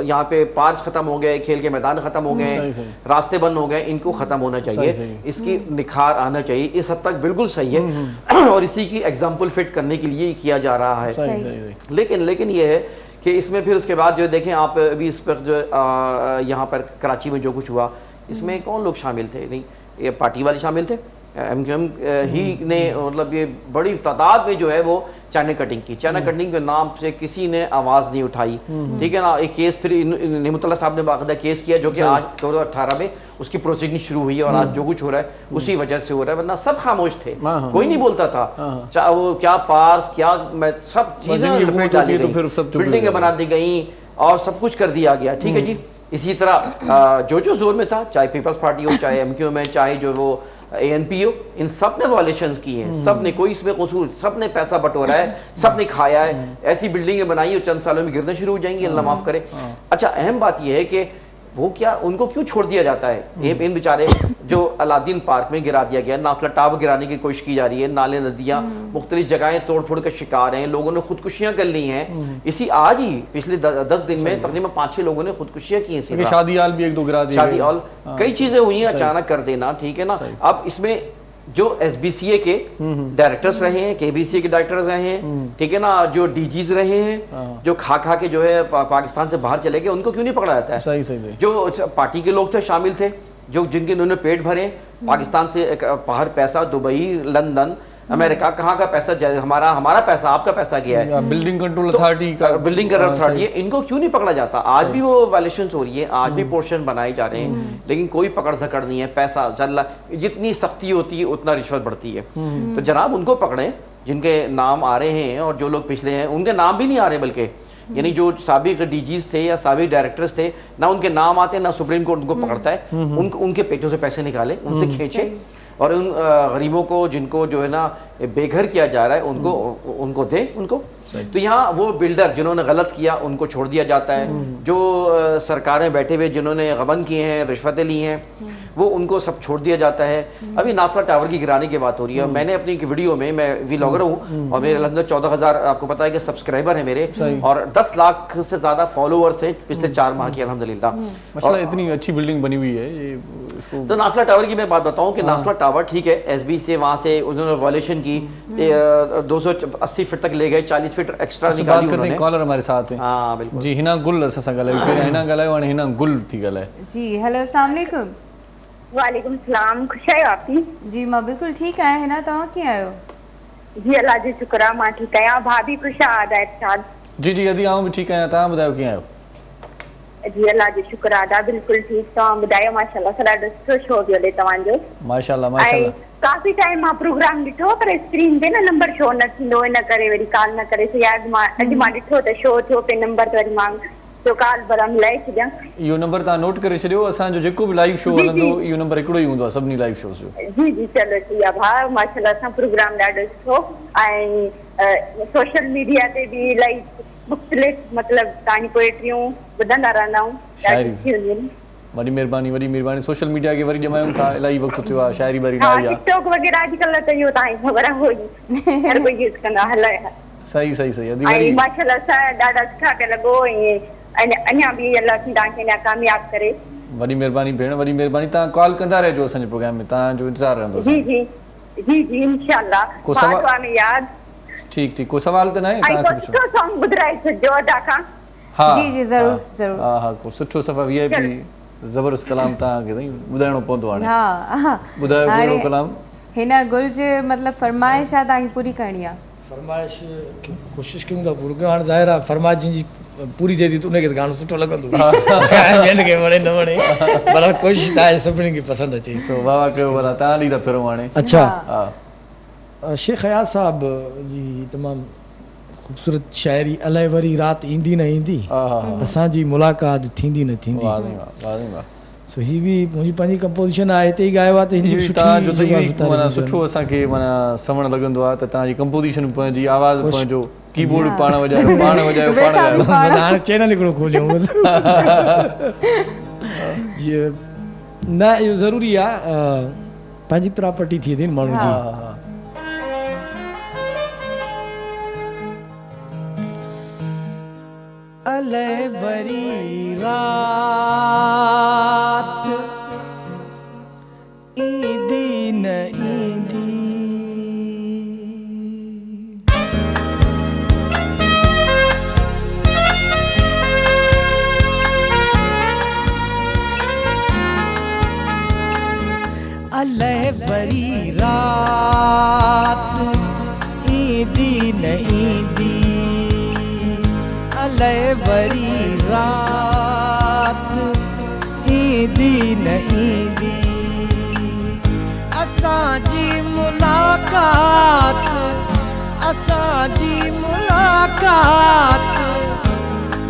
यहाँ पे पार्क ख़त्म हो गए खेल के मैदान ख़त्म हो गए रास्ते बंद हो गए इनको ख़त्म होना चाहिए इसकी निखार आना चाहिए। इस हद तक बिल्कुल सही है और इसी की एग्जाम्पल फिट करने के लिए किया जा रहा है। लेकिन ये है कि इसमें फिर उसके बाद जो देखें आप अभी इस पर जो यहाँ पर कराची में जो कुछ हुआ इसमें कौन लोग शामिल थे? नहीं ये पार्टी वाले शामिल थे MQM ही ने मतलब ये बड़ी तादाद में जो है वो चाइना कटिंग की। चाइना कटिंग के नाम से किसी ने आवाज़ नहीं उठाई ठीक है ना। एक केस फिर नेमतुल्लाह साहब ने बाकायदा केस किया जो कि आज 2018 में उसकी प्रोसीडिंग शुरू हुई है और आज जो कुछ हो रहा है उसी वजह से हो रहा है वरना सब खामोश थे कोई नहीं बोलता था। चाहे वो क्या पार्स क्या सब चीज़ें बिल्डिंगें बना दी गई और सब कुछ कर दिया गया ठीक है जी। इसी तरह जो जोर में था चाहे पीपल्स पार्टी हो चाहे MQM है चाहे जो वो ANP हो इन सब ने वायलेशंस की हैं सब ने कोई इसमें कसूर सब ने पैसा बटोरा है सब ने खाया है ऐसी बिल्डिंगें बनाई और चंद सालों में गिरना शुरू हो जाएंगी अल्लाह माफ़ करे। अच्छा अहम बात यह है कि वो क्या उनको क्यों छोड़ दिया जाता है? इन बेचारे जो अलादीन पार्क में गिरा दिया गया नासला टावर गिराने की कोशिश की जा रही है नाले नदियाँ मुख्तलिफ जगहें तोड़ फोड़ का शिकार हैं लोगों ने खुदकुशियाँ कर ली हैं। इसी आज ही पिछले 10 दिन में तकरीबन 5-6 लोगों ने खुदकुशियाँ की हैं। शादी हॉल भी 1-2 गिरा दिए शादी हॉल कई चीज़ें हुई हैं अचानक कर देना ठीक है ना। अब इसमें جو SBCA کے ڈائریکٹرز رہے ہیں, KBCA کے ڈائریکٹرز رہے ہیں, ٹھیک ہے نا, جو DGs رہے ہیں, جو کھا کے جو ہے پاکستان سے باہر چلے گئے, ان کو کیوں نہیں پکڑا جاتا ہے؟ صحیح. جو پارٹی کے لوگ تھے شامل تھے, جن کے انہوں نے پیٹ بھرے پاکستان سے باہر, پیسہ دبئی, لندن, امریکہ, کہاں کا پیسہ, ہمارا پیسہ, آپ کا پیسہ کیا ہے, بلڈنگ کنٹرول اتھارٹی کا, بلڈنگ کنٹرول اتھارٹی ہے, ان کو کیوں نہیں پکڑا جاتا؟ آج بھی وہ وائلیشنز ہو رہی ہے, آج بھی پورشن بنائے جا رہے ہیں, لیکن کوئی پکڑ دھکڑ نہیں ہے. پیسہ چل رہا, جتنی سختی ہوتی ہے اتنا رشوت بڑھتی ہے. تو جناب ان کو پکڑیں جن کے نام آ رہے ہیں, اور جو لوگ پچھلے ہیں ان کے نام بھی نہیں آ رہے, بلکہ یعنی جو سابق DGs تھے یا سابق ڈائریکٹرز تھے, نہ ان کے نام آتے, نہ سپریم کورٹ ان کو پکڑتا ہے. ان کے پیٹوں سے پیسے نکالے, ان سے کھینچے, اور ان غریبوں کو جن کو جو ہے نا بے گھر کیا جا رہا ہے ان کو دے ان کو. تو یہاں وہ بلڈر جنہوں نے غلط کیا ان کو چھوڑ دیا جاتا ہے, جو سرکاریں بیٹھے ہوئے جنہوں نے غبن کیے ہیں, رشوتیں لی ہیں, وہ ان کو سب چھوڑ دیا جاتا ہے. ابھی ناسلا ٹاور کی گرانے کی بات ہو رہی ہے. میں نے اپنی ایک ویڈیو میں ولاگر ہوں, اور میرے اندر 14,000 آپ کو پتا ہے کہ سبسکرائبر ہیں میرے, اور 10 لاکھ سے زیادہ فالوورز ہیں پچھلے 4 ماہ کی, الحمدللہ. ماشاءاللہ اتنی اچھی بلڈنگ بنی ہوئی ہے یہ. تو ناسلا ٹاور کی میں بات بتاؤں کہ ناسلا ٹاور ٹھیک ہے, SB سے وہاں سے انہوں نے وائلیشن کی, 280 فٹ تک لے گئے, 40 فٹ ایکسٹرا نکالی انہوں نے. کالر ہمارے ساتھ ہیں. ہاں بالکل جی. ہنا گل اسا گلائے, ہنا گلائے اور ہنا گل تھی گلائے. جی ہیلو السلام علیکم. وعلیکم السلام. خوش آئے آپ کی؟ جی ماں بالکل ٹھیک آئے ہیں نا, تمہیں کیا آئے ہو؟ جی اللہ جی شکر ہے, ماں ٹھیک ہے. بھابھی خوش آدھا جی جی ادھی آؤں بھی ٹھیک ہے. تاں بدایو کیا آئے ہو؟ جی اللہ جی شکر آدھا بالکل ٹھیک. تمام بدایو ماشاءاللہ سلاڈ خوش ہو گیا لے تمام جو ماشاءاللہ ماشاءاللہ. کافی ٹائم ماں پروگرام ڈٹھو پر اسکرین تے نا نمبر شو نہ تھیندو, ان کرے وری کال نہ کرے سو یاد ماں اج ماں ڈٹھو تے شو تھو پہ نمبر تے مانگ تو کال برام لائے چھڈیاں. یہ نمبر تا نوٹ کرے چھڈیو, اساں جو جيڪو بھی لائیو شو ہلندو یہ نمبر ہکڑو ہی ہوندو سبني لائیو شوز جو. جی جی چلو ٹھیک ہے بھا, ماشاءاللہ اساں پروگرام ڈاڈو سو ऐं सोशल मीडिया ते बि इलाही मुख़्तलिफ़ मतिलबु तव्हांजी पोएट्रियूं ॿुधंदा रहंदा आहियूं. वॾी महिरबानी. सोशल मीडिया खे वरी ॼमायूं था, इलाही वक़्तु थियो आहे, शाइरी वारी हा टिकटॉक वग़ैरह अॼुकल्ह त इहो तव्हांखे ख़बर आहे, हो हर कोई यूज़ कंदो आहे. हलाए सही ऐं माशाल्लाह असां ॾाढा सुठा पिया लॻो, ऐं अञा बि अलाह तव्हांखे अञा कामयाबु करे. वॾी महिरबानी भेण, वॾी महिरबानी. तव्हां कॉल कंदा रहिजो असांजे प्रोग्राम में, तव्हांजो इंतज़ारु रहंदो. जी जी जी जी इंशाअल्लाह. को सवाल में याद ठीक को सवाल त न आहे तव्हांखे पुछो. सुठो सॉन्ग ॿुधाए छॾिजो अदा खां. हा जी जी ज़रूरु. हा को सुठो सफ़ा VIP ज़बरदस्त कलाम तव्हांखे साईं ॿुधाइणो पवंदो हाणे. हा ॿुधायो कहिड़ो कलाम? हिन गुल जे मतिलबु फरमाइश आहे तव्हांखे पूरी करणी आहे. फरमाइश कोशिशि कयूं था पूरी करणु. हाणे ज़ाहिर आहे फरमाइश जी पूरी थिए थी त उनखे गानो सुठो लॻंदो, ॿियनि खे वणे न वणे, पर कोशिशि त आहे सभिनी खे पसंदि अचे. वाह वाह कयो भला, तव्हां ॾींहुं था फिरो हाणे. अच्छा शेख हयात साहब जी तमामु ख़ूबसूरत शाइरी, अलाए वरी राति ईंदी न ईंदी, असांजी मुलाक़ात थींदी न थींदी. सो ही बि मुंहिंजी पंहिंजी कंपोज़िशन आहे, हिते ई ॻायो आहे. त हिन माना सुठो असांखे माना सवण लॻंदो आहे त तव्हांजी कंपोज़िशन पंहिंजी आवाज़ पंहिंजो कीबोर्ड पाण वॼायो हाणे चैनल हिकिड़ो खोलियूं. न इहो ज़रूरी आहे, पंहिंजी प्रॉपर्टी थी वेंदी माण्हू जी. अलाए वरी रात ईंदी न ईंदी, अलाए वरी रात ईंदी न ईंदी, अलाए वरी रात ईंदी न ईंदी. असांजी मुलाक़ात, असांजी मुलाक़ात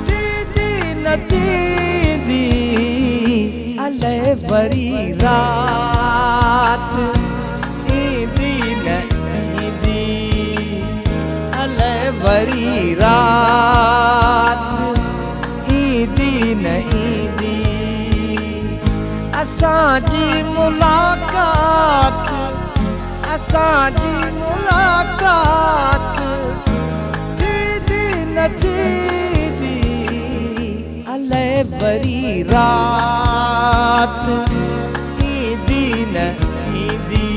थींदी न थींदी, अलाए वरी रात ईंदी न ईंदी, अलाए वरी रात ईंदी न ईंदी. असांजी मुलाक़ात, असांजी मुलाक़ात थींदी न थींदी, अलाए वरी रात ईंदी न ईंदी,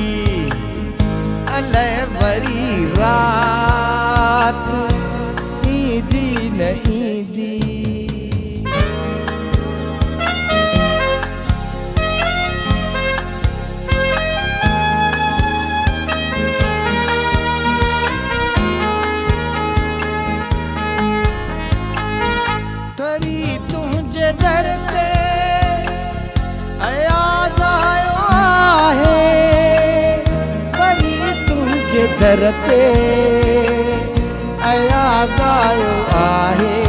दर ते याद आयो आहे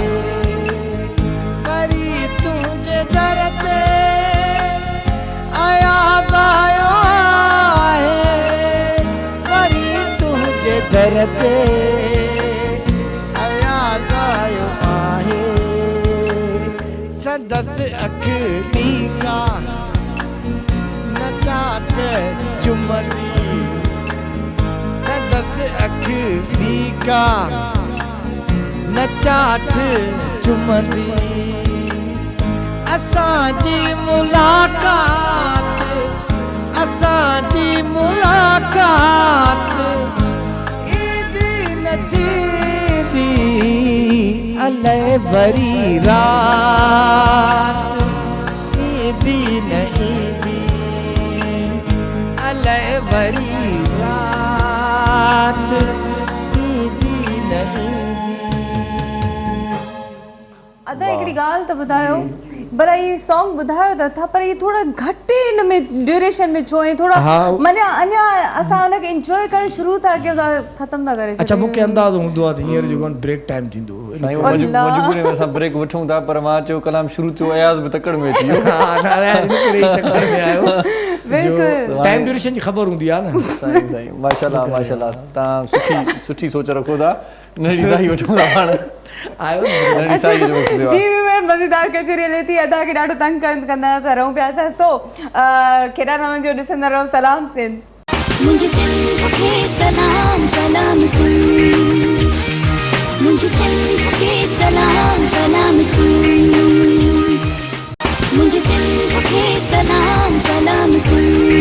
वरी तुंहिंजे दर ते याद आयो आहे वरी तुंहिंजे दर ते याद आयो आहे संदसि अख ॿी का न चाट चुमंदी संदसि अख ॿी का न चाट चुमंदी असांजी मुलाक़ात असांजी मुलाक़ात ईंदी न थींदी अलाए वरी रात ईंदी न ईंदी अलाए वरी रात ईंदी न ईंदी। अदा हिकिड़ी ॻाल्हि त ॿुधायो पर ये सॉन्ग ॿुधायो त था पर ये थोड़ा घटि हिन में ड्यूरेशन में छो ऐं थोड़ा माने अञा असां हुनखे इंजॉय करणु शुरू था कयूं था ख़तम था करे अच्छा मूंखे अंदाज़ो हूंदो आहे हींअर जेको ब्रेक टाइम थींदो मजबूरी में असां ब्रेक वठूं था पर मां चयो कलाम शुरू थियो अयाज़ बि तकड़ में अची वियो टाइम ड्यूरेशन जी ख़बर हूंदी आहे न साईं माशाल्लाह माशाल्लाह तव्हां सुठी सोच रखो था नंढी साई वठूं था पाण आयो नंढी साई जो मक़सदु जी मैं मज़ेदार कचेरी लेती अदा खे ॾाढो तंग कंदा था रहूं पिया असां सो केॾा रवनि जो ॾिसंदा रहो सलाम सिंध मुझे सिंध के सलाम सलाम सिंध मुझे सिंध के सलाम सलाम सिंध मुझे सिंध के सलाम सलाम सिंध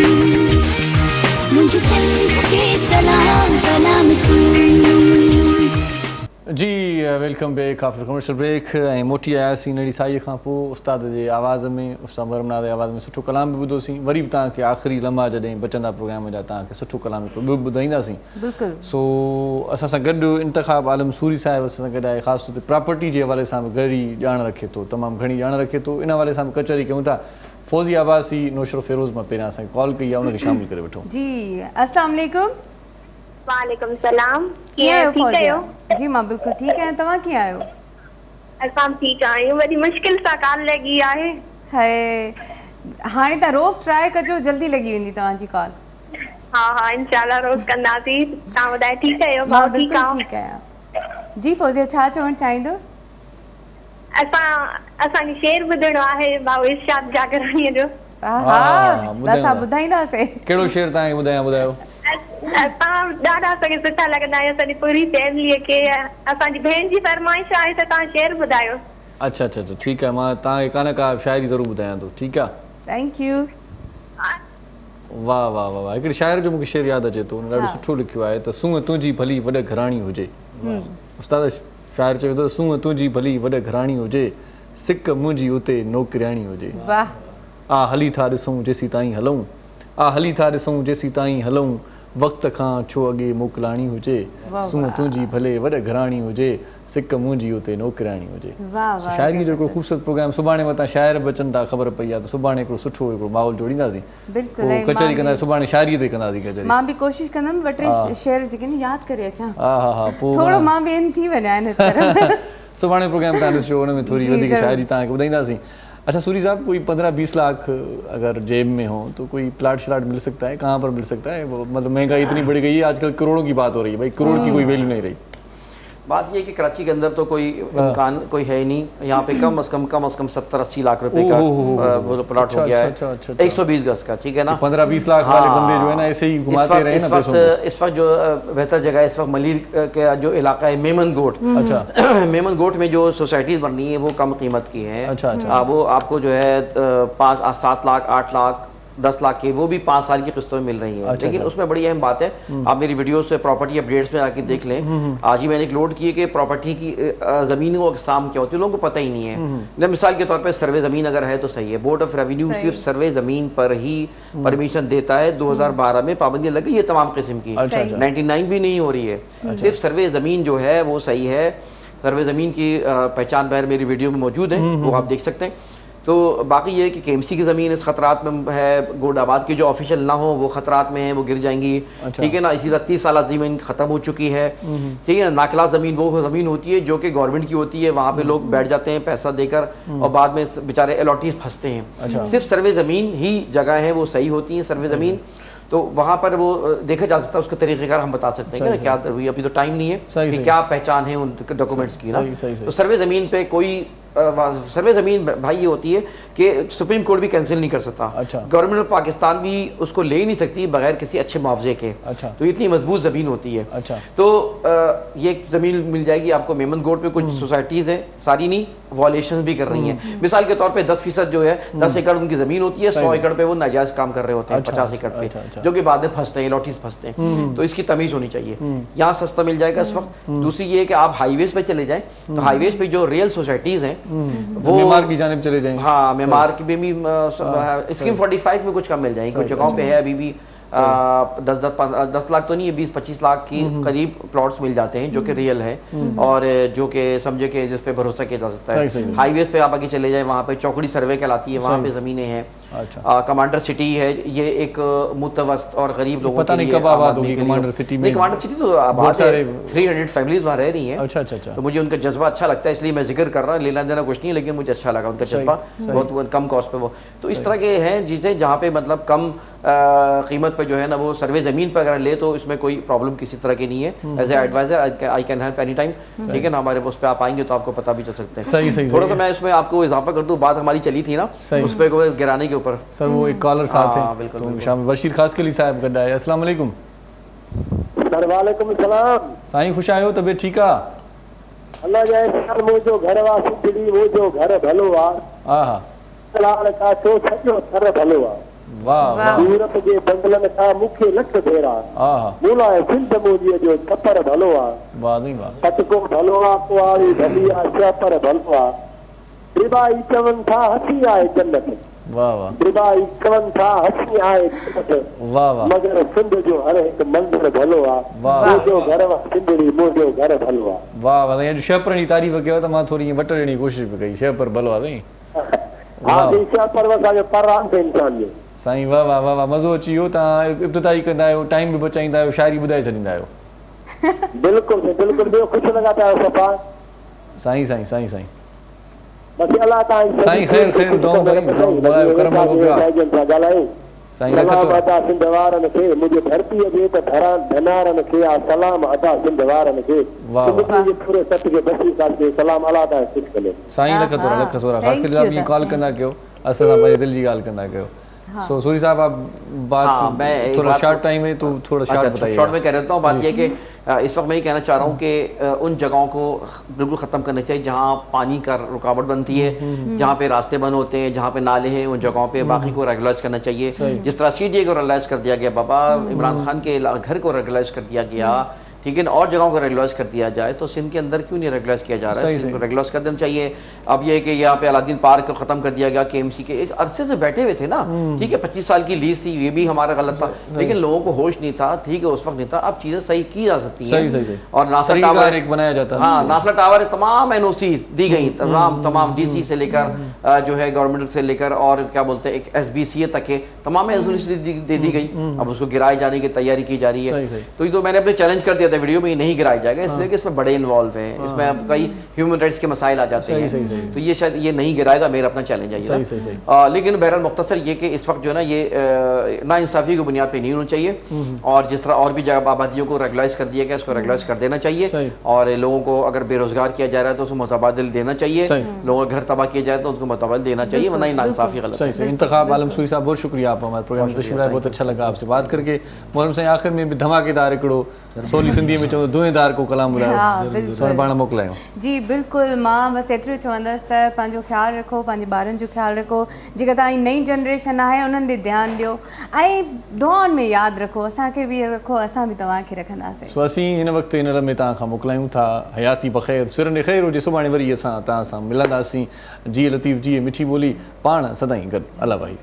मुझे सिंध के सलाम सलाम सिंध जी welcome back after commercial break ऐं मोटी आयासीं नंढी साईअ खां पोइ उस्ताद जे आवाज़ में उस्ताद मरमनाद जे आवाज़ में सुठो कलाम बि ॿुधोसीं वरी बि तव्हांखे आख़िरी लम्हा जॾहिं बचंदा प्रोग्राम जा तव्हांखे सुठो कलाम ॿियो ॿुधाईंदासीं बिल्कुलु सो असां सां गॾु इंतख़ाब आलम सूरी साहिब असां सां गॾु आहे ख़ासि तौर ते प्रॉपर्टी जे हवाले सां बि घणी ॼाण रखे थो तमामु घणी ॼाण रखे थो इन हवाले सां बि कचहरी कयूं था फौज़ी आबासी नौशरो फिरोज़ मां पहिरियां असांखे कॉल कई आहे उनखे शामिल करे वठूं जी अस्सलाम वालेकुम वालेकुम सलाम ठीक आहियो जी मां बिल्कुलु ठीकु आहियां तव्हां कीअं आहियो असां ठीकु आहियूं वरी मुश्किल सां कॉल लॻी आहे हाय हाणे तव्हां रोज़ ट्राई कजो जल्दी लॻी वेंदी तव्हांजी कॉल हा हा इंशाल्लाह रोज़ कंदासीं तव्हां ॿुधायो ठीकु आहियो मां बिल्कुलु ठीकु आहियां जी फौजिया छा चवणु चाहींदो असांखे शेर ॿुधणो आहे भाऊ इरशाद जागरानीअ जो हा असां ॿुधाईंदासीं कहिड़ो शेर तव्हांखे ॿुधायो तव्हां ॾाढा असांखे सुठा लॻंदा आहियो असांजी पूरी फैमिलीअ खे असांजी भेण जी फरमाइश आहे त तव्हां शेर ॿुधायो अच्छा अच्छा अच्छा ठीकु आहे मां तव्हांखे कान का शाइरी ज़रूरु ॿुधायां थो ठीकु आहे थैंक यू वाह वाह वाह वाह हिकिड़े शाइर जो मूंखे शेर यादि अचे थो हुन ॾाढो सुठो लिखियो आहे त सूंहं तुंहिंजी भली वॾ घराणी हुजे उस्ताद शाइर चयो थो सूंहं तुंहिंजी भली वॾ घराणी हुजे सिक मुंहिंजी उते नौकिरियाणी हुजे वाह आ हली था ॾिसूं जेसीं ताईं हलूं आ हली था ॾिसूं जेसीं ताईं हलूं वक़्त खां छो अॻे मोकिलाणी हुजे सूंहं तुंहिंजी भले वॾ घराणी हुजे सिक मुंहिंजी उते नौकिराणी हुजे शाइरी जो हिकिड़ो ख़ूबसूरत प्रोग्राम सुभाणे मथां शाइर बि अचनि था ख़बर पई आहे त सुभाणे हिकिड़ो सुठो हिकिड़ो माहौल जोड़ींदासीं बिल्कुलु कचहरी कंदासीं सुभाणे शाइरीअ ते कंदासीं कचहरी मां बि कोशिशि कंदमि ॿ टे शेर जेके न यादि करे अचां हा हा हा पोइ थोरो मां बि इन थी वञा हिन तरह सुभाणे प्रोग्राम तव्हां ॾिसिजो हुन में थोरी वधीक शाइरी तव्हांखे ॿुधाईंदासीं अच्छा सूरी साहब कोई 15-20 लाख अगर जेब में हो तो कोई प्लाट श्लाट मिल सकता है कहाँ पर मिल सकता है मतलब महंगाई इतनी बढ़ गई है आजकल करोड़ों की बात हो रही है भाई करोड़ की कोई वैल्यू नहीं रही बात ये कि कराची के अंदर तो कोई इम्कान कोई है ही नहीं यहाँ पे कम से कम 70-80 लाख रुपए का प्लॉट हो गया है 120 गज का ठीक है ना 15-20 लाख वाले बंदे जो है ना ऐसे ही घुमाते रहे ना इस वक्त जो बेहतर जगह है इस वक्त मलिर का जो इलाका है मेमन गोट अच्छा मेमन गोट में जो सोसाइटीज बन रही है वो कम कीमत की है अच्छा वो आपको जो है 5-7 लाख 8 लाख 10 लाख की वो भी 5 साल की किस्तों में मिल रही है लेकिन उसमें बड़ी अहम बात है आप मेरी वीडियो से प्रॉपर्टी अपडेट्स में आके देख लें आज ही मैंने एक लोड की कि प्रॉपर्टी की ज़मीनों का अक़साम क्या होती है लोगों को पता ही नहीं है मिसाल के तौर पर सर्वे ज़मीन अगर है तो सही है बोर्ड ऑफ रेवेन्यू सिर्फ सर्वे ज़मीन पर ही परमिशन देता है 2012 में पाबंदी लगी है तमाम किस्म की 99 भी नहीं हो रही है सिर्फ सर्वे ज़मीन जो है वो सही है सर्वे ज़मीन की पहचान बहर मेरी वीडियो में मौजूद है वो आप देख सकते हैं تو باقی یہ ہے کہ KMC کی زمین اس خطرات میں ہے, گولڈ آباد کی جو آفیشیل نہ ہو وہ خطرات میں ہیں, وہ گر جائیں گی, ٹھیک ہے نا. اسی طرح 30 سالہ زمین ختم ہو چکی ہے, ٹھیک ہے نا. ناکلا زمین وہ زمین ہوتی ہے جو کہ گورنمنٹ کی ہوتی ہے, وہاں پہ لوگ بیٹھ جاتے ہیں پیسہ دے کر اور بعد میں بیچارے الاٹیز پھنستے ہیں. صرف سروے زمین ہی جگہ ہیں وہ صحیح ہوتی ہیں سروے زمین, تو وہاں پر وہ دیکھا جا سکتا ہے, اس کا طریقہ کار ہم بتا سکتے ہیں کہ کیا, ابھی تو ٹائم نہیں ہے کہ کیا پہچان ہے ان ڈاکومنٹس کی نا. تو سروے زمین پہ کوئی سروے زمین بھائی یہ ہوتی ہے کہ سپریم کورٹ بھی کینسل نہیں کر سکتا, گورنمنٹ آف پاکستان بھی اس کو لے ہی نہیں سکتی بغیر کسی اچھے معاوضے کے, تو اتنی مضبوط زمین ہوتی ہے. تو یہ زمین مل جائے گی آپ کو میمن گوڈ پہ. کچھ سوسائٹیز ہیں, ساری نہیں, وائلیشنز بھی کر رہی ہیں. مثال کے طور پہ 10% جو ہے 10 ایکڑ ان کی زمین ہوتی ہے, 100 ایکڑ پہ وہ ناجائز کام کر رہے ہوتے ہیں, 50 ایکڑ پہ جو کہ بعد میں پھنستے ہیں, لاٹھیز پھنستے ہیں. تو اس کی تمیز ہونی چاہیے. یہاں سستا مل جائے گا اس وقت. دوسری یہ ہے کہ آپ ہائی ویز پہ چلے جائیں, تو ہائی ویز پہ جو ریئل سوسائٹیز ہیں وہ معمار کی جانب چلے جائیں. ہاں, معمار کی بھی اسکیم 45 میں کچھ کم مل جائیں گی. کچھ جگہوں پہ ہے ابھی بھی 10 لاکھ تو نہیں, 20-25 لاکھ کی قریب پلاٹس مل جاتے ہیں جو کہ ریئل ہے اور جو کہ سمجھے کہ جس پہ بھروسہ کیا جا سکتا ہے. ہائی ویز پہ آپ آگے چلے جائیں, وہاں پہ چوکڑی سروے کہلاتی ہے, وہاں پہ زمینیں ہیں. کمانڈر سٹی ہے, یہ ایک متوسط اور غریب لوگوں پتہ نہیں کب آباد ہوگی کمانڈر سٹی میں. کمانڈر سٹی تو آباد ہے, 300 فیملیز وہاں رہ رہی ہیں. تو مجھے ان کا جذبہ اچھا لگتا ہے, اس لیے میں ذکر کر رہا ہوں. لینا دینا کچھ نہیں, لیکن مجھے اچھا لگا ان کا جذبہ, بہت کم کاسٹ پہ وہ. تو اس طرح کے ہیں چیزیں جہاں پہ مطلب کم قیمت پہ جو ہے نا وہ سروے زمین پہ اگر لے تو اس میں کوئی پرابلم کسی طرح کی نہیں ہے. As a advisor I can help any time, ٹھیک ہے نا. ہمارے اس پہ آپ آئیں گے تو آپ کو پتہ بھی چل سکتے ہیں. تھوڑا سا میں اس میں آپ کو اضافہ کر دوں, بات ہماری چلی تھی نا اس پہ گرانے کے اوپر. سر وہ ایک کالر ساتھ ہیں, تو شام بشیر خاص کے لیے صاحب گڈا ہے. السلام علیکم. سر وعلیکم السلام. سائیں خوش آئے ہو, طبیعت ٹھیک ہے؟ اللہ جائے سر وہ جو گھر واسی دلی وہ جو گھر بھلو آ آہا سلام کا تو سجو سر بھلو آ. واہ واہ. یورپ کے بنگلن کا مکھے لکھ بھیرا آہا مولا سندھ موجی جو چھپر بھلو آ. واہ نہیں واہ. پتکو بھلو آ کواری بھلی آ چھپر بھلو آ. ربائی چون تھا ہسی آئے جنت. واہ واہ. ربائی چون تھا ہسی آئے جنت. واہ واہ. مگر سندھ جو ہر ایک منظر بھلو آ. واہ جو گھر وا سندھڑی موجو گھر بھلو آ. واہ واہ. یہ جو شہپر کی تعریف کیا تو ماں تھوڑی وٹ ڈیڻ جی کوشش پہ کئی. شہپر بھلو آ نہیں. ہاں شہپر وسا پران تھے انسان جو. سائیں واہ واہ واہ واہ. مزو اچی वियो. तव्हां इब्तिदाई कंदा आहियो, टाइम बि बचाईंदा आहियो, शाइरी ॿुधाए छॾींदा आहियो. बिल्कुलु बिल्कुलु. ॿियो कुझु न ॻाल्हायो सफ़ा. साईं साईं साईं साईं बसि अलाह ताईं साईं ख़ैर ख़ैर दुआऊं ॿुधायो करम हो पिया. साईं लख अदा सिंध वारनि खे मुंहिंजे धरतीअ जे त धनारनि खे आ सलाम अदा सिंध वारनि खे. मुंहिंजे पूरे सत खे बसी काटे सलाम अलाह ताईं ख़ुशि कयो. साईं लख थोरा ख़ासि करे आप ये कॉल कंदा कयो, असां सां पंहिंजे दिलि जी ॻाल्हि कंदा कयो. सो सूरी साहब आप बात थोड़ा शॉर्ट टाइम है तो थोड़ा शॉर्ट बताइए. शॉर्ट में कह देता हूँ. बात ये कि इस वक्त मैं ये कहना चाह रहा हूँ कि उन जगहों को बिल्कुल ख़त्म करना चाहिए जहाँ पानी का रुकावट बनती है, जहाँ पे रास्ते बंद होते हैं, जहाँ पे नाले हैं, उन जगहों पे बाकी को रेगुलाइज करना चाहिए. जिस तरह CDA को रेगुलाइज कर दिया गया, बाबा इमरान खान के घर को रेगुलाइज कर दिया गया, ठीक है ना, और जगहों को रेगुलाइज कर दिया जाए तो सिंध के अंदर क्यों नहीं रेगुलाइज किया जा रहा है? सिंध को रेगुलाइज कर देना चाहिए. अब ये है कि यहाँ पे अलादीन पार्क को ख़त्म कर दिया गया. KMC के एक अरसे से बैठे हुए थे ना, ठीक है, 25 साल की लीज थी, ये भी हमारा गलत था, लेकिन लोगों को होश नहीं था, ठीक है, उस वक्त नहीं था. अब चीज़ें सही की जा सकती हैं. और नासर टावर एक बनाया जाता है. हाँ, नासर टावर तमाम NOC दी गई, तमाम DC से लेकर जो है गवर्नमेंट से लेकर और क्या बोलते हैं एक SBCA तक के तमाम NOC दे दी गई. अब उसको गिराए जाने की तैयारी की जा रही है. तो ये तो मैंने अपने चैलेंज कर दिया था वीडियो में, नहीं जाएगा, इसलिए कि इसमें बड़े इन्वॉल्व हैं, इसमें अब कई ह्यूमन राइट्स के मसाइल आ जाते हैं. तो ये शायद ये नहीं गिराएगा, मेरा अपना चैलेंज है. लेकिन बहरहाल मुख्तसर ये कि इस वक्त जो है ना ये नाइंसाफ़ी की बुनियाद पे नहीं होना चाहिए. और जिस तरह और भी जगह आबादियों को रेगुलाइज कर दिया गया, इसको रेगुलाइज कर देना चाहिए. और लोगों को अगर बेरोजगार किया जा रहा है तो उसको मुतबादिल देना चाहिए. लोगों का घर तबाह किया जाए तो उसको मुतबादिल देना चाहिए, वरना नाइंसाफ़ी गलत है. इंतखाब आलम सूरी साहब बहुत शुक्रिया, आप हमारे प्रोग्राम तशरीफ़ लाए, बहुत अच्छा लगा आपसे बात करके. मोहरम साईं आख़िर में भी धमाकेदार हिकिड़ो सोली सिंधी में चवंदो दुएदार को कलाम ॿुधायो पाण मोकिलायो. जी बिल्कुलु. मां बसि एतिरो चवंदसि त पंहिंजो ख़्यालु रखो, पंहिंजे ॿारनि जो ख़्यालु रखो. जेका तव्हांजी नई जनरेशन आहे उन्हनि ॾे ध्यानु ॾियो ऐं दुआउनि में यादि रखो. असांखे बि रखो, असां बि तव्हांखे रखंदासीं. सो असीं हिन वक़्तु हिन में तव्हां खां मोकिलायूं था. हयाती बख़ैर, सिरनि ख़ैर हुजे. सुभाणे वरी असां तव्हां सां मिलंदासीं. जी लतीफ़ जी मिठी ॿोली पाण सदाईं गॾु. अला भाई.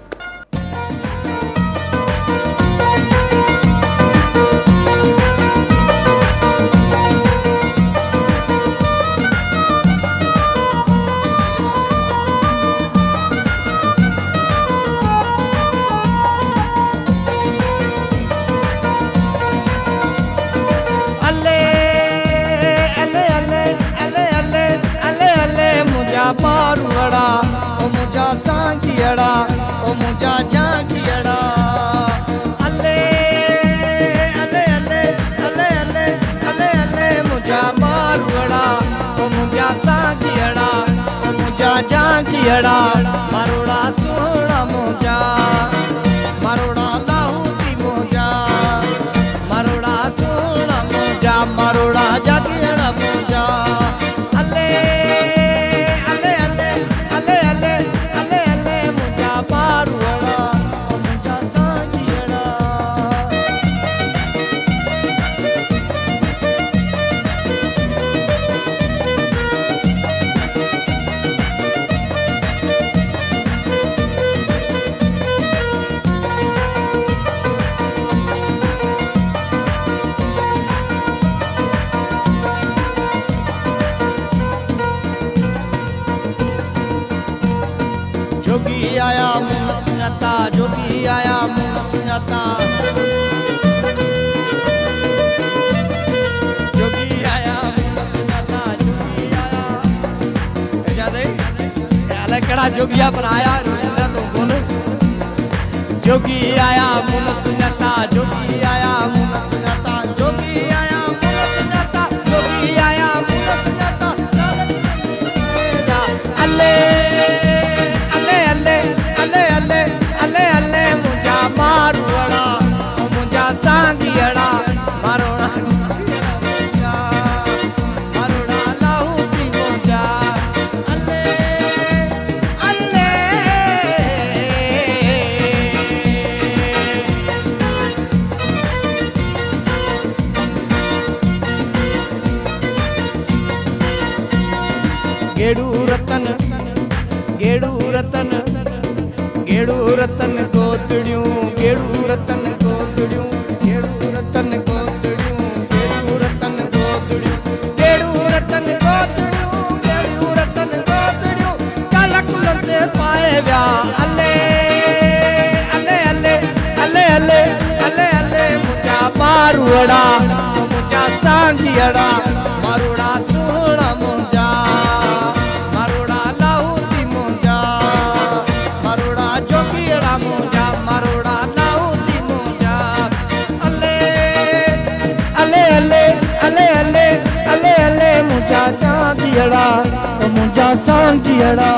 सांगियड़ा मारोड़ा सोना मुंजा मारोड़ा लाहौती मुंजा मारोड़ा सोना मुंजा मारोड़ा जागियड़ा मुंजा अले अले अले अले अले अले अले मुंजा मारुड़ा मुंजा सांगियड़ा जोगी आया मुन सुञाता जोगी आया मुन सुञाता जोगी आया मुन सुञाता जोगी आया जादे याले केड़ा जोगिया पर आया रोना तो बोल जोगी आया मुन सुञाता जोगी आया मुन सुञाता जोगी आया मुन सुञाता जोगी आया मुन सुञाता अले अले मुंजा मारुड़ा मुंजा सांगियड़ा मारोड़ा मारोड़ा लाहौती मुंजा अले अले गेड़ू रतन गेड़ू रतन गेड़ू रतन गोतड़ियूं गेड़ू रतन गोतड़ियूं गेड़ू रतन गोतड़ियूं गेड़ू रतन गोतड़ियूं गेड़ू रतन गोतड़ियूं गेड़ू रतन गोतड़ियूं काला कुलते पाए व्या अले अले अले अले अले अले अले मुंजा मारुड़ा मुंजा सांगियड़ा मारुड़ा सोना मुंजा मारुड़ा लाहौती मुंजा मारोड़ा जोगियड़ा मुंजा मारोड़ा लाहौती मुंजा अले अले अले अले अले अले अले मुंजा सांगियड़ा मुंजा सांगियड़ा